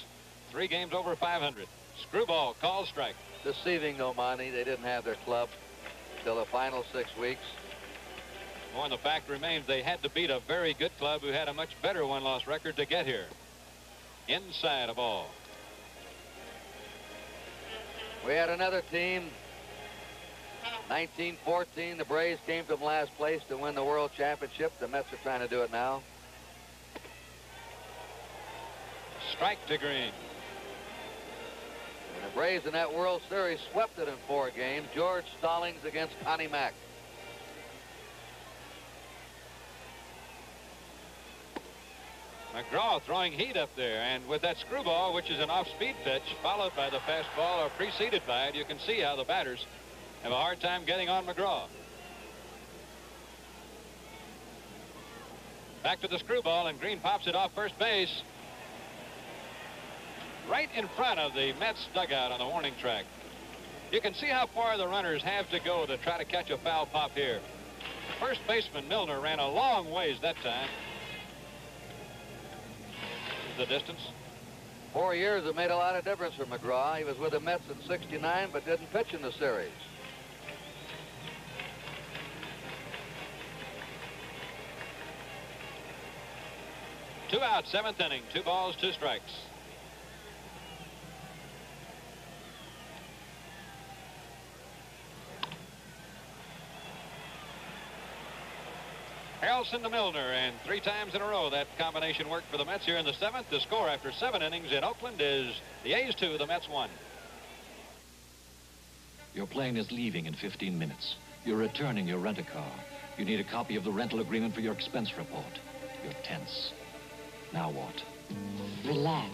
3 games over 500. Screwball, call strike. Deceiving, though, Monty. They didn't have their club till the final 6 weeks. More, and the fact remains they had to beat a very good club who had a much better one-loss record to get here. Inside a ball. We had another team. 1914, the Braves came from last place to win the World Championship. The Mets are trying to do it now. Strike to Green. And the Braves in that World Series swept it in 4 games. George Stallings against Connie Mack. McGraw throwing heat up there, and with that screwball, which is an off-speed pitch, followed by the fastball or preceded by it, you can see how the batters have a hard time getting on McGraw. Back to the screwball, and Green pops it off first base. Right in front of the Mets dugout on the warning track. You can see how far the runners have to go to try to catch a foul pop here. First baseman Milner ran a long ways that time. The distance. 4 years have made a lot of difference for McGraw. He was with the Mets in '69, but didn't pitch in the series. Two out, 7th inning. 2 balls, 2 strikes. Harrelson to Milner, and 3 times in a row that combination worked for the Mets here in the 7th. The score after 7 innings in Oakland is the A's 2, the Mets 1. Your plane is leaving in 15 minutes. You're returning your rent-a-car. You need a copy of the rental agreement for your expense report. You're tense. Now what? Relax.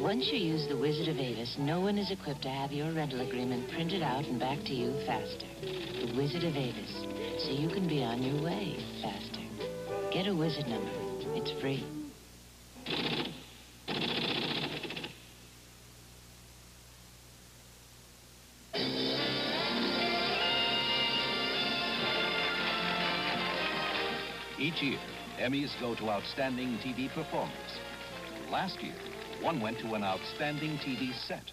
Once you use the Wizard of Avis, no one is equipped to have your rental agreement printed out and back to you faster. The Wizard of Avis, so you can be on your way faster. Get a Wizard number. It's free. Each year, Emmys go to outstanding TV performers. Last year, one went to an outstanding TV set.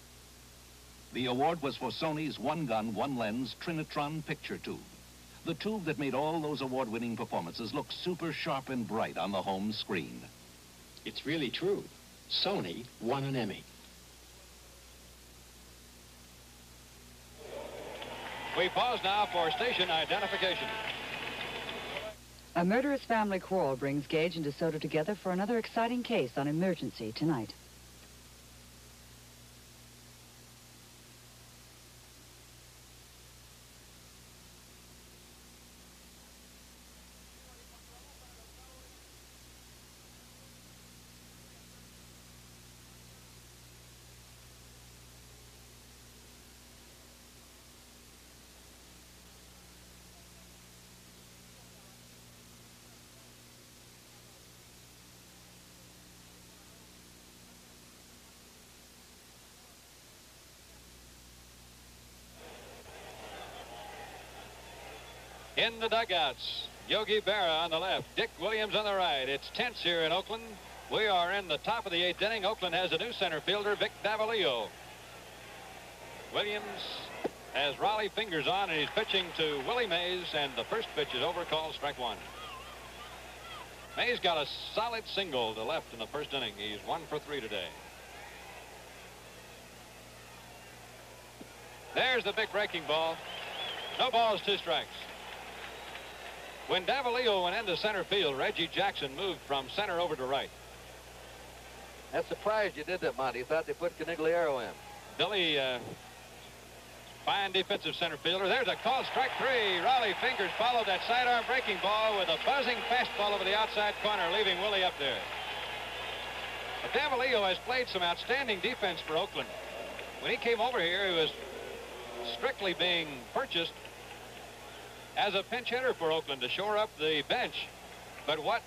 The award was for Sony's one-gun, one-lens Trinitron picture tube. The tube that made all those award-winning performances look super sharp and bright on the home screen. It's really true. Sony won an Emmy. We pause now for station identification. A murderous family quarrel brings Gage and DeSoto together for another exciting case on Emergency tonight. In the dugouts, Yogi Berra on the left, Dick Williams on the right. It's tense here in Oakland. We are in the top of the 8th inning. Oakland has a new center fielder, Vic Davalillo. Williams has Raleigh fingers on, and he's pitching to Willie Mays, and the first pitch is over, called strike 1. Mays got a solid single to left in the first inning. He's 1 for 3 today. There's the big breaking ball. No balls, 2 strikes. When Davalillo went into center field, Reggie Jackson moved from center over to right. That's surprised you did that, Monty. You thought they put Canigliaro in. Billy, fine defensive center fielder. There's a call, strike 3. Raleigh fingers followed that sidearm breaking ball with a buzzing fastball over the outside corner, leaving Willie up there. But Davalillo has played some outstanding defense for Oakland. When he came over here, he was strictly being purchased as a pinch hitter for Oakland to shore up the bench. But what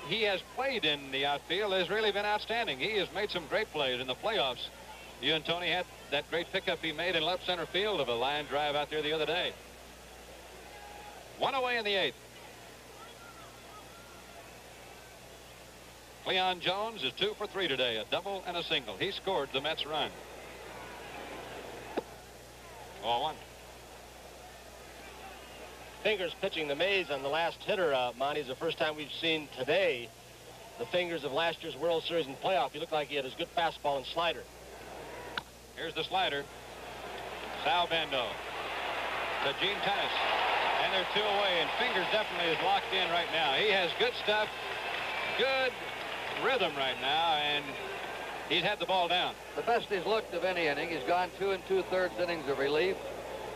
he has played in the outfield has really been outstanding. He has made some great plays in the playoffs. You and Tony had that great pickup he made in left center field of a line drive out there the other day. 1 away in the 8th. Cleon Jones is 2 for 3 today, a double and a single. He scored the Mets run. 0-1. Fingers pitching the maze on the last hitter, Monty, is the first time we've seen today the fingers of last year's World Series and playoff. He looked like he had his good fastball and slider. Here's the slider. Sal Bando to Gene Tennis. And they're 2 away, and Fingers definitely is locked in right now. He has good stuff, good rhythm right now, and he's had the ball down. The best he's looked of any inning. He's gone 2 2/3 innings of relief,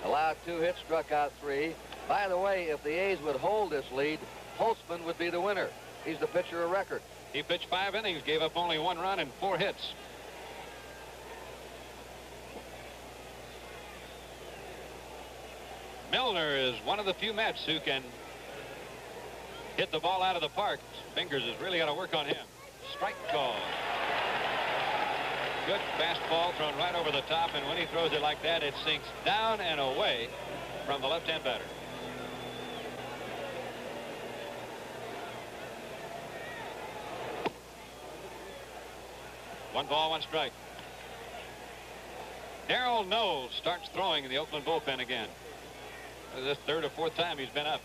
allowed 2 hits, struck out 3. By the way, if the A's would hold this lead, Holtzman would be the winner. He's the pitcher of record. He pitched 5 innings, gave up only 1 run and 4 hits. Milner is one of the few Mets who can hit the ball out of the park. Fingers has really got to work on him. Strike call. Good fastball thrown right over the top, and when he throws it like that, it sinks down and away from the left-hand batter. One ball, 1 strike. Darrell Knowles starts throwing in the Oakland bullpen again. This 3rd or 4th time he's been up.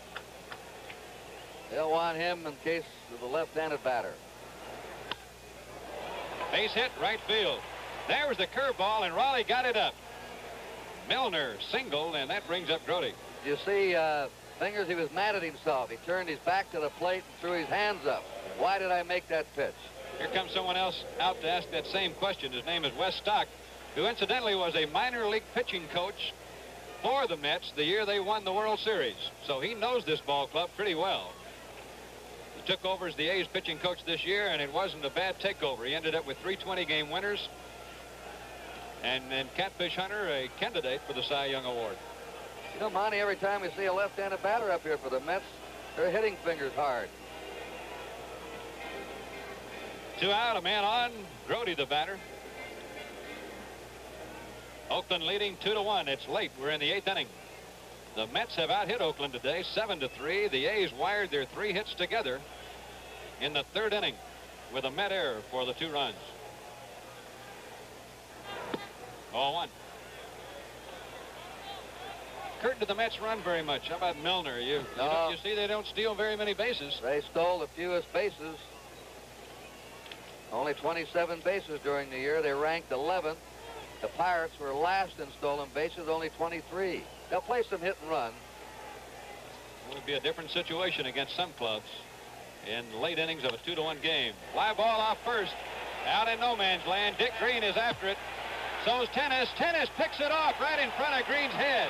They'll want him in case of the left-handed batter. Base hit, right field. There was the curveball, and Raleigh got it up. Milner singled, and that brings up Grody. You see, Fingers, he was mad at himself. He turned his back to the plate and threw his hands up. Why did I make that pitch? Here comes someone else out to ask that same question. His name is Wes Stock, who incidentally was a minor league pitching coach for the Mets the year they won the World Series. So he knows this ball club pretty well. He took over as the A's pitching coach this year, and it wasn't a bad takeover. He ended up with 3 20-game winners. And Catfish Hunter, a candidate for the Cy Young Award. You know, Monty, every time we see a left-handed batter up here for the Mets, they're hitting Fingers hard. 2 out, a man on. Grody the batter. Oakland leading 2-1. It's late. We're in the 8th inning. The Mets have out-hit Oakland today, 7-3. The A's wired their 3 hits together in the 3rd inning with a Met error for the 2 runs. 0-1. Kurt, did the Mets run very much? How about Milner? You see they don't steal very many bases. They stole the fewest bases. Only 27 bases during the year. They ranked 11th. The Pirates were last in stolen bases, only 23. They'll play some hit and run. It would be a different situation against some clubs in late innings of a 2-1 game. Fly ball off first. Out in no man's land. Dick Green is after it. So's Tennis. Tennis picks it off right in front of Green's head.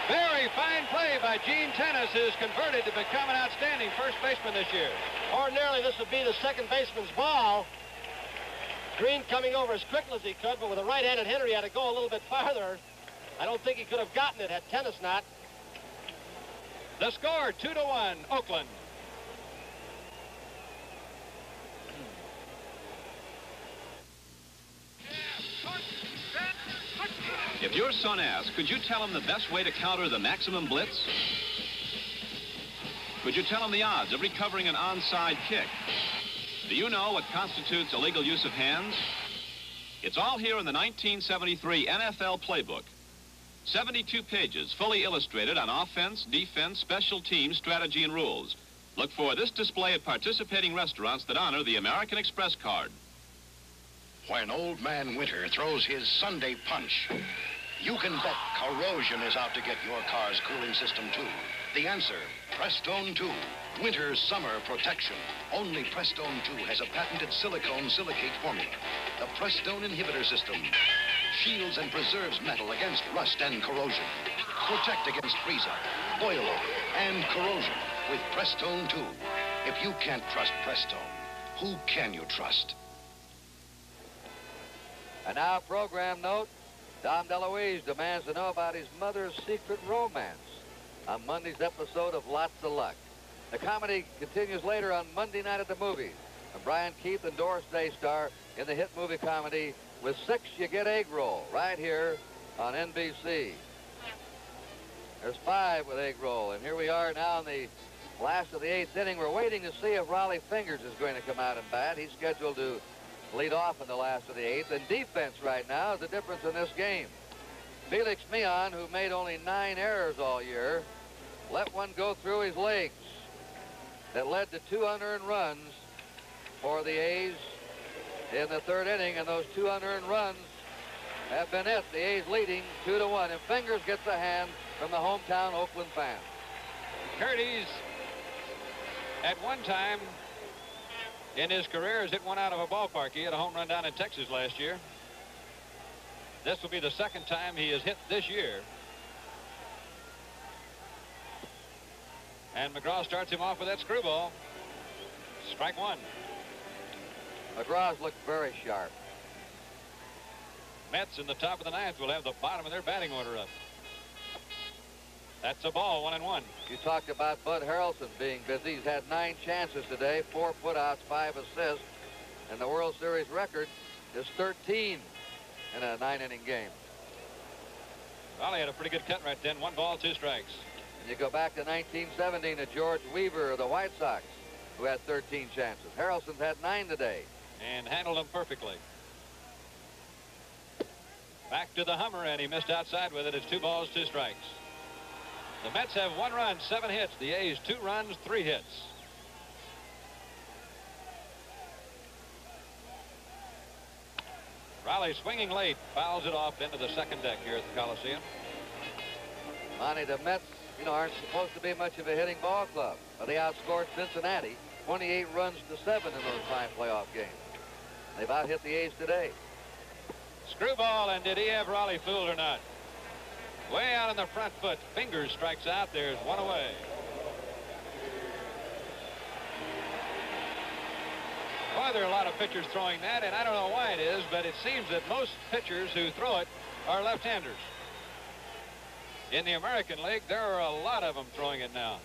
Very fine play by Gene Tennis, who's converted to become an outstanding first baseman this year. Ordinarily, this would be the second baseman's ball. Green coming over as quickly as he could, but with a right-handed hitter, he had to go a little bit farther. I don't think he could have gotten it had Tennis not. The score, 2-1, Oakland. If your son asks, could you tell him the best way to counter the maximum blitz? Could you tell him the odds of recovering an onside kick? Do you know what constitutes illegal use of hands? It's all here in the 1973 NFL playbook. 72 pages, fully illustrated on offense, defense, special teams, strategy, and rules. Look for this display at participating restaurants that honor the American Express card. When Old Man Winter throws his Sunday punch, you can bet corrosion is out to get your car's cooling system, too. The answer, Prestone 2, Winter Summer Protection. Only Prestone 2 has a patented silicone silicate formula. The Prestone inhibitor system shields and preserves metal against rust and corrosion. Protect against freeze-up, boil-over, and corrosion with Prestone 2. If you can't trust Prestone, who can you trust? And now, program note, Dom DeLuise demands to know about his mother's secret romance on Monday's episode of Lots of Luck. The comedy continues later on Monday Night at the Movies. And Brian Keith and Doris Day star in the hit movie comedy With 6 You Get Egg Roll, right here on NBC. There's 5 with Egg Roll, and here we are now in the Last of the 8th inning. We're waiting to see if Raleigh Fingers is going to come out and bat. He's scheduled to lead off in the last of the 8th. And defense right now is the difference in this game. Felix Meehan, who made only 9 errors all year, let one go through his legs that led to 2 unearned runs for the A's in the 3rd inning, and those 2 unearned runs have been it. The A's leading 2-1, and Fingers gets a hand from the hometown Oakland fans. Curtis, at one time in his career, has hit one out of a ballpark. He had a home run down in Texas last year. This will be the 2nd time he has hit this year. And McGraw starts him off with that screwball. Strike 1. McGraw's looked very sharp. Mets in the top of the 9th will have the bottom of their batting order up. That's a ball, 1-1. You talked about Bud Harrelson being busy. He's had 9 chances today, 4 putouts, 5 assists, and the World Series record is 13 in a 9-inning game. Raleigh had a pretty good cut right then. 1 ball, 2 strikes. And you go back to 1917 to George Weaver of the White Sox, who had 13 chances. Harrelson's had 9 today. And handled them perfectly. Back to the Hummer, and he missed outside with it. It's 2 balls, 2 strikes. The Mets have 1 run, 7 hits. The A's 2 runs, 3 hits. Raleigh swinging late, fouls it off into the 2nd deck here at the Coliseum. Monty, the Mets, aren't supposed to be much of a hitting ball club, but they outscored Cincinnati 28 runs to 7 in those 5 playoff games. They've out-hit the A's today. Screwball, and did he have Raleigh fooled or not? Way out on the front foot. Fingers strikes out. There's 1 away. Boy, there are a lot of pitchers throwing that, and I don't know why it is, but it seems that most pitchers who throw it are left-handers. In the American League, there are a lot of them throwing it now.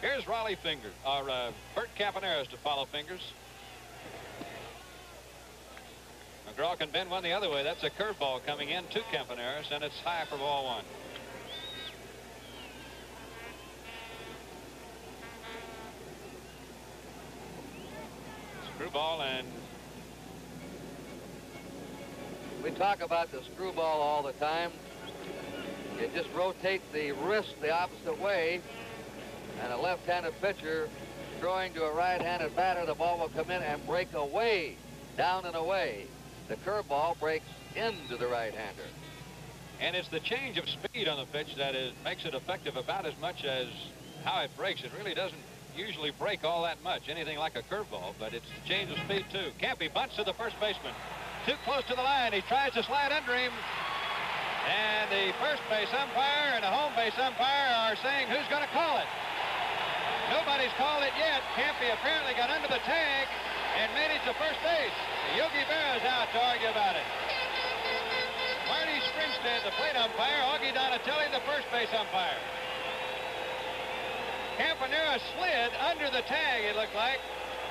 Here's Raleigh Fingers, or Bert Campaneris to follow Fingers. McGraw can bend one the other way. That's a curveball coming in to Campaneris, and it's high for ball 1. Screwball, and we talk about the screwball all the time. You just rotate the wrist the opposite way, and a left-handed pitcher throwing to a right-handed batter, the ball will come in and break away, down and away. The curveball breaks into the right-hander. And it's the change of speed on the pitch that makes it effective about as much as how it breaks. It really doesn't usually break all that much, anything like a curveball, but it's the change of speed, too. Campy bunts to the first baseman. Too close to the line. He tries to slide under him. And the first base umpire and the home base umpire are saying who's going to call it. Nobody's called it yet. Campy apparently got under the tag and made it to first base. Yogi Berra's out to argue about it. Marty Springstead, the plate umpire. Augie Donatelli, the first base umpire. Campanera slid under the tag, it looked like.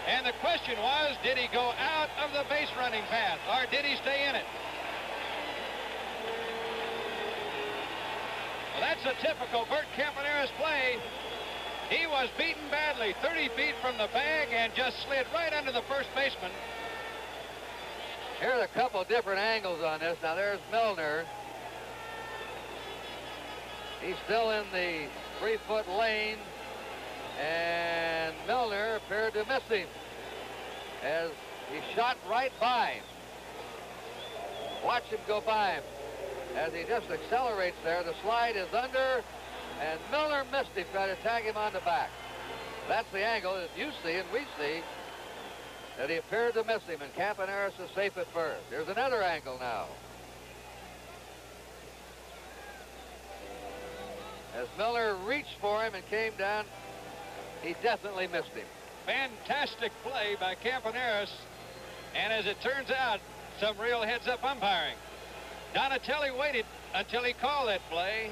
And the question was, did he go out of the base running path, or did he stay in it? Well, that's a typical Bert Campanera's play. He was beaten badly, 30 feet from the bag, and just slid right under the first baseman. Here are a couple different angles on this. Now, there's Milner. He's still in the 3-foot lane, and Milner appeared to miss him as he shot right by him. Watch him go by him. As he just accelerates there, the slide is under, and Milner missed him, tried to tag him on the back. That's the angle that you see and we see, that he appeared to miss him, and Campaneris is safe at first. There's another angle now. As Miller reached for him and came down, he definitely missed him. Fantastic play by Campaneris, and as it turns out, some real heads-up umpiring. Donatelli waited until he called that play,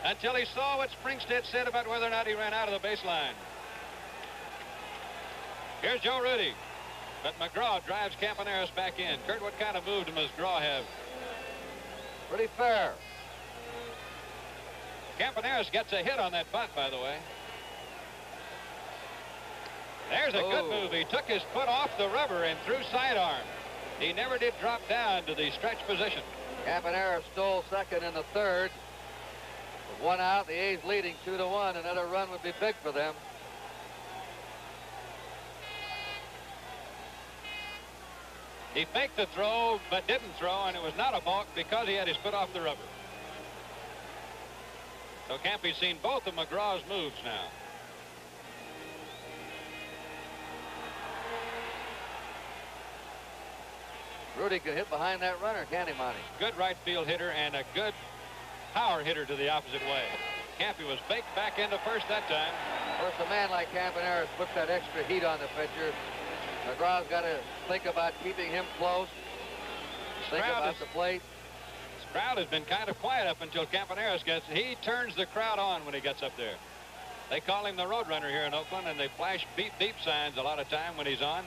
until he saw what Springstead said about whether or not he ran out of the baseline. Here's Joe Rudy, but McGraw drives Campaneris back in. Kurt, what kind of move does McGraw have? Pretty fair. Campaneris gets a hit on that bunt, by the way. There's a good move. He took his foot off the rubber and threw sidearm. He never did drop down to the stretch position. Campanera stole second in the third. With one out, the A's leading 2-1. Another run would be big for them. He faked the throw, but didn't throw, and it was not a balk because he had his foot off the rubber. So Campy's seen both of McGraw's moves now. Rudy can hit behind that runner, can't he, Monty? Good right field hitter and a good power hitter to the opposite way. Campy was faked back into first that time. Of course, a man like Campanera puts that extra heat on the pitcher. McGraw's got to think about keeping him close. Think about the plate. This crowd has been kind of quiet up until Campanera gets. He turns the crowd on when he gets up there. They call him the Roadrunner here in Oakland, and they flash beep beep signs a lot of time when he's on.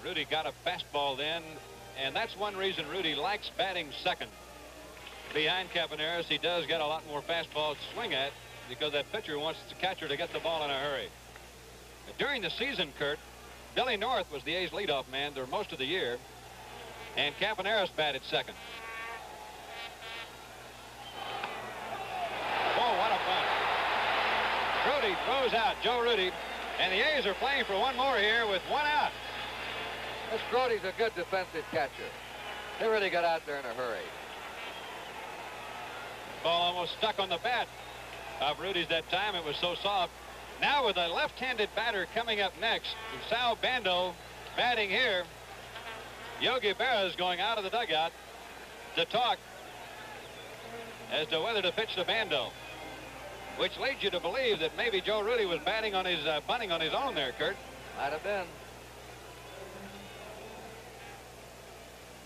Rudy got a fastball then, and that's one reason Rudy likes batting second. Behind Campanera, he does get a lot more fastballs to swing at because that pitcher wants the catcher to get the ball in a hurry. But during the season, Kurt, Billy North was the A's leadoff man there most of the year, and Campanera's batted second. Oh, what a bunt. Rudy throws out, Joe Rudy, and the A's are playing for one more here with one out. This Grody's a good defensive catcher. They really got out there in a hurry. Ball almost stuck on the bat of Rudy's that time. It was so soft. Now with a left-handed batter coming up next, Sal Bando batting here. Yogi Berra is going out of the dugout to talk as to whether to pitch to Bando, which leads you to believe that maybe Joe Rudy was batting on his bunting on his own there, Kurt. Might have been.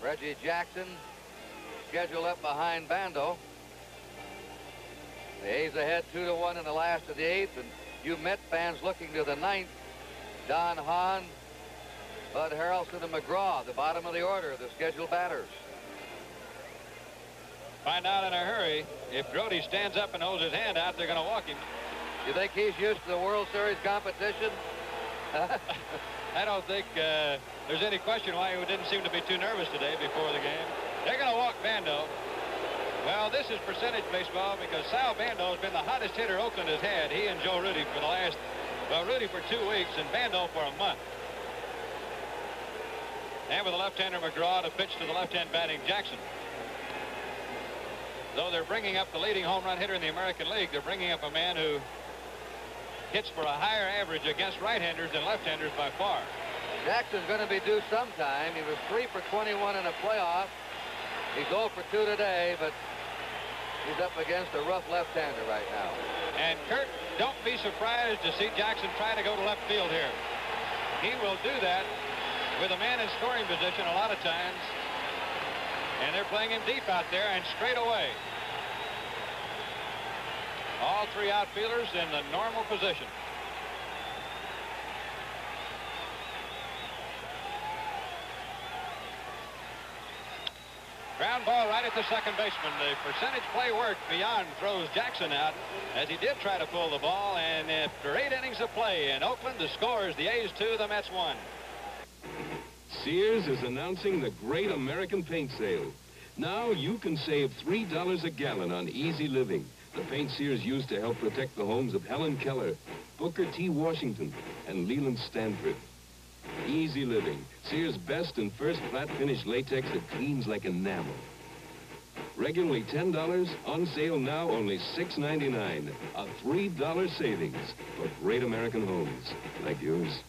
Reggie Jackson scheduled up behind Bando. The A's ahead 2-1 in the last of the eighth, and you Met fans looking to the ninth. Don Hahn, Bud Harrelson, and McGraw, the bottom of the order, the scheduled batters. Find out in a hurry. If Grody stands up and holds his hand out, they're going to walk him. You think he's used to the World Series competition? I don't think there's any question why he didn't seem to be too nervous today before the game. They're going to walk Bando. Well, this is percentage baseball because Sal Bando has been the hottest hitter Oakland has had. He and Joe Rudy for the last, well, Rudy for 2 weeks and Bando for a month. And with the left-hander McGraw to pitch to the left-hand batting Jackson. Though they're bringing up the leading home run hitter in the American League, they're bringing up a man who hits for a higher average against right-handers than left-handers by far. Jackson's going to be due sometime. He was 3 for 21 in a playoff. He's 0 for 2 today, but he's up against a rough left-hander right now. And Kurt, don't be surprised to see Jackson try to go to left field here. He will do that with a man in scoring position a lot of times. And they're playing him deep out there and straight away. All three outfielders in the normal position. Ground ball right at the second baseman. The percentage play worked. Beyond throws Jackson out as he did try to pull the ball. And after 8 innings of play in Oakland, the score is the A's 2, the Mets 1. Sears is announcing the Great American Paint Sale. Now you can save $3 a gallon on Easy Living, the paint Sears used to help protect the homes of Helen Keller, Booker T. Washington, and Leland Stanford. Easy Living, Sears' best and first flat finish latex that cleans like enamel. Regularly $10, on sale now only $6.99. A $3 savings for great American homes like yours.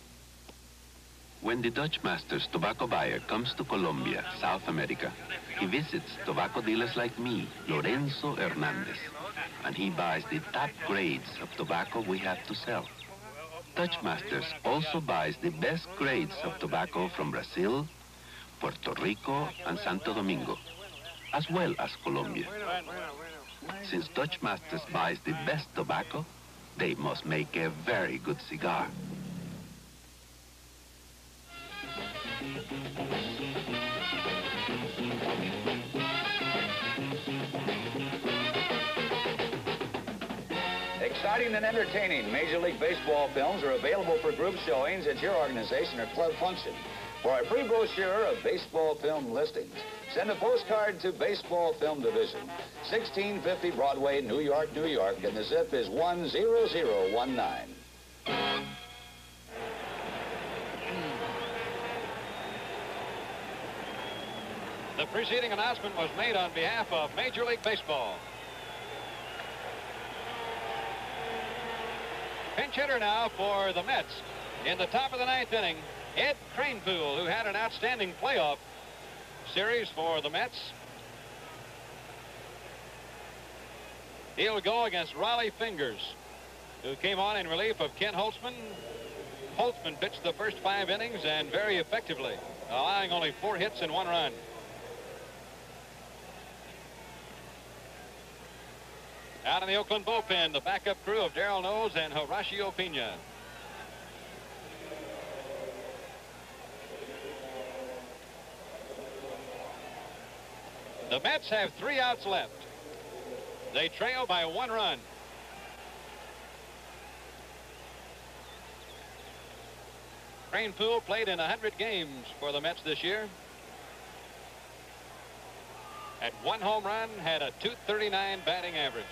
When the Dutch Master's tobacco buyer comes to Colombia, South America, he visits tobacco dealers like me, Lorenzo Hernandez, and he buys the top grades of tobacco we have to sell. Dutch Masters also buys the best grades of tobacco from Brazil, Puerto Rico, and Santo Domingo, as well as Colombia. Since Dutch Masters buys the best tobacco, they must make a very good cigar. exciting and entertaining Major League Baseball films are available for group showings at your organization or club function. For a free brochure of baseball film listings, send a postcard to Baseball Film Division, 1650 Broadway, New York, New York, and the zip is 10019. The preceding announcement was made on behalf of Major League Baseball. Pinch hitter now for the Mets in the top of the 9th inning, Ed Kranepool, who had an outstanding playoff series for the Mets. He'll go against Raleigh Fingers, who came on in relief of Ken Holtzman. Holtzman pitched the first 5 innings and very effectively, allowing only 4 hits and 1 run. Out in the Oakland bullpen, the backup crew of Darrell Knowles and Horacio Pena. The Mets have 3 outs left. They trail by 1 run. Kranepool played in 100 games for the Mets this year. At 1 home run, had a .239 batting average.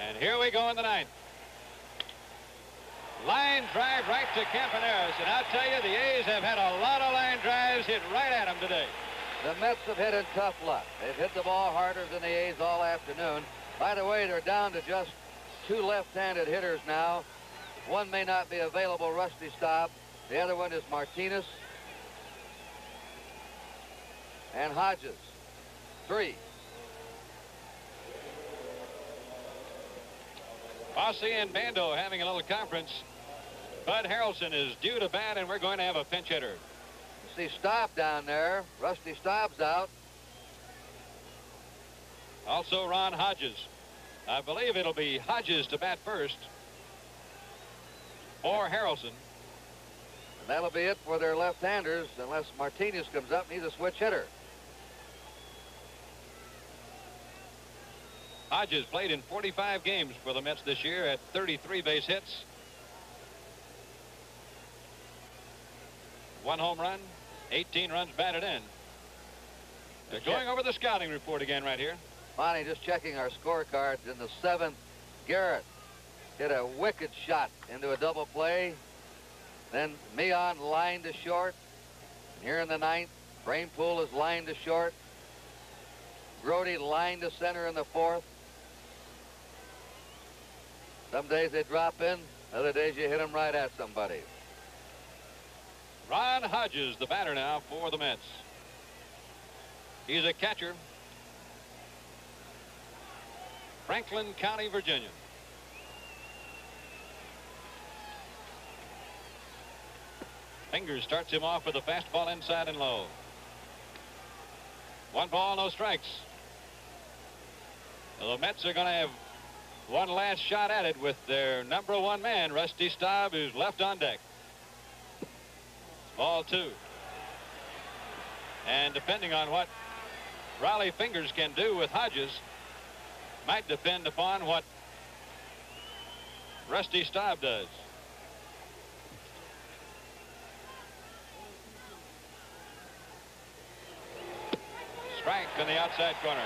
And here we go in the 9th. Line drive right to Campaneris. And I'll tell you, the A's have had a lot of line drives hit right at them today. The Mets have hit in tough luck. They've hit the ball harder than the A's all afternoon. By the way, they're down to just 2 left-handed hitters now. One may not be available, Rusty Staub. The other one is Martinez and Hodges. 3. Fosse and Bando having a little conference. Bud Harrelson is due to bat, and we're going to have a pinch hitter. You see Staub down there. Rusty Staub's out. Also Ron Hodges. I believe it'll be Hodges to bat first for Harrelson. And that'll be it for their left-handers unless Martinez comes up and he's a switch hitter. Hodges played in 45 games for the Mets this year at 33 base hits. 1 home run, 18 runs batted in. They're going over the scouting report again right here. Monty, just checking our scorecards. In the 7th, Garrett hit a wicked shot into a double play. Then Meehan lined to short. Here in the 9th, Kranepool is lined to short. Grody lined to center in the 4th. Some days they drop in, other days you hit them right at somebody. Ron Hodges, the batter now for the Mets. He's a catcher. Franklin County, Virginia. Fingers starts him off with a fastball inside and low. 1 ball, no strikes. The Mets are going to have one last shot at it with their number 1 man, Rusty Staub, who's left on deck. Ball 2. And depending on what Raleigh Fingers can do with Hodges might depend upon what Rusty Staub does. Strike in the outside corner.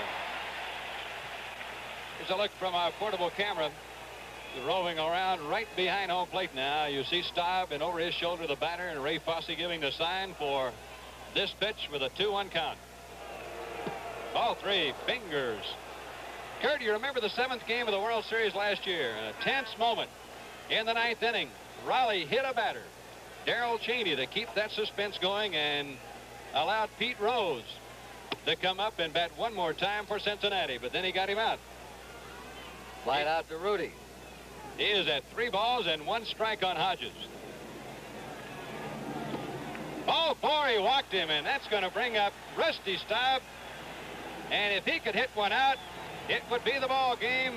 Here's a look from our portable camera. Roving around right behind home plate now. You see Staub, and over his shoulder the batter, and Ray Fosse giving the sign for this pitch with a 2-1 count. Ball 3, Fingers. Kurt, you remember the 7th game of the World Series last year? A tense moment in the 9th inning. Raleigh hit a batter, Darrell Cheney, to keep that suspense going and allowed Pete Rose to come up and bat one more time for Cincinnati, but then he got him out. Flight out to Rudy. He is at 3 balls and 1 strike on Hodges. Ball 4, he walked him, and that's going to bring up Rusty Staub. And if he could hit one out, it would be the ball game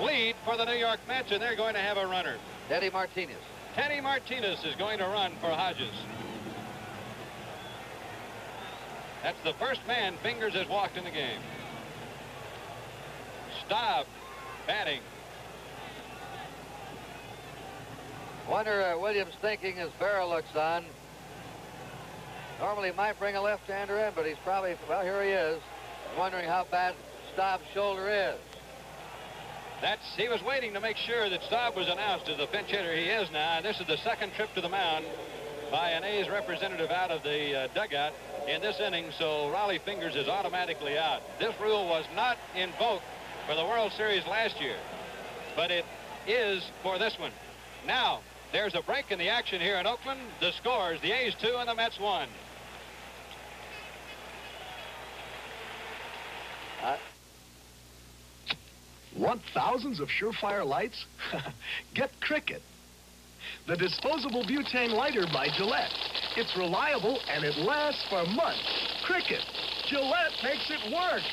lead for the New York Mets, and they're going to have a runner. Teddy Martinez. Teddy Martinez is going to run for Hodges. That's the first man Fingers has walked in the game. Staub batting. Wonder Williams thinking as Berra looks on. Normally he might bring a left-hander in, but he's probably, well, here he is, wondering how bad Staub's shoulder is. He was waiting to make sure that Staub was announced as the pinch hitter he is now. And this is the second trip to the mound by an A's representative out of the dugout in this inning, so Raleigh Fingers is automatically out. This rule was not invoked for the World Series last year, but it is for this one. Now, there's a break in the action here in Oakland. The scores, the A's 2 and the Mets 1. Want thousands of surefire lights? Get Cricket. The disposable butane lighter by Gillette. It's reliable and it lasts for months. Cricket. Gillette makes it work.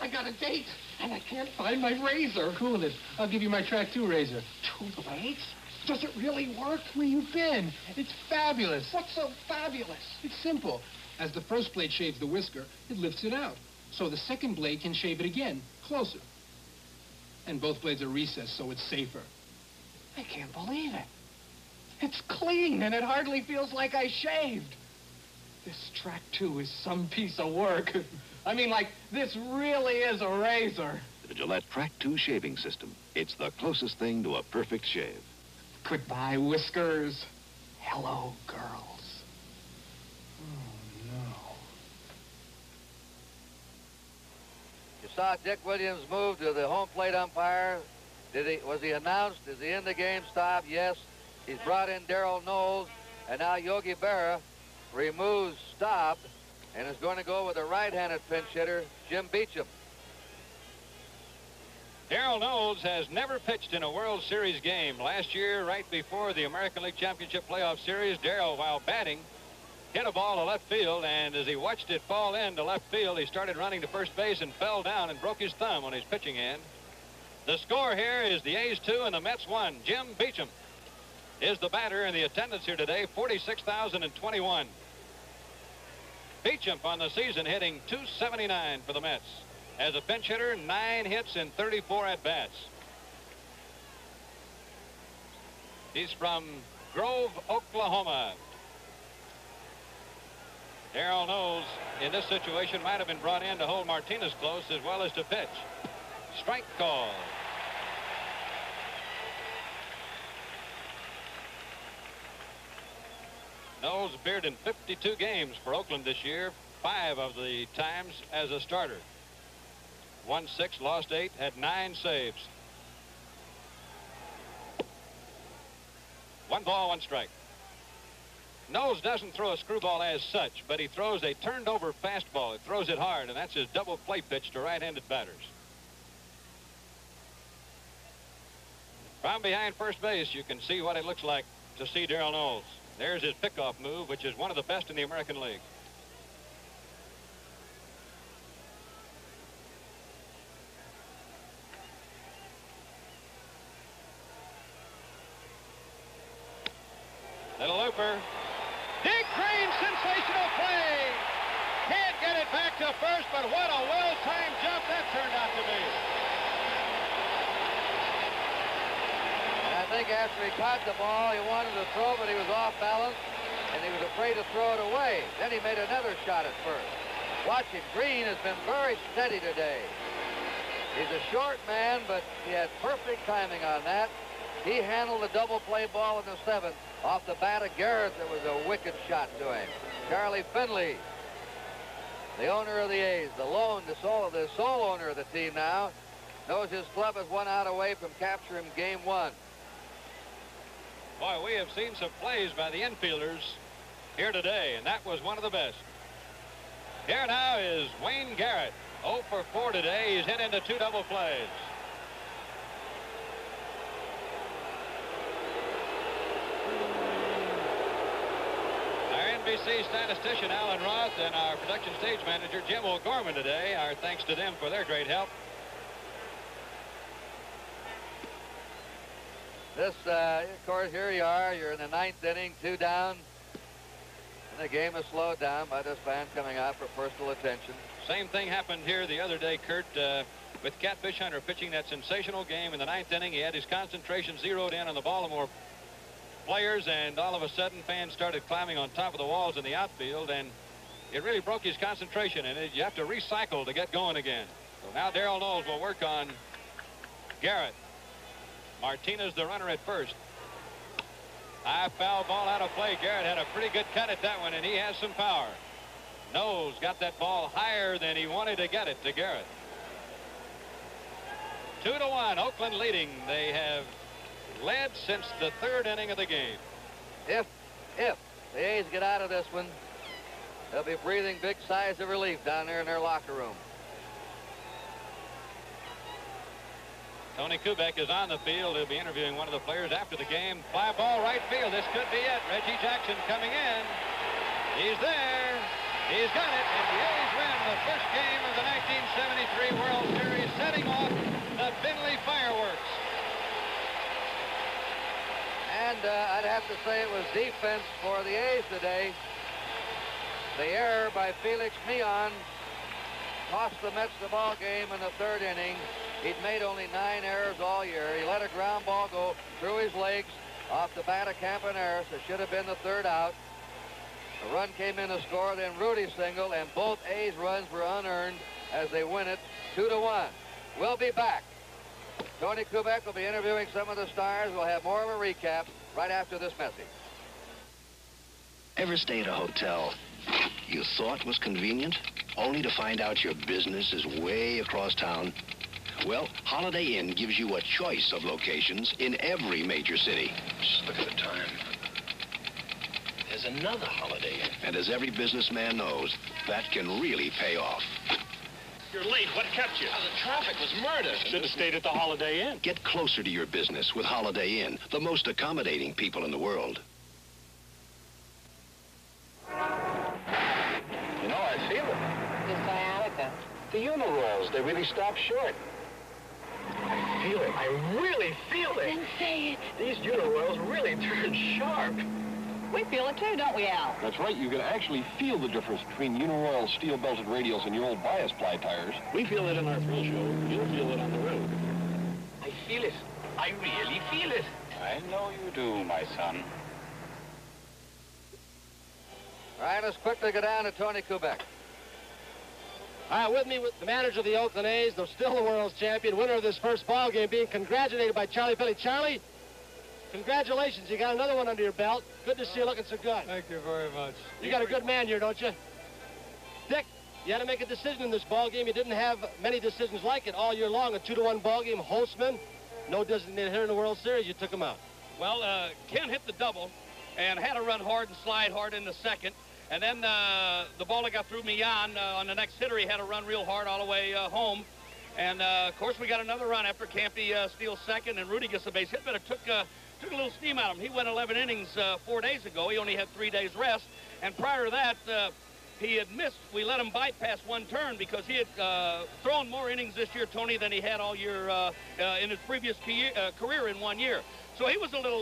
I got a date, and I can't find my razor. Cool it. I'll give you my Track 2 razor. 2 blades? Does it really work? Where you been? It's fabulous. What's so fabulous? It's simple. As the first blade shaves the whisker, it lifts it out. So the second blade can shave it again, closer. And both blades are recessed, so it's safer. I can't believe it. It's clean, and it hardly feels like I shaved. This Track 2 is some piece of work. I mean, like, this really is a razor. The Gillette Track 2 shaving system. It's the closest thing to a perfect shave. Goodbye, whiskers. Hello, girls. Oh, no. You saw Dick Williams move to the home plate umpire. Was he announced? Is he in the game? Stop. Yes. He's brought in Darrell Knowles, and now Yogi Berra removes Staub and is going to go with a right-handed pinch hitter, Jim Beecham. Darrell Knowles has never pitched in a World Series game. Last year, right before the American League Championship Playoff Series, Darrell, while batting, hit a ball to left field, and as he watched it fall into left field, he started running to first base and fell down and broke his thumb on his pitching hand. The score here is the A's 2 and the Mets 1. Jim Beecham is the batter, and the attendance here today, 46,021. Beecham on the season hitting .279 for the Mets. As a pinch hitter, 9 hits and 34 at-bats. He's from Grove, Oklahoma. Darrell Knowles, in this situation, might have been brought in to hold Martinez close as well as to pitch. Strike call. Knowles appeared in 52 games for Oakland this year, 5 of the times as a starter. Won 6, lost 8, had 9 saves. 1 ball, 1 strike. Knowles doesn't throw a screwball as such, but he throws a turned-over fastball. He throws it hard, and that's his double play pitch to right-handed batters. From behind first base, you can see what it looks like to see Darrell Knowles. There's his pickoff move, which is one of the best in the American League. Little looper. Dick Crane, sensational play. Can't get it back to first, but what a well-timed jump that turned out to be. And I think after he caught the ball, he wanted to throw, but he was off balance, and he was afraid to throw it away. Then he made another shot at first. Watch him. Green has been very steady today. He's a short man, but he had perfect timing on that. He handled the double play ball in the 7th. Off the bat of Garrett, that was a wicked shot to him. Charlie Finley, the owner of the A's, the sole owner of the team now, knows his club is 1 out away from capturing game 1. Boy, we have seen some plays by the infielders here today, and that was one of the best. Here now is Wayne Garrett. 0 for 4 today. He's hit into 2 double plays. NBC statistician Alan Roth and our production stage manager Jim O'Gorman today. Our thanks to them for their great help. This, of course, here you are. You're in the 9th inning, 2 down. And the game is slowed down by this fan coming out for personal attention. Same thing happened here the other day, Kurt, with Catfish Hunter pitching that sensational game in the 9th inning. He had his concentration zeroed in on the Baltimore players, and all of a sudden fans started climbing on top of the walls in the outfield, and it really broke his concentration, and you have to recycle to get going again. So now Darrell Knowles will work on Garrett. Martinez, the runner at first. High foul ball out of play. Garrett had a pretty good cut at that one, and he has some power. Knowles got that ball higher than he wanted to get it to Garrett. 2-1, Oakland leading. They have led since the 3rd inning of the game. If the A's get out of this one, they'll be breathing big sighs of relief down there in their locker room. Tony Kubek is on the field. He'll be interviewing one of the players after the game. Fly ball right field. This could be it. Reggie Jackson coming in. He's there. He's got it. And the A's win the first game of the 1973 World Series, setting off the Finley fireworks. And I'd have to say it was defense for the A's today. The error by Felix Millan cost the Mets the ball game in the 3rd inning. He'd made only 9 errors all year. He let a ground ball go through his legs off the bat of Campaneris. It should have been the 3rd out. A run came in to score, then Rudy singled, and both A's runs were unearned as they win it 2-1. We'll be back. Tony Kubek will be interviewing some of the stars. We'll have more of a recap right after this message. Ever stay at a hotel you thought was convenient, only to find out your business is way across town? Well, Holiday Inn gives you a choice of locations in every major city. Just look at the time. There's another Holiday Inn. And as every businessman knows, that can really pay off. You're late. What kept you? The traffic was murder. Should have stayed at the Holiday Inn. Get closer to your business with Holiday Inn, the most accommodating people in the world. You know, I feel it. Just sciatica. The Unirolls, they really stopped short. I feel it. I really feel it. Then say it. These Unirolls really turned sharp. We feel it too, don't we, Al? That's right. You can actually feel the difference between Uniroyal steel-belted radials and your old bias ply tires. We feel it in our thrill show. You'll feel it on the road. I feel it. I really feel it. I know you do, my son. All right, let's quickly go down to Tony Kubek. All right, with me with the manager of the Oakland A's, though still the world's champion, winner of this first ball game, being congratulated by Charlie Philly. Charlie, congratulations. You got another one under your belt. Good to see you looking so good. Thank you very much. You got a good man here, don't you? Dick, you had to make a decision in this ball game. You didn't have many decisions like it all year long. A 2-1 ball game. Holtzman, no designated hitter in the World Series. You took him out. Well, Ken hit the double and had to run hard and slide hard in the second. And then the ball that got through Millan on the next hitter, he had to run real hard all the way home. And, of course, we got another run after Campy steals second and Rudy gets a base hit, but it took a little steam out of him. He went 11 innings 4 days ago. He only had 3 days rest. And prior to that, he had missed. We let him bypass one turn because he had thrown more innings this year, Tony, than he had all year in his previous career in 1 year. So he was a little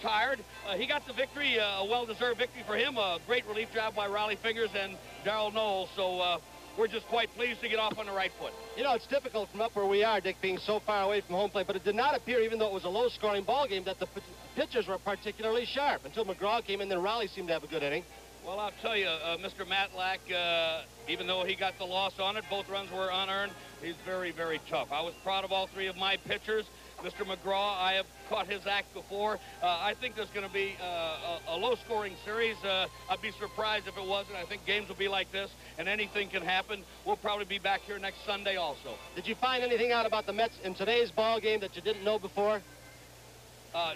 tired. He got the victory, a well-deserved victory for him. A great relief job by Raleigh Fingers and Darrell Knowles. So we're just quite pleased to get off on the right foot. You know, it's difficult from up where we are, Dick, being so far away from home plate, but it did not appear, even though it was a low-scoring ball game, that the pitchers were particularly sharp until McGraw came in, then Raleigh seemed to have a good inning. Well, I'll tell you, Mr. Matlack, even though he got the loss on it, both runs were unearned. He's very, very tough. I was proud of all three of my pitchers. Mr. McGraw, I have caught his act before. I think there's going to be a low-scoring series. I'd be surprised if it wasn't. I think games will be like this, and anything can happen. We'll probably be back here next Sunday also. Did you find anything out about the Mets in today's ball game that you didn't know before?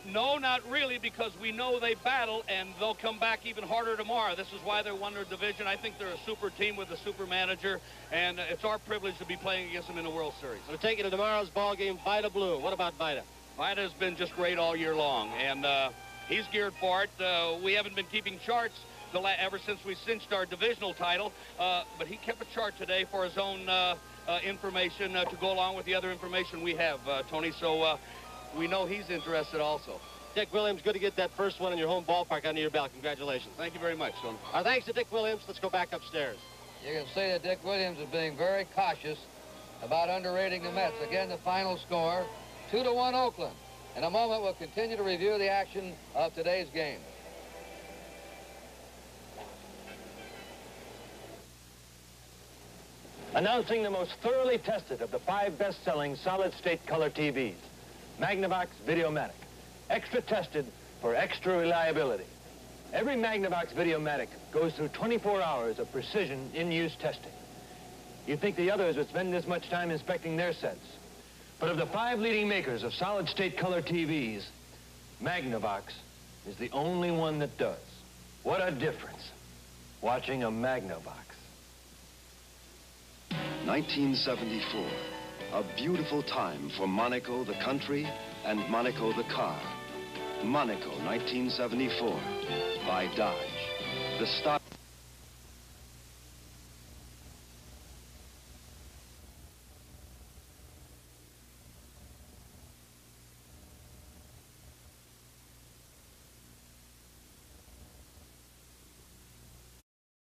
No, not really, because we know they battle, and they'll come back even harder tomorrow. This is why they won their division. I think they're a super team with a super manager, and it's our privilege to be playing against them in the World Series. We'll take you to tomorrow's ball game, Vida Blue. What about Vida? Vida's been just great all year long, and he's geared for it. We haven't been keeping charts ever since we cinched our divisional title, but he kept a chart today for his own information to go along with the other information we have, Tony. So we know he's interested also. Dick Williams, good to get that first one in your home ballpark under your belt. Congratulations. Thank you very much, son. Our thanks to Dick Williams. Let's go back upstairs. You can see that Dick Williams is being very cautious about underrating the Mets. Again, the final score, 2-1 Oakland. In a moment, we'll continue to review the action of today's game. Announcing the most thoroughly tested of the 5 best-selling solid-state color TVs, Magnavox Videomatic. Extra tested for extra reliability. Every Magnavox Videomatic goes through 24 hours of precision in-use testing. You'd think the others would spend this much time inspecting their sets. But of the 5 leading makers of solid-state color TVs, Magnavox is the only one that does. What a difference, watching a Magnavox. 1974, a beautiful time for Monaco the country and Monaco the car. Monaco 1974 by Dodge. The start